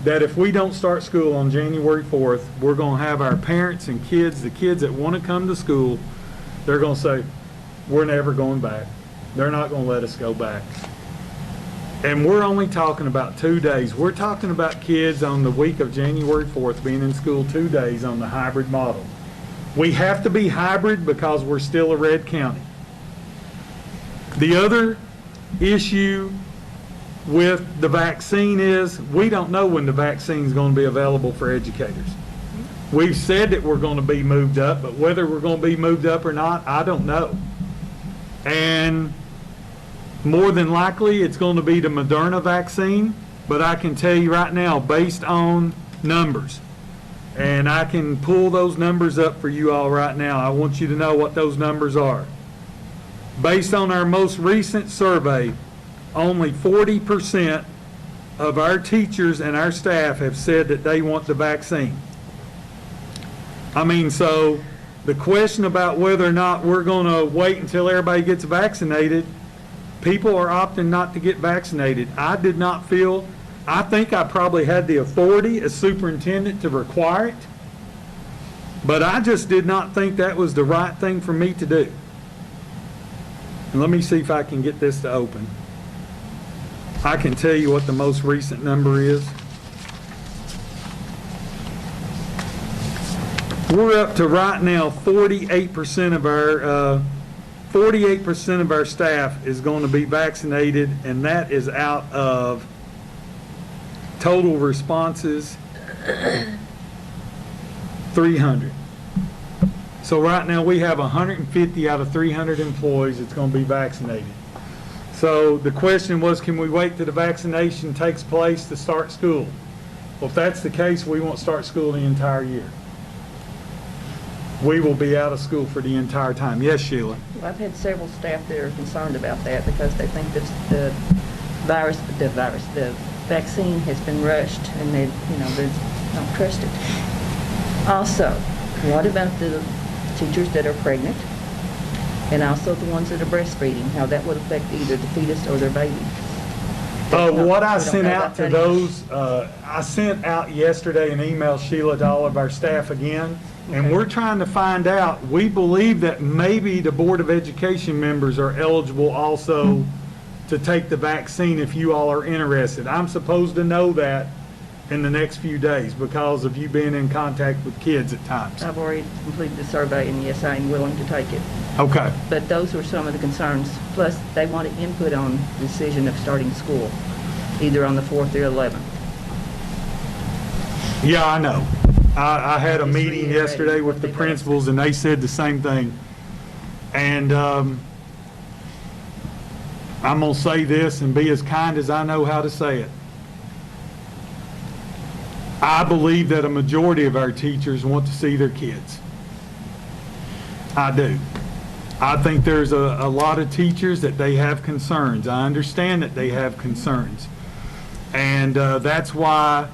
that if we don't start school on January 4th, we're going to have our parents and kids, the kids that want to come to school, they're going to say, we're never going back. They're not going to let us go back. And we're only talking about 2 days. We're talking about kids on the week of January 4th being in school 2 days on the hybrid model. We have to be hybrid because we're still a red county. The other issue with the vaccine is we don't know when the vaccine is going to be available for educators. We've said that we're going to be moved up, but whether we're going to be moved up or not, I don't know. And more than likely, it's going to be the Moderna vaccine, but I can tell you right now, based on numbers, and I can pull those numbers up for you all right now. I want you to know what those numbers are. Based on our most recent survey, only 40% of our teachers and our staff have said that they want the vaccine. I mean, so the question about whether or not we're going to wait until everybody gets vaccinated, people are opting not to get vaccinated. I did not feel, I think I probably had the authority as superintendent to require it, but I just did not think that was the right thing for me to do. And let me see if I can get this to open. I can tell you what the most recent number is. We're up to right now 48% of our staff is going to be vaccinated, and that is out of total responses 300. So right now we have 150 out of 300 employees that's going to be vaccinated. So the question was, can we wait till the vaccination takes place to start school? Well, if that's the case, we won't start school the entire year. We will be out of school for the entire time. Yes, Sheila?
Well, I've had several staff that are concerned about that because they think that the vaccine has been rushed and they don't trust it. Also, what about the teachers that are pregnant and also the ones that are breastfeeding, how that would affect either the fetus or their baby?
What I sent out to those, I sent out yesterday an email, Sheila, to all of our staff again. And we're trying to find out, we believe that maybe the Board of Education members are eligible also to take the vaccine if you all are interested. I'm supposed to know that in the next few days because of you being in contact with kids at times.
I've already completed the survey, and yes, I am willing to take it.
Okay.
But those were some of the concerns. Plus, they wanted input on the decision of starting school, either on the 4th or 11th.
Yeah, I know. I had a meeting yesterday with the principals, and they said the same thing. And I'm going to say this and be as kind as I know how to say it. I believe that a majority of our teachers want to see their kids. I do. I think there's a lot of teachers that they have concerns. I understand that they have concerns. And that's why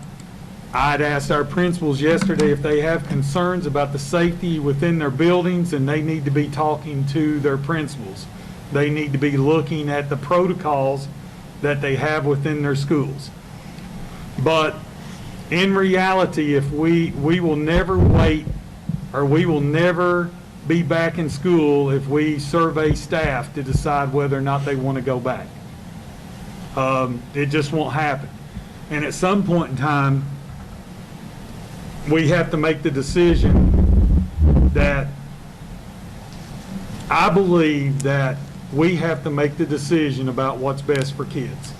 I'd asked our principals yesterday if they have concerns about the safety within their buildings, and they need to be talking to their principals. They need to be looking at the protocols that they have within their schools. But in reality, if we will never wait, or we will never be back in school if we survey staff to decide whether or not they want to go back. It just won't happen. And at some point in time, we have to make the decision that I believe that we have to make the decision about what's best for kids.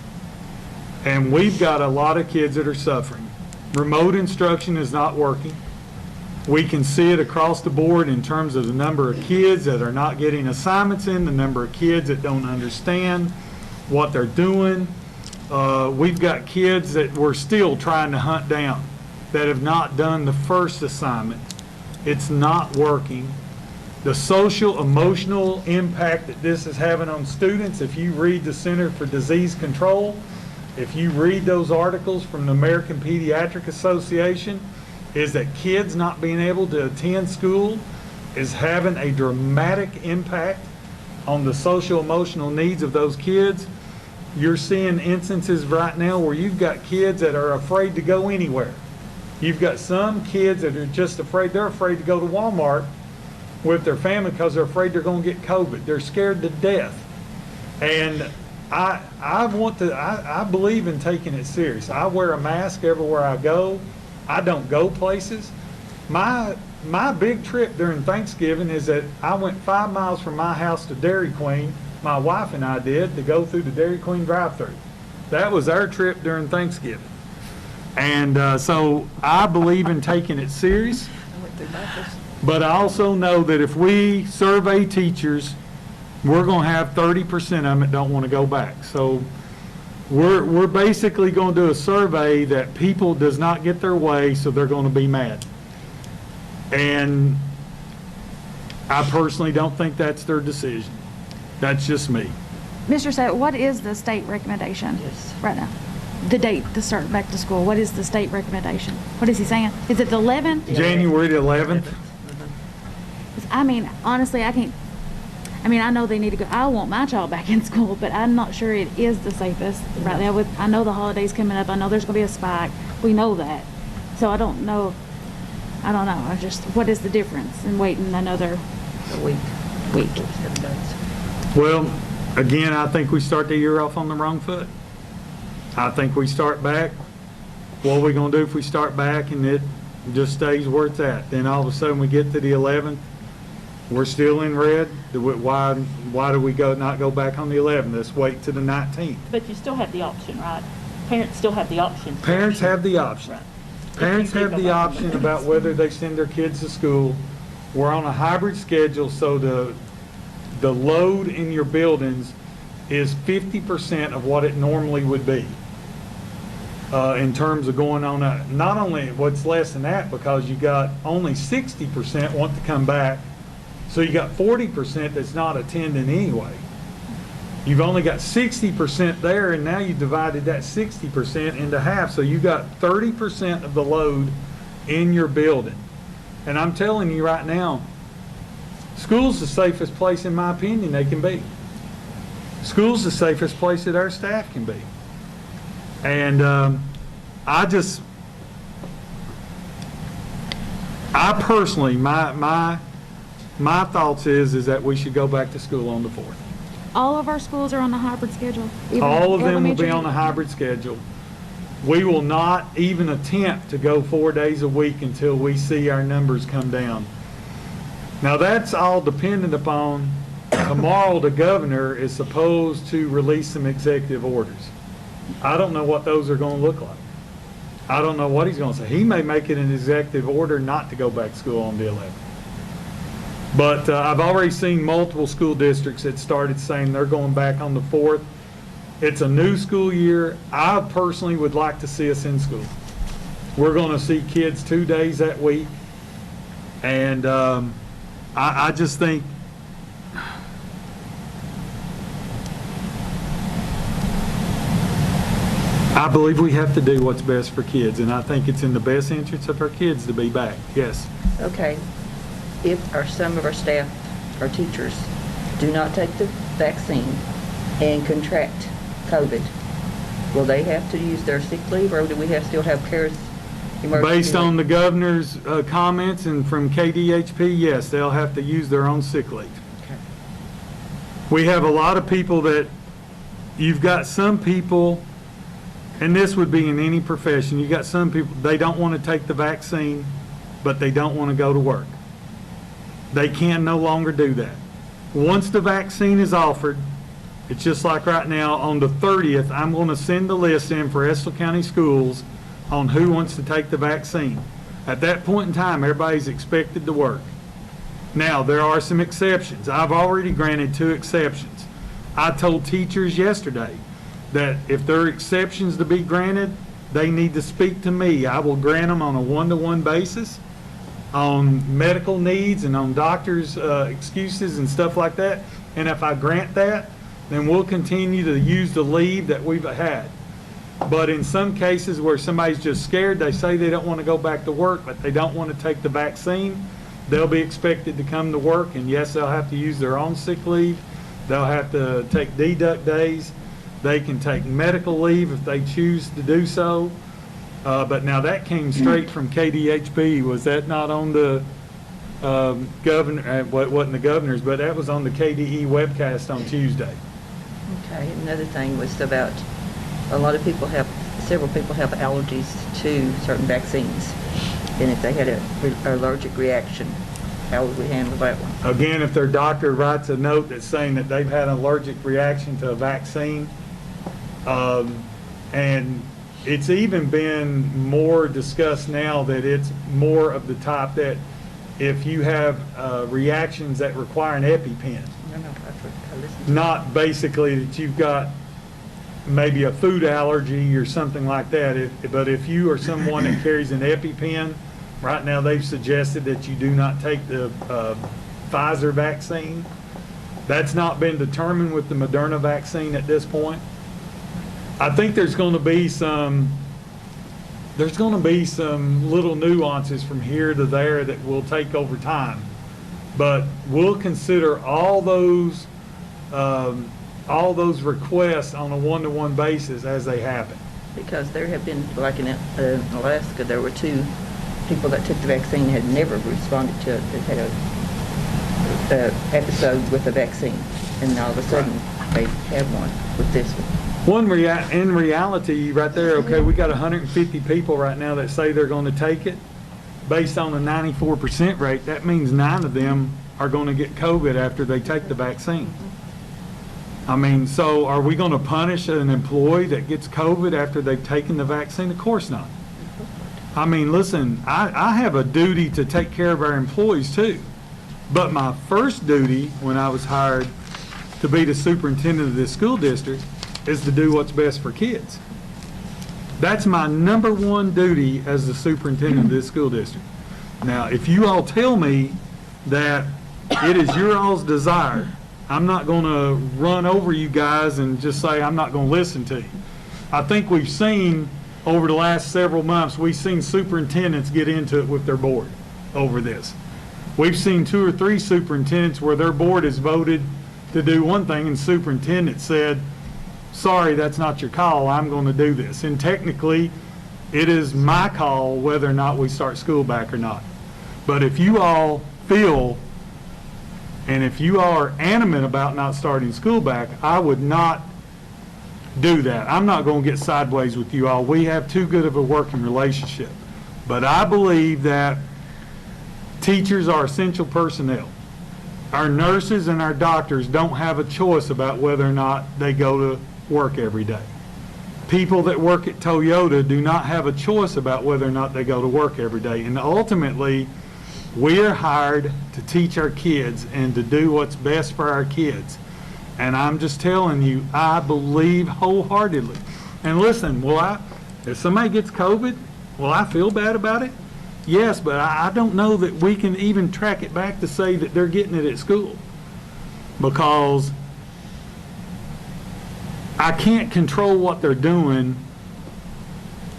And we've got a lot of kids that are suffering. Remote instruction is not working. We can see it across the board in terms of the number of kids that are not getting assignments in, the number of kids that don't understand what they're doing. We've got kids that we're still trying to hunt down that have not done the first assignment. It's not working. The social, emotional impact that this is having on students, if you read the Center for Disease Control, if you read those articles from the American Pediatric Association, is that kids not being able to attend school is having a dramatic impact on the social emotional needs of those kids. You're seeing instances right now where you've got kids that are afraid to go anywhere. You've got some kids that are just afraid, they're afraid to go to Walmart with their family because they're afraid they're going to get COVID. They're scared to death. And I believe in taking it serious. I wear a mask everywhere I go. I don't go places. My big trip during Thanksgiving is that I went 5 miles from my house to Dairy Queen, my wife and I did, to go through the Dairy Queen drive-thru. That was our trip during Thanksgiving. And so I believe in taking it serious. But I also know that if we survey teachers, we're going to have 30% of them that don't want to go back. So we're basically going to do a survey that people does not get their way, so they're going to be mad. And I personally don't think that's their decision. That's just me.
Mr. Sett, what is the state recommendation right now? The date to start back to school, what is the state recommendation? What is he saying? Is it the 11th?
January the 11th.
I mean, honestly, I can't, I mean, I know they need to go, I want my child back in school, but I'm not sure it is the safest right now. I know the holidays coming up, I know there's going to be a spike, we know that. So I don't know, I just, what is the difference in waiting another week?
Well, again, I think we start the year off on the wrong foot. I think we start back. What are we going to do if we start back and it just stays where it's at? Then all of a sudden we get to the 11th, we're still in red. Why do we not go back on the 11th? Let's wait to the 19th.
But you still have the option, right? Parents still have the option.
Parents have the option.
Right.
Parents have the option about whether they send their kids to school. We're on a hybrid schedule, so the load in your buildings is 50% of what it normally would be. In terms of going on, not only what's less than that, because you got only 60% want to come back, so you got 40% that's not attending anyway. You've only got 60% there, and now you divided that 60% into half, so you got 30% of the load in your building. And I'm telling you right now, school's the safest place, in my opinion, they can be. School's the safest place that our staff can be. And I personally, my thoughts is that we should go back to school on the 4th.
All of our schools are on the hybrid schedule?
All of them will be
elementary?
on the hybrid schedule. We will not even attempt to go 4 days a week until we see our numbers come down. Now, that's all dependent upon tomorrow the governor is supposed to release some executive orders. I don't know what those are going to look like. I don't know what he's going to say. He may make it an executive order not to go back to school on the 11th. But I've already seen multiple school districts that started saying they're going back on the 4th. It's a new school year. I personally would like to see us in school. We're going to see kids 2 days that week. And I just think I believe we have to do what's best for kids, and I think it's in the best interest of our kids to be back. Yes.
Okay, if some of our staff, our teachers, do not take the vaccine and contract COVID, will they have to use their sick leave, or do we still have CARES emergency
Based on
leave?
the governor's comments and from KDHP, yes, they'll have to use their own sick leave.
Okay.
We have a lot of people that, you've got some people, and this would be in any profession, you got some people, they don't want to take the vaccine, but they don't want to go to work. They can no longer do that. Once the vaccine is offered, it's just like right now, on the 30th, I'm going to send the list in for Estill County Schools on who wants to take the vaccine. At that point in time, everybody's expected to work. Now, there are some exceptions. I've already granted 2 exceptions. I told teachers yesterday that if there are exceptions to be granted, they need to speak to me. I will grant them on a one-to-one basis on medical needs and on doctors' excuses and stuff like that. And if I grant that, then we'll continue to use the leave that we've had. But in some cases where somebody's just scared, they say they don't want to go back to work, but they don't want to take the vaccine, they'll be expected to come to work, and yes, they'll have to use their own sick leave. They'll have to take deduct days. They can take medical leave if they choose to do so. But now that came straight from KDHP. Was that not on the governor? Well, it wasn't the governor's, but that was on the KDE webcast on Tuesday.
Okay, another thing was about, several people have allergies to certain vaccines. And if they had an allergic reaction, how would we handle that one?
Again, if their doctor writes a note that's saying that they've had an allergic reaction to a vaccine, and it's even been more discussed now that it's more of the type that if you have reactions that require an EpiPen,
I listened.
not basically that you've got maybe a food allergy or something like that. But if you are someone that carries an EpiPen, right now they've suggested that you do not take the Pfizer vaccine. That's not been determined with the Moderna vaccine at this point. I think there's going to be some little nuances from here to there that will take over time. But we'll consider all those requests on a one-to-one basis as they happen.
Because there have been, like in Alaska, there were 2 people that took the vaccine and had never responded to it, that had a episode with the vaccine, and all of a sudden they had one with this one.
In reality, right there, okay, we got 150 people right now that say they're going to take it. Based on a 94% rate, that means 9 of them are going to get COVID after they take the vaccine. I mean, so are we going to punish an employee that gets COVID after they've taken the vaccine? Of course not. I mean, listen, I have a duty to take care of our employees too. But my first duty when I was hired to be the superintendent of this school district is to do what's best for kids. That's my number 1 duty as the superintendent of this school district. Now, if you all tell me that it is your all's desire, I'm not going to run over you guys and just say I'm not going to listen to you. I think we've seen over the last several months, we've seen superintendents get into it with their board over this. We've seen 2 or 3 superintendents where their board has voted to do one thing and superintendent said, sorry, that's not your call, I'm going to do this. And technically, it is my call whether or not we start school back or not. But if you all feel, and if you are adamant about not starting school back, I would not do that. I'm not going to get sideways with you all. We have too good of a working relationship. But I believe that teachers are essential personnel. Our nurses and our doctors don't have a choice about whether or not they go to work every day. people that work at Toyota do not have a choice about whether or not they go to work every day. And ultimately, we are hired to teach our kids and to do what's best for our kids. And I'm just telling you, I believe wholeheartedly. And listen, if somebody gets COVID, will I feel bad about it? Yes, but I don't know that we can even track it back to say that they're getting it at school, because I can't control what they're doing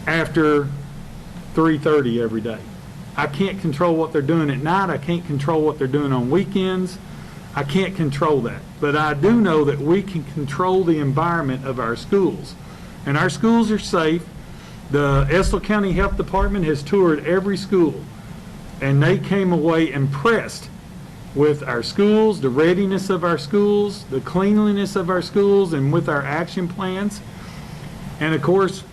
after 3:30 every day. I can't control what they're doing at night. I can't control what they're doing on weekends. I can't control that. But I do know that we can control the environment of our schools. And our schools are safe. The Estill County Health Department has toured every school, and they came away impressed with our schools, the readiness of our schools, the cleanliness of our schools, and with our action plans. And of course,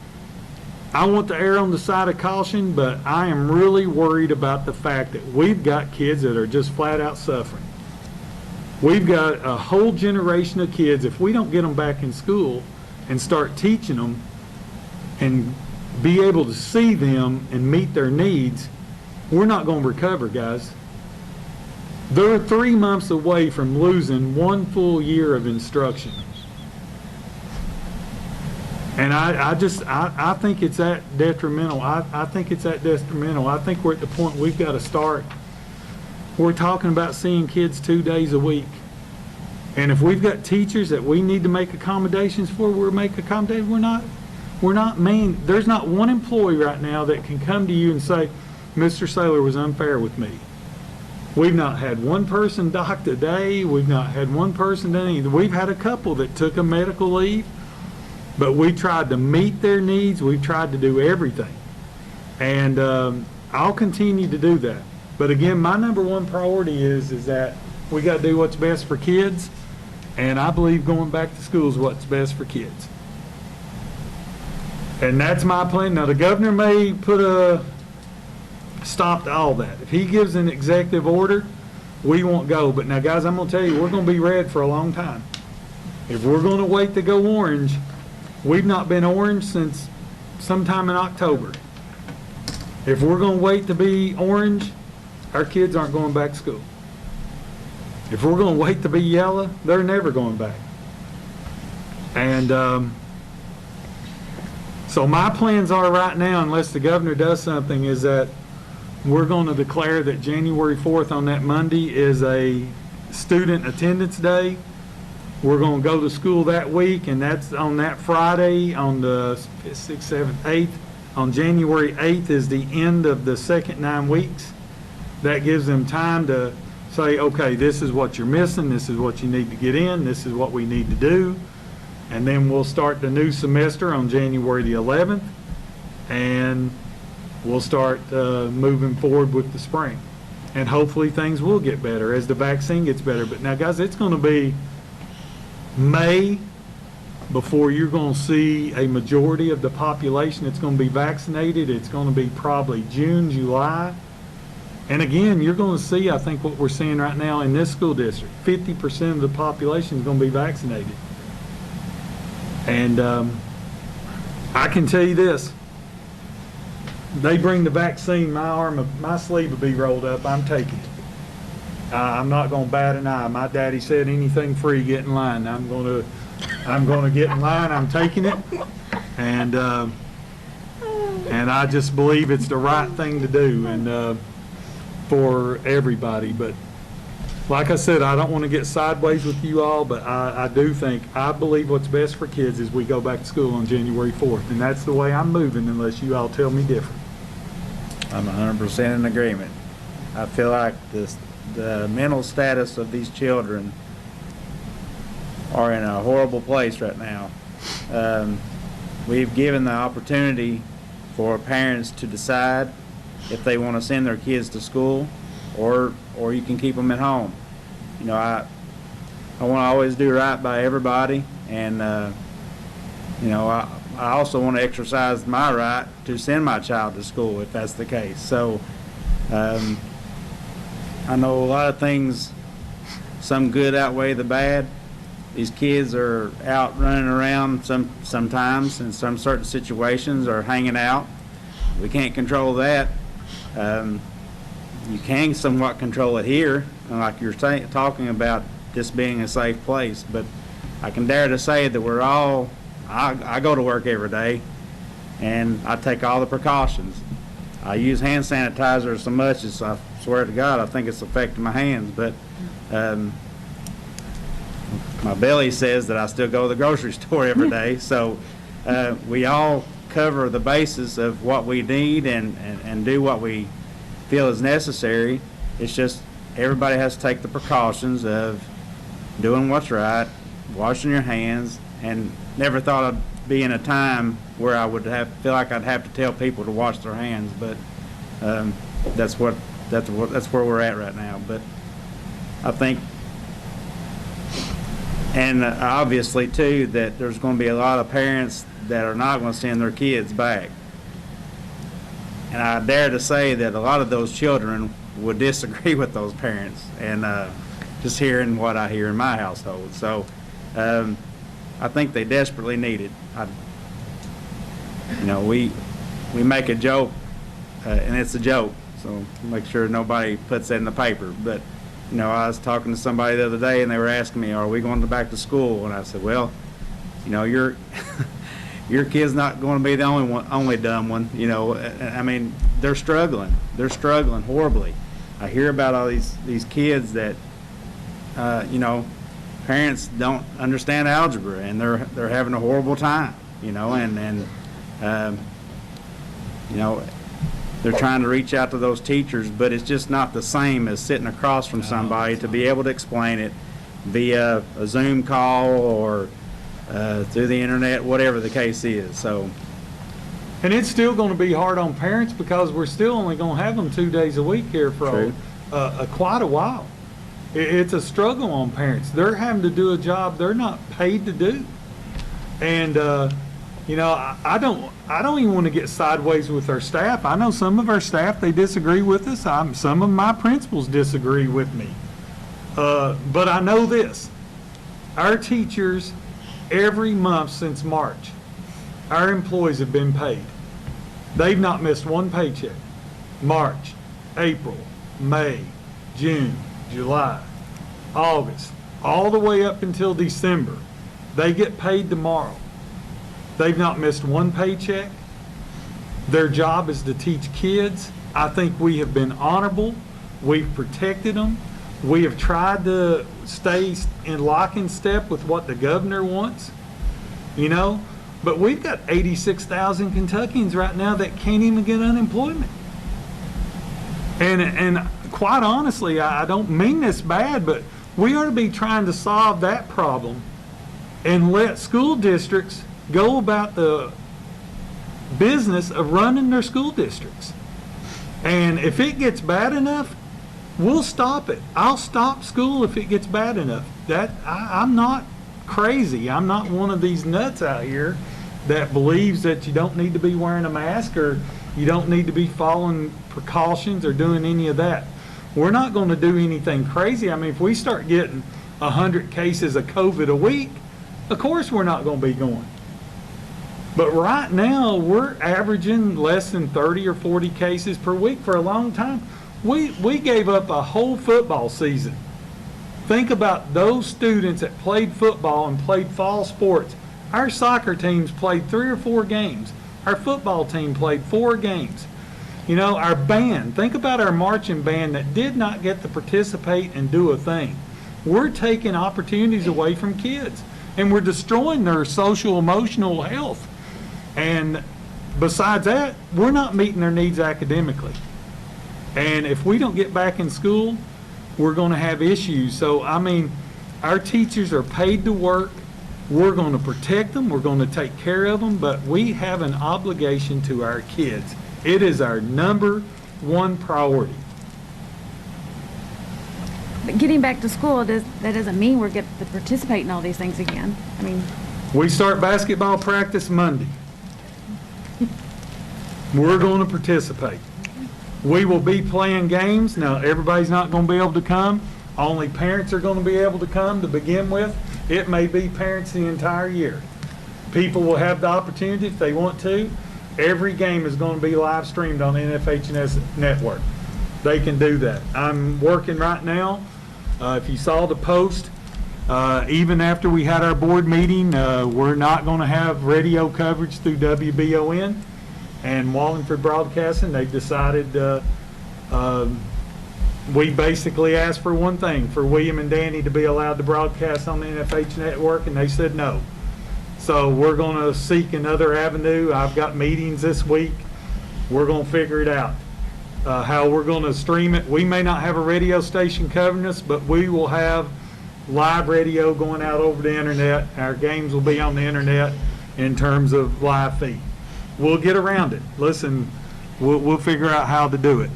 I want to err on the side of caution, but I am really worried about the fact that we've got kids that are just flat out suffering. We've got a whole generation of kids, if we don't get them back in school and start teaching them and be able to see them and meet their needs, we're not going to recover, guys. They're 3 months away from losing 1 full year of instruction. And I think it's that detrimental. I think it's that detrimental. I think we're at the point we've got to start. We're talking about seeing kids 2 days a week. And if we've got teachers that we need to make accommodations for, we'll make accommodations. We're not mean. There's not one employee right now that can come to you and say, Mr. Saylor was unfair with me. We've not had one person docked a day. We've not had one person done anything. We've had a couple that took a medical leave, but we tried to meet their needs. We've tried to do everything. And I'll continue to do that. But again, my number one priority is that we got to do what's best for kids. And I believe going back to school is what's best for kids. And that's my plan. Now, the governor may put a stop to all that. If he gives an executive order, we won't go. But now, guys, I'm going to tell you, we're going to be red for a long time. If we're going to wait to go orange, we've not been orange since sometime in October. If we're going to wait to be orange, our kids aren't going back to school. If we're going to wait to be yellow, they're never going back. And so my plans are right now, unless the governor does something, is that we're going to declare that January 4th on that Monday is a student attendance day. We're going to go to school that week, and that's on that Friday on the 5th, 6th, 7th, 8th. On January 8th is the end of the second 9 weeks. That gives them time to say, okay, this is what you're missing, this is what you need to get in, this is what we need to do. And then we'll start the new semester on January the 11th, and we'll start moving forward with the spring. And hopefully things will get better as the vaccine gets better. But now, guys, it's going to be May before you're going to see a majority of the population that's going to be vaccinated. It's going to be probably June, July. And again, you're going to see, I think, what we're seeing right now in this school district. 50% of the population is going to be vaccinated. And I can tell you this. They bring the vaccine, my sleeve will be rolled up. I'm taking it. I'm not going to bat an eye. My daddy said, anything free, get in line. I'm going to get in line. I'm taking it. And I just believe it's the right thing to do. And for everybody. But like I said, I don't want to get sideways with you all, but I believe what's best for kids is we go back to school on January 4th, and that's the way I'm moving unless you all tell me different.
I'm 100% in agreement. I feel like the mental status of these children are in a horrible place right now. We've given the opportunity for parents to decide if they want to send their kids to school, or you can keep them at home. You know, I want to always do right by everybody, and you know, I also want to exercise my right to send my child to school if that's the case. So I know a lot of things, some good outweigh the bad, these kids are out running around sometimes in some certain situations, or hanging out. We can't control that. You can somewhat control it here, like you're talking about this being a safe place, but I can dare to say that we're all, I go to work every day, and I take all the precautions. I use hand sanitizer so much as, I swear to God, I think it's affecting my hands, but my belly says that I still go to the grocery store every day, so we all cover the basis of what we need and do what we feel is necessary. It's just everybody has to take the precautions of doing what's right, washing your hands, and never thought I'd be in a time where I would feel like I'd have to tell people to wash their hands, but that's where we're at right now. But I think, and obviously too, that there's going to be a lot of parents that are not going to send their kids back. And I dare to say that a lot of those children would disagree with those parents, and just hearing what I hear in my household. So I think they desperately need it. We make a joke, and it's a joke, so make sure nobody puts that in the paper. But I was talking to somebody the other day, and they were asking me, "Are we going back to school?" And I said, "Well, your your kid's not going to be the only dumb one. I mean, they're struggling horribly. I hear about all these kids that, parents don't understand algebra, and they're having a horrible time. They're trying to reach out to those teachers, but it's just not the same as sitting across from somebody to be able to explain it via a Zoom call or through the internet, whatever the case is." So,
And it's still going to be hard on parents because we're still only going to have them 2 days a week here for quite a while. It's a struggle on parents. They're having to do a job they're not paid to do. And, I don't even want to get sideways with our staff. I know some of our staff, they disagree with us. Some of my principals disagree with me. But I know this. Our teachers, every month since March, our employees have been paid. They've not missed one paycheck. March, April, May, June, July, August, all the way up until December. They get paid tomorrow. They've not missed one paycheck. Their job is to teach kids. I think we have been honorable. We've protected them. We have tried to stay in lock and step with what the governor wants, but we've got 86,000 Kentuckians right now that can't even get unemployment. And quite honestly, I don't mean this bad, but we ought to be trying to solve that problem and let school districts go about the business of running their school districts. And if it gets bad enough, we'll stop it. I'll stop school if it gets bad enough. I'm not crazy. I'm not one of these nuts out here that believes that you don't need to be wearing a mask or you don't need to be following precautions or doing any of that. We're not going to do anything crazy. I mean, if we start getting 100 cases of COVID a week, of course we're not going to be going. But right now, we're averaging less than 30 or 40 cases per week for a long time. We gave up a whole football season. Think about those students that played football and played fall sports. Our soccer teams played 3 or 4 games. Our football team played 4 games. Our band, think about our marching band that did not get to participate and do a thing. We're taking opportunities away from kids, and we're destroying their social, emotional health. And besides that, we're not meeting their needs academically. And if we don't get back in school, we're going to have issues. So, our teachers are paid to work. We're going to protect them. We're going to take care of them. But we have an obligation to our kids. It is our number one priority.
But getting back to school, that doesn't mean we're getting to participate in all these things again.
We start basketball practice Monday. We're going to participate. We will be playing games. Now, everybody's not going to be able to come. Only parents are going to be able to come to begin with. It may be parents the entire year. People will have the opportunity if they want to. Every game is going to be live streamed on NFHS Network. They can do that. I'm working right now. If you saw the post, even after we had our board meeting, we're not going to have radio coverage through WBON and Wallingford Broadcasting. They've decided, we basically asked for one thing, for William and Danny to be allowed to broadcast on the NFH Network, and they said no. So we're going to seek another avenue. I've got meetings this week. We're going to figure it out, how we're going to stream it. We may not have a radio station covering us, but we will have live radio going out over the internet. Our games will be on the internet in terms of live feed. We'll get around it. Listen, we'll figure out how to do it.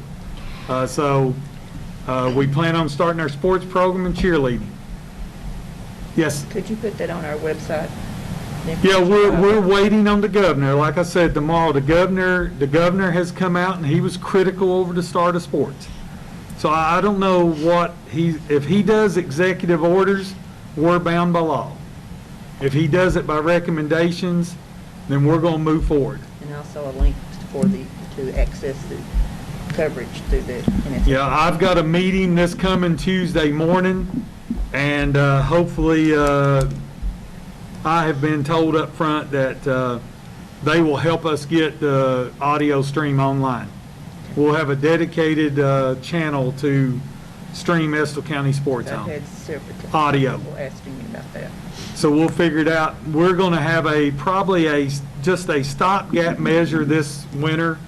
We plan on starting our sports program and cheerleading. Yes?
Could you put that on our website?
Yeah, we're waiting on the governor. Like I said, tomorrow, the governor has come out and he was critical over the start of sports. So I don't know if he does executive orders, we're bound by law. If he does it by recommendations, then we're going to move forward.
And also a link to access the coverage through the NFL.
Yeah, I've got a meeting this coming Tuesday morning, and hopefully I have been told up front that they will help us get the audio stream online. We'll have a dedicated channel to stream Estill County sports
I've
on.
had several
Audio.
people asking me about that.
So we'll figure it out. We're going to have probably just a stopgap measure this winter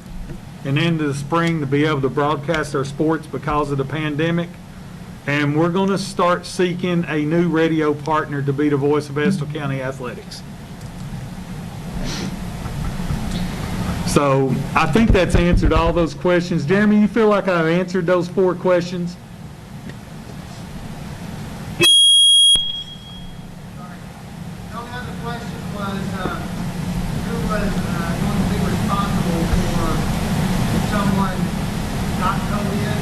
and into the spring to be able to broadcast our sports because of the pandemic. And we're going to start seeking a new radio partner to be the voice of Estill County athletics. So I think that's answered all those questions. Jeremy, you feel like I've answered those 4 questions?
The only other question was, who was going to be responsible for if someone got COVID?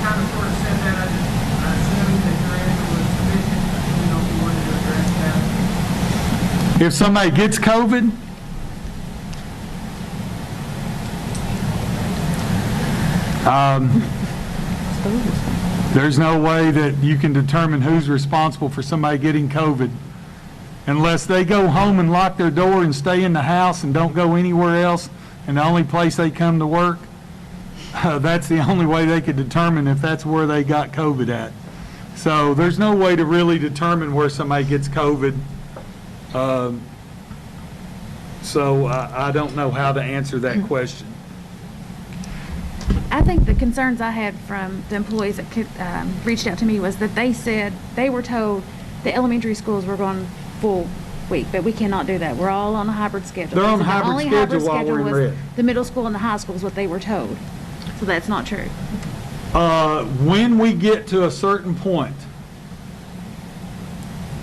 Kind of sort of said that. I assumed that your answer was sufficient. I didn't know if you wanted to address that.
If somebody gets COVID, there's no way that you can determine who's responsible for somebody getting COVID unless they go home and lock their door and stay in the house and don't go anywhere else, and the only place they come to work, that's the only way they could determine if that's where they got COVID at. So there's no way to really determine where somebody gets COVID. So I don't know how to answer that question.
I think the concerns I had from the employees that reached out to me was that they said they were told the elementary schools were going full week, but we cannot do that. We're all on a hybrid schedule.
They're on
So
a hybrid schedule while we're in
was
red.
the middle school and the high school is what they were told. So that's not true.
When we get to a certain point,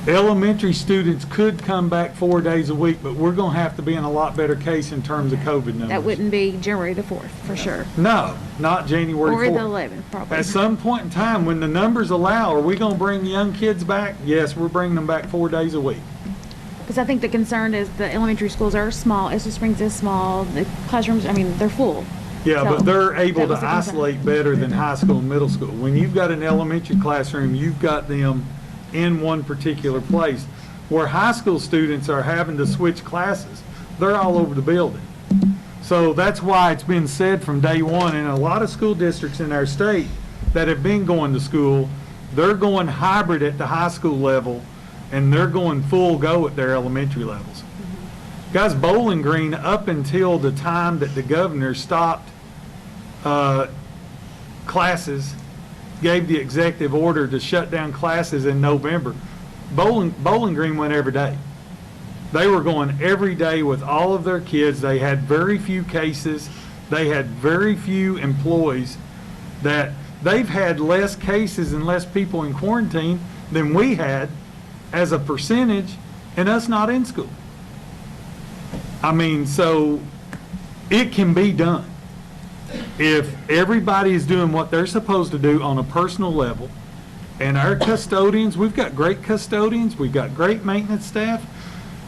elementary students could come back 4 days a week, but we're going to have to be in a lot better case in terms of COVID numbers.
That wouldn't be January the 4th, for sure.
No, not January 4th.
Or the 11th, probably.
At some point in time, when the numbers allow, are we going to bring young kids back? Yes, we're bringing them back 4 days a week.
Because I think the concern is the elementary schools are small, Estill Springs is small, the classrooms, I mean, they're full.
Yeah,
So,
but they're able
that
to
was the concern.
isolate better than high school and middle school. When you've got an elementary classroom, you've got them in one particular place. Where high school students are having to switch classes, they're all over the building. So that's why it's been said from day one, in a lot of school districts in our state that have been going to school, they're going hybrid at the high school level, and they're going full go at their elementary levels. Guys, Bowling Green, up until the time that the governor stopped classes, gave the executive order to shut down classes in November, Bowling Green went every day. They were going every day with all of their kids. They had very few cases. They had very few employees. That they've had less cases and less people in quarantine than we had as a percentage, and us not in school. I mean, so it can be done. If everybody is doing what they're supposed to do on a personal level, And our custodians, we've got great custodians, we've got great maintenance staff.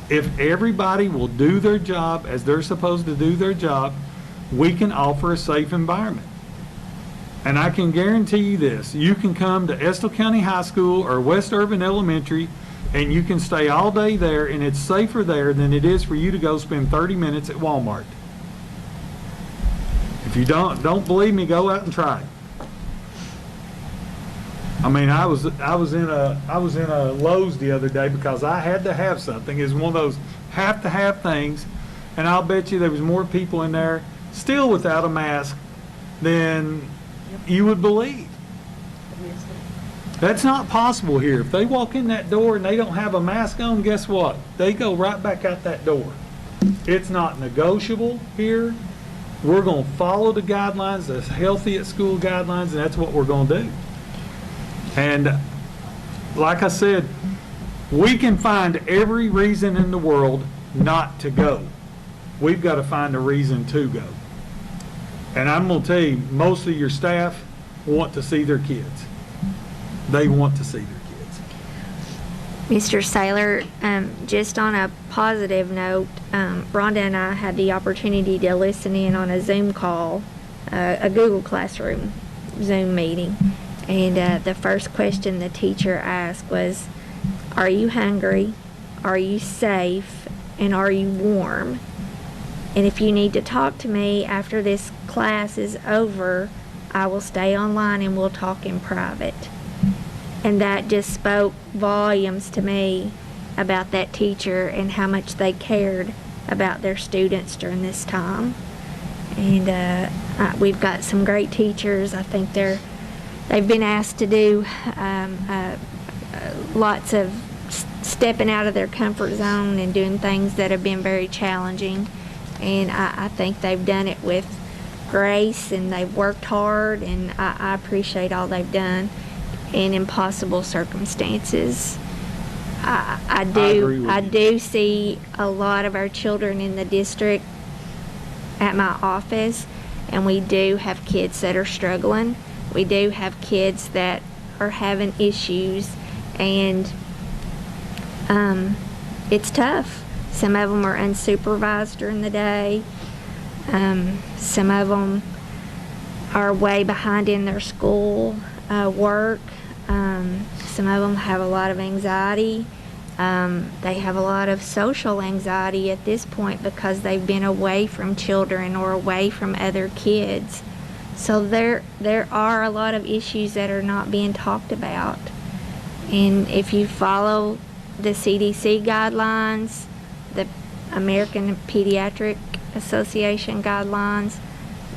If everybody will do their job as they're supposed to do their job, we can offer a safe environment. And I can guarantee you this, you can come to Estill County High School or West Irvin Elementary, and you can stay all day there, and it's safer there than it is for you to go spend 30 minutes at Walmart. If you don't believe me, go out and try it. I mean, I was in a Lowe's the other day because I had to have something. It's one of those have to have things, and I'll bet you there was more people in there still without a mask than you would believe. That's not possible here. If they walk in that door and they don't have a mask on, guess what? They go right back out that door. It's not negotiable here. We're going to follow the guidelines, the healthy at school guidelines, and that's what we're going to do. And like I said, we can find every reason in the world not to go. We've got to find a reason to go. And I'm going to tell you, most of your staff want to see their kids. They want to see their kids.
Mr. Saylor, just on a positive note, Rhonda and I had the opportunity to listen in on a Zoom call, a Google Classroom Zoom meeting. And the first question the teacher asked was, are you hungry? Are you safe? And are you warm? And if you need to talk to me after this class is over, I will stay online and we'll talk in private. And that just spoke volumes to me about that teacher and how much they cared about their students during this time. And we've got some great teachers. I think they've been asked to do lots of stepping out of their comfort zone and doing things that have been very challenging. And I think they've done it with grace, and they've worked hard, and I appreciate all they've done in impossible circumstances. I do see a lot of our children in the district at my office, and we do have kids that are struggling. We do have kids that are having issues, and it's tough. Some of them are unsupervised during the day. Some of them are way behind in their school work. Some of them have a lot of anxiety. They have a lot of social anxiety at this point because they've been away from children or away from other kids. So there are a lot of issues that are not being talked about. And if you follow the CDC guidelines, the American Pediatric Association guidelines,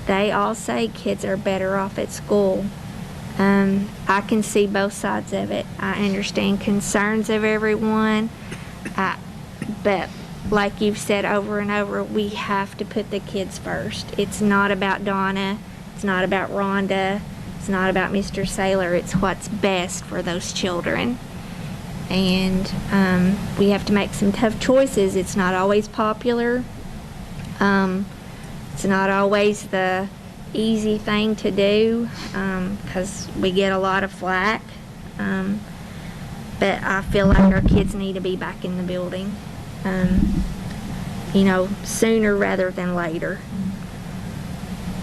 they all say kids are better off at school. I can see both sides of it. I understand concerns of everyone, but like you've said over and over, we have to put the kids first. It's not about Donna, it's not about Rhonda, it's not about Mr. Saylor, it's what's best for those children. And we have to make some tough choices. It's not always popular. It's not always the easy thing to do because we get a lot of flack. But I feel like our kids need to be back in the building, sooner rather than later.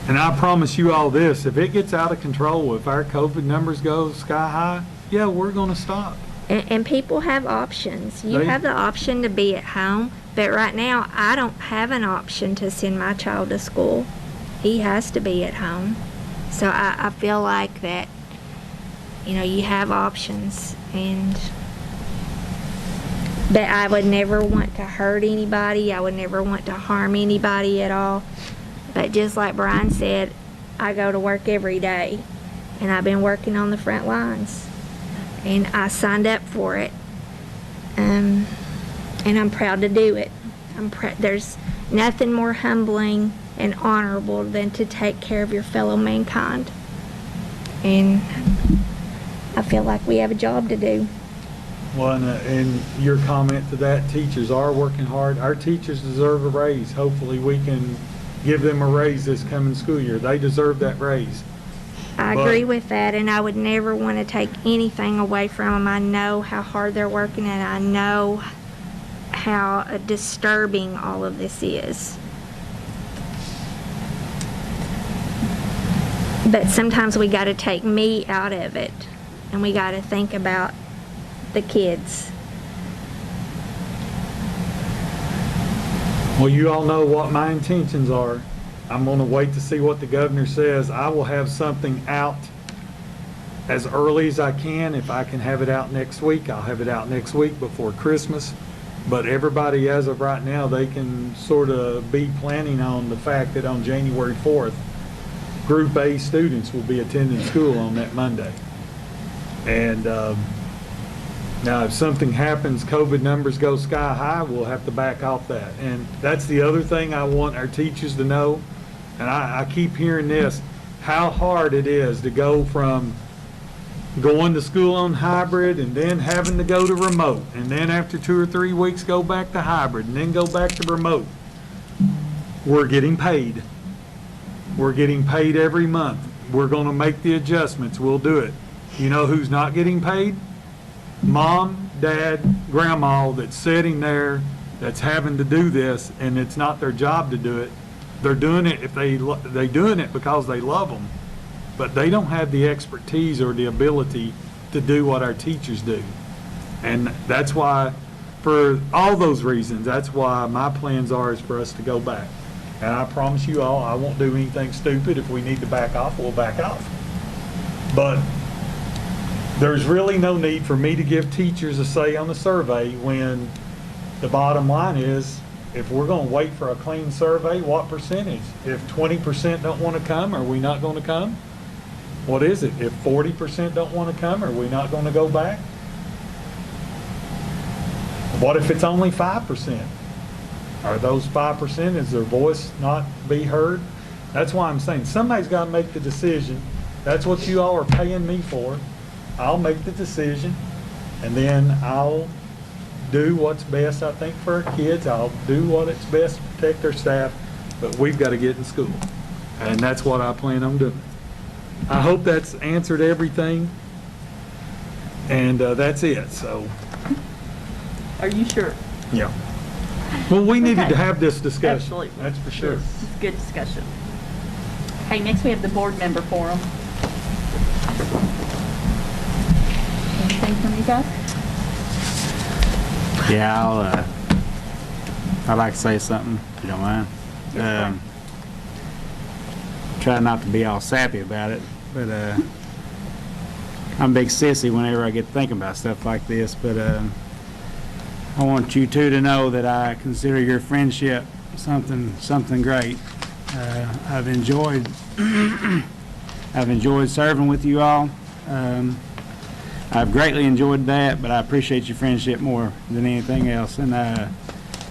And I promise you all this, if it gets out of control, if our COVID numbers go sky high, yeah, we're going to stop.
And people have options. You have the option to be at home, but right now I don't have an option to send my child to school. He has to be at home. So I feel like that, you have options. But I would never want to hurt anybody. I would never want to harm anybody at all. But just like Brian said, I go to work every day, and I've been working on the front lines. And I signed up for it, and I'm proud to do it. There's nothing more humbling and honorable than to take care of your fellow mankind. And I feel like we have a job to do.
Well, and your comment to that, teachers are working hard. Our teachers deserve a raise. Hopefully we can give them a raise this coming school year. They deserve that raise.
I
But-
agree with that, and I would never want to take anything away from them. I know how hard they're working, and I know how disturbing all of this is. But sometimes we got to take me out of it, and we got to think about the kids.
Well, you all know what my intentions are. I'm going to wait to see what the governor says. I will have something out as early as I can. If I can have it out next week, I'll have it out next week before Christmas. But everybody, as of right now, they can sort of be planning on the fact that on January 4th, Group A students will be attending school on that Monday. And now, if something happens, COVID numbers go sky high, we'll have to back off that. And that's the other thing I want our teachers to know. And I keep hearing this, how hard it is to go from going to school on hybrid and then having to go to remote. And then after 2 or 3 weeks, go back to hybrid and then go back to remote. We're getting paid. We're getting paid every month. We're going to make the adjustments. We'll do it. You know who's not getting paid? Mom, dad, grandma that's sitting there that's having to do this, and it's not their job to do it. They're doing it if they're doing it because they love them, but they don't have the expertise or the ability to do what our teachers do. And that's why, for all those reasons, that's why my plans are is for us to go back. And I promise you all, I won't do anything stupid. If we need to back off, we'll back off. But there's really no need for me to give teachers a say on the survey when the bottom line is, if we're going to wait for a clean survey, what percentage? If 20% don't want to come, are we not going to come? What is it? If 40% don't want to come, are we not going to go back? What if it's only 5%? Are those 5%, is their voice not be heard? That's why I'm saying somebody's got to make the decision. That's what you all are paying me for. I'll make the decision, and then I'll do what's best, I think, for our kids. I'll do what it's best to protect our staff, but we've got to get in school, and that's what I plan on doing. I hope that's answered everything, and that's it, so.
Are you sure?
Yeah. Well, we needed
Okay.
to have this discussion.
Absolutely.
That's for sure.
Yes, it's a good discussion. Okay, next we have the board member forum. Anything from you guys?
Yeah, I'd like to say something, if you don't mind.
Yes,
Try not to be all sappy about it, but I'm a big sissy whenever I get to thinking about stuff like this, but I want you two to know that I consider your friendship something great. I've enjoyed serving with you all. I've greatly enjoyed that, but I appreciate your friendship more than anything else, and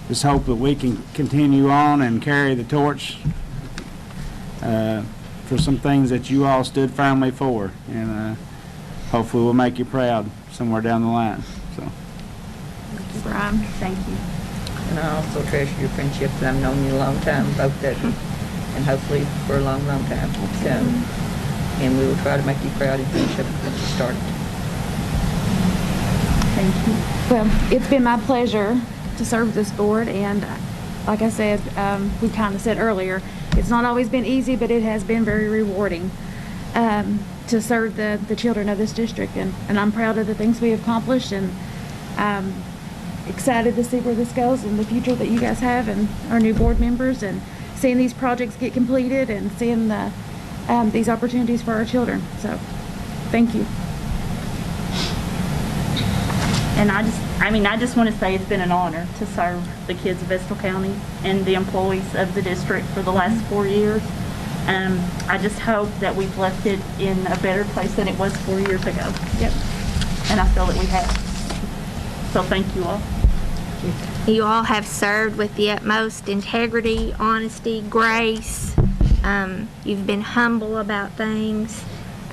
just hope that we can continue on and carry the torch for some things that you all stood firmly for, and hopefully we'll make you proud somewhere down the line. So.
Thank you, Brian. Thank you.
And I also treasure your friendship, and I've known you a long time, both of you, and hopefully for a long, long time. So, and we will try to make you proud and finish up what you started.
Thank you.
Well, it's been my pleasure to serve this board, and like I said, we kind of said earlier, it's not always been easy, but it has been very rewarding to serve the children of this district, and I'm proud of the things we have accomplished, and excited to see where this goes in the future that you guys have and our new board members, and seeing these projects get completed and seeing these opportunities for our children. So, thank you.
And I just want to say it's been an honor to serve the kids of Estill County and the employees of the district for the last 4 years. I just hope that we've left it in a better place than it was 4 years ago. Yep. And I feel that we have. So thank you all.
You all have served with the utmost integrity, honesty, grace. You've been humble about things.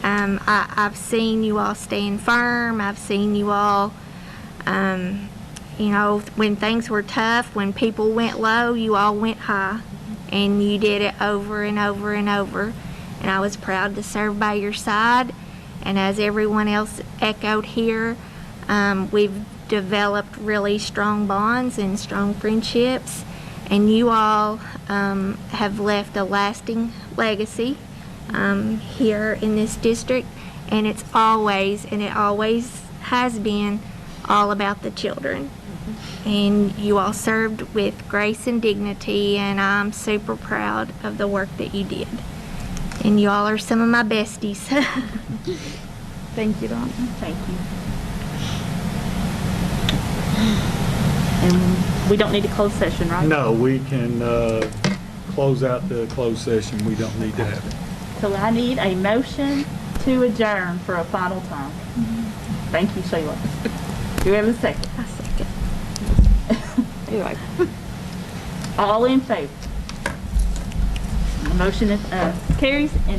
I've seen you all stand firm. I've seen you all, when things were tough, when people went low, you all went high. And you did it over and over and over. and I was proud to serve by your side. And as everyone else echoed here, we've developed really strong bonds and strong friendships, and you all have left a lasting legacy here in this district, and it always has been all about the children. And you all served with grace and dignity, and I'm super proud of the work that you did. And you all are some of my besties.
Thank you, Donna.
Thank you. And we don't need a closed session, right?
No, we can close out the closed session. We don't need to have it.
So I need a motion to adjourn for a final time. Thank you, Sheila. Do we have a second?
I second.
Anyway. All in favor? The motion carries. And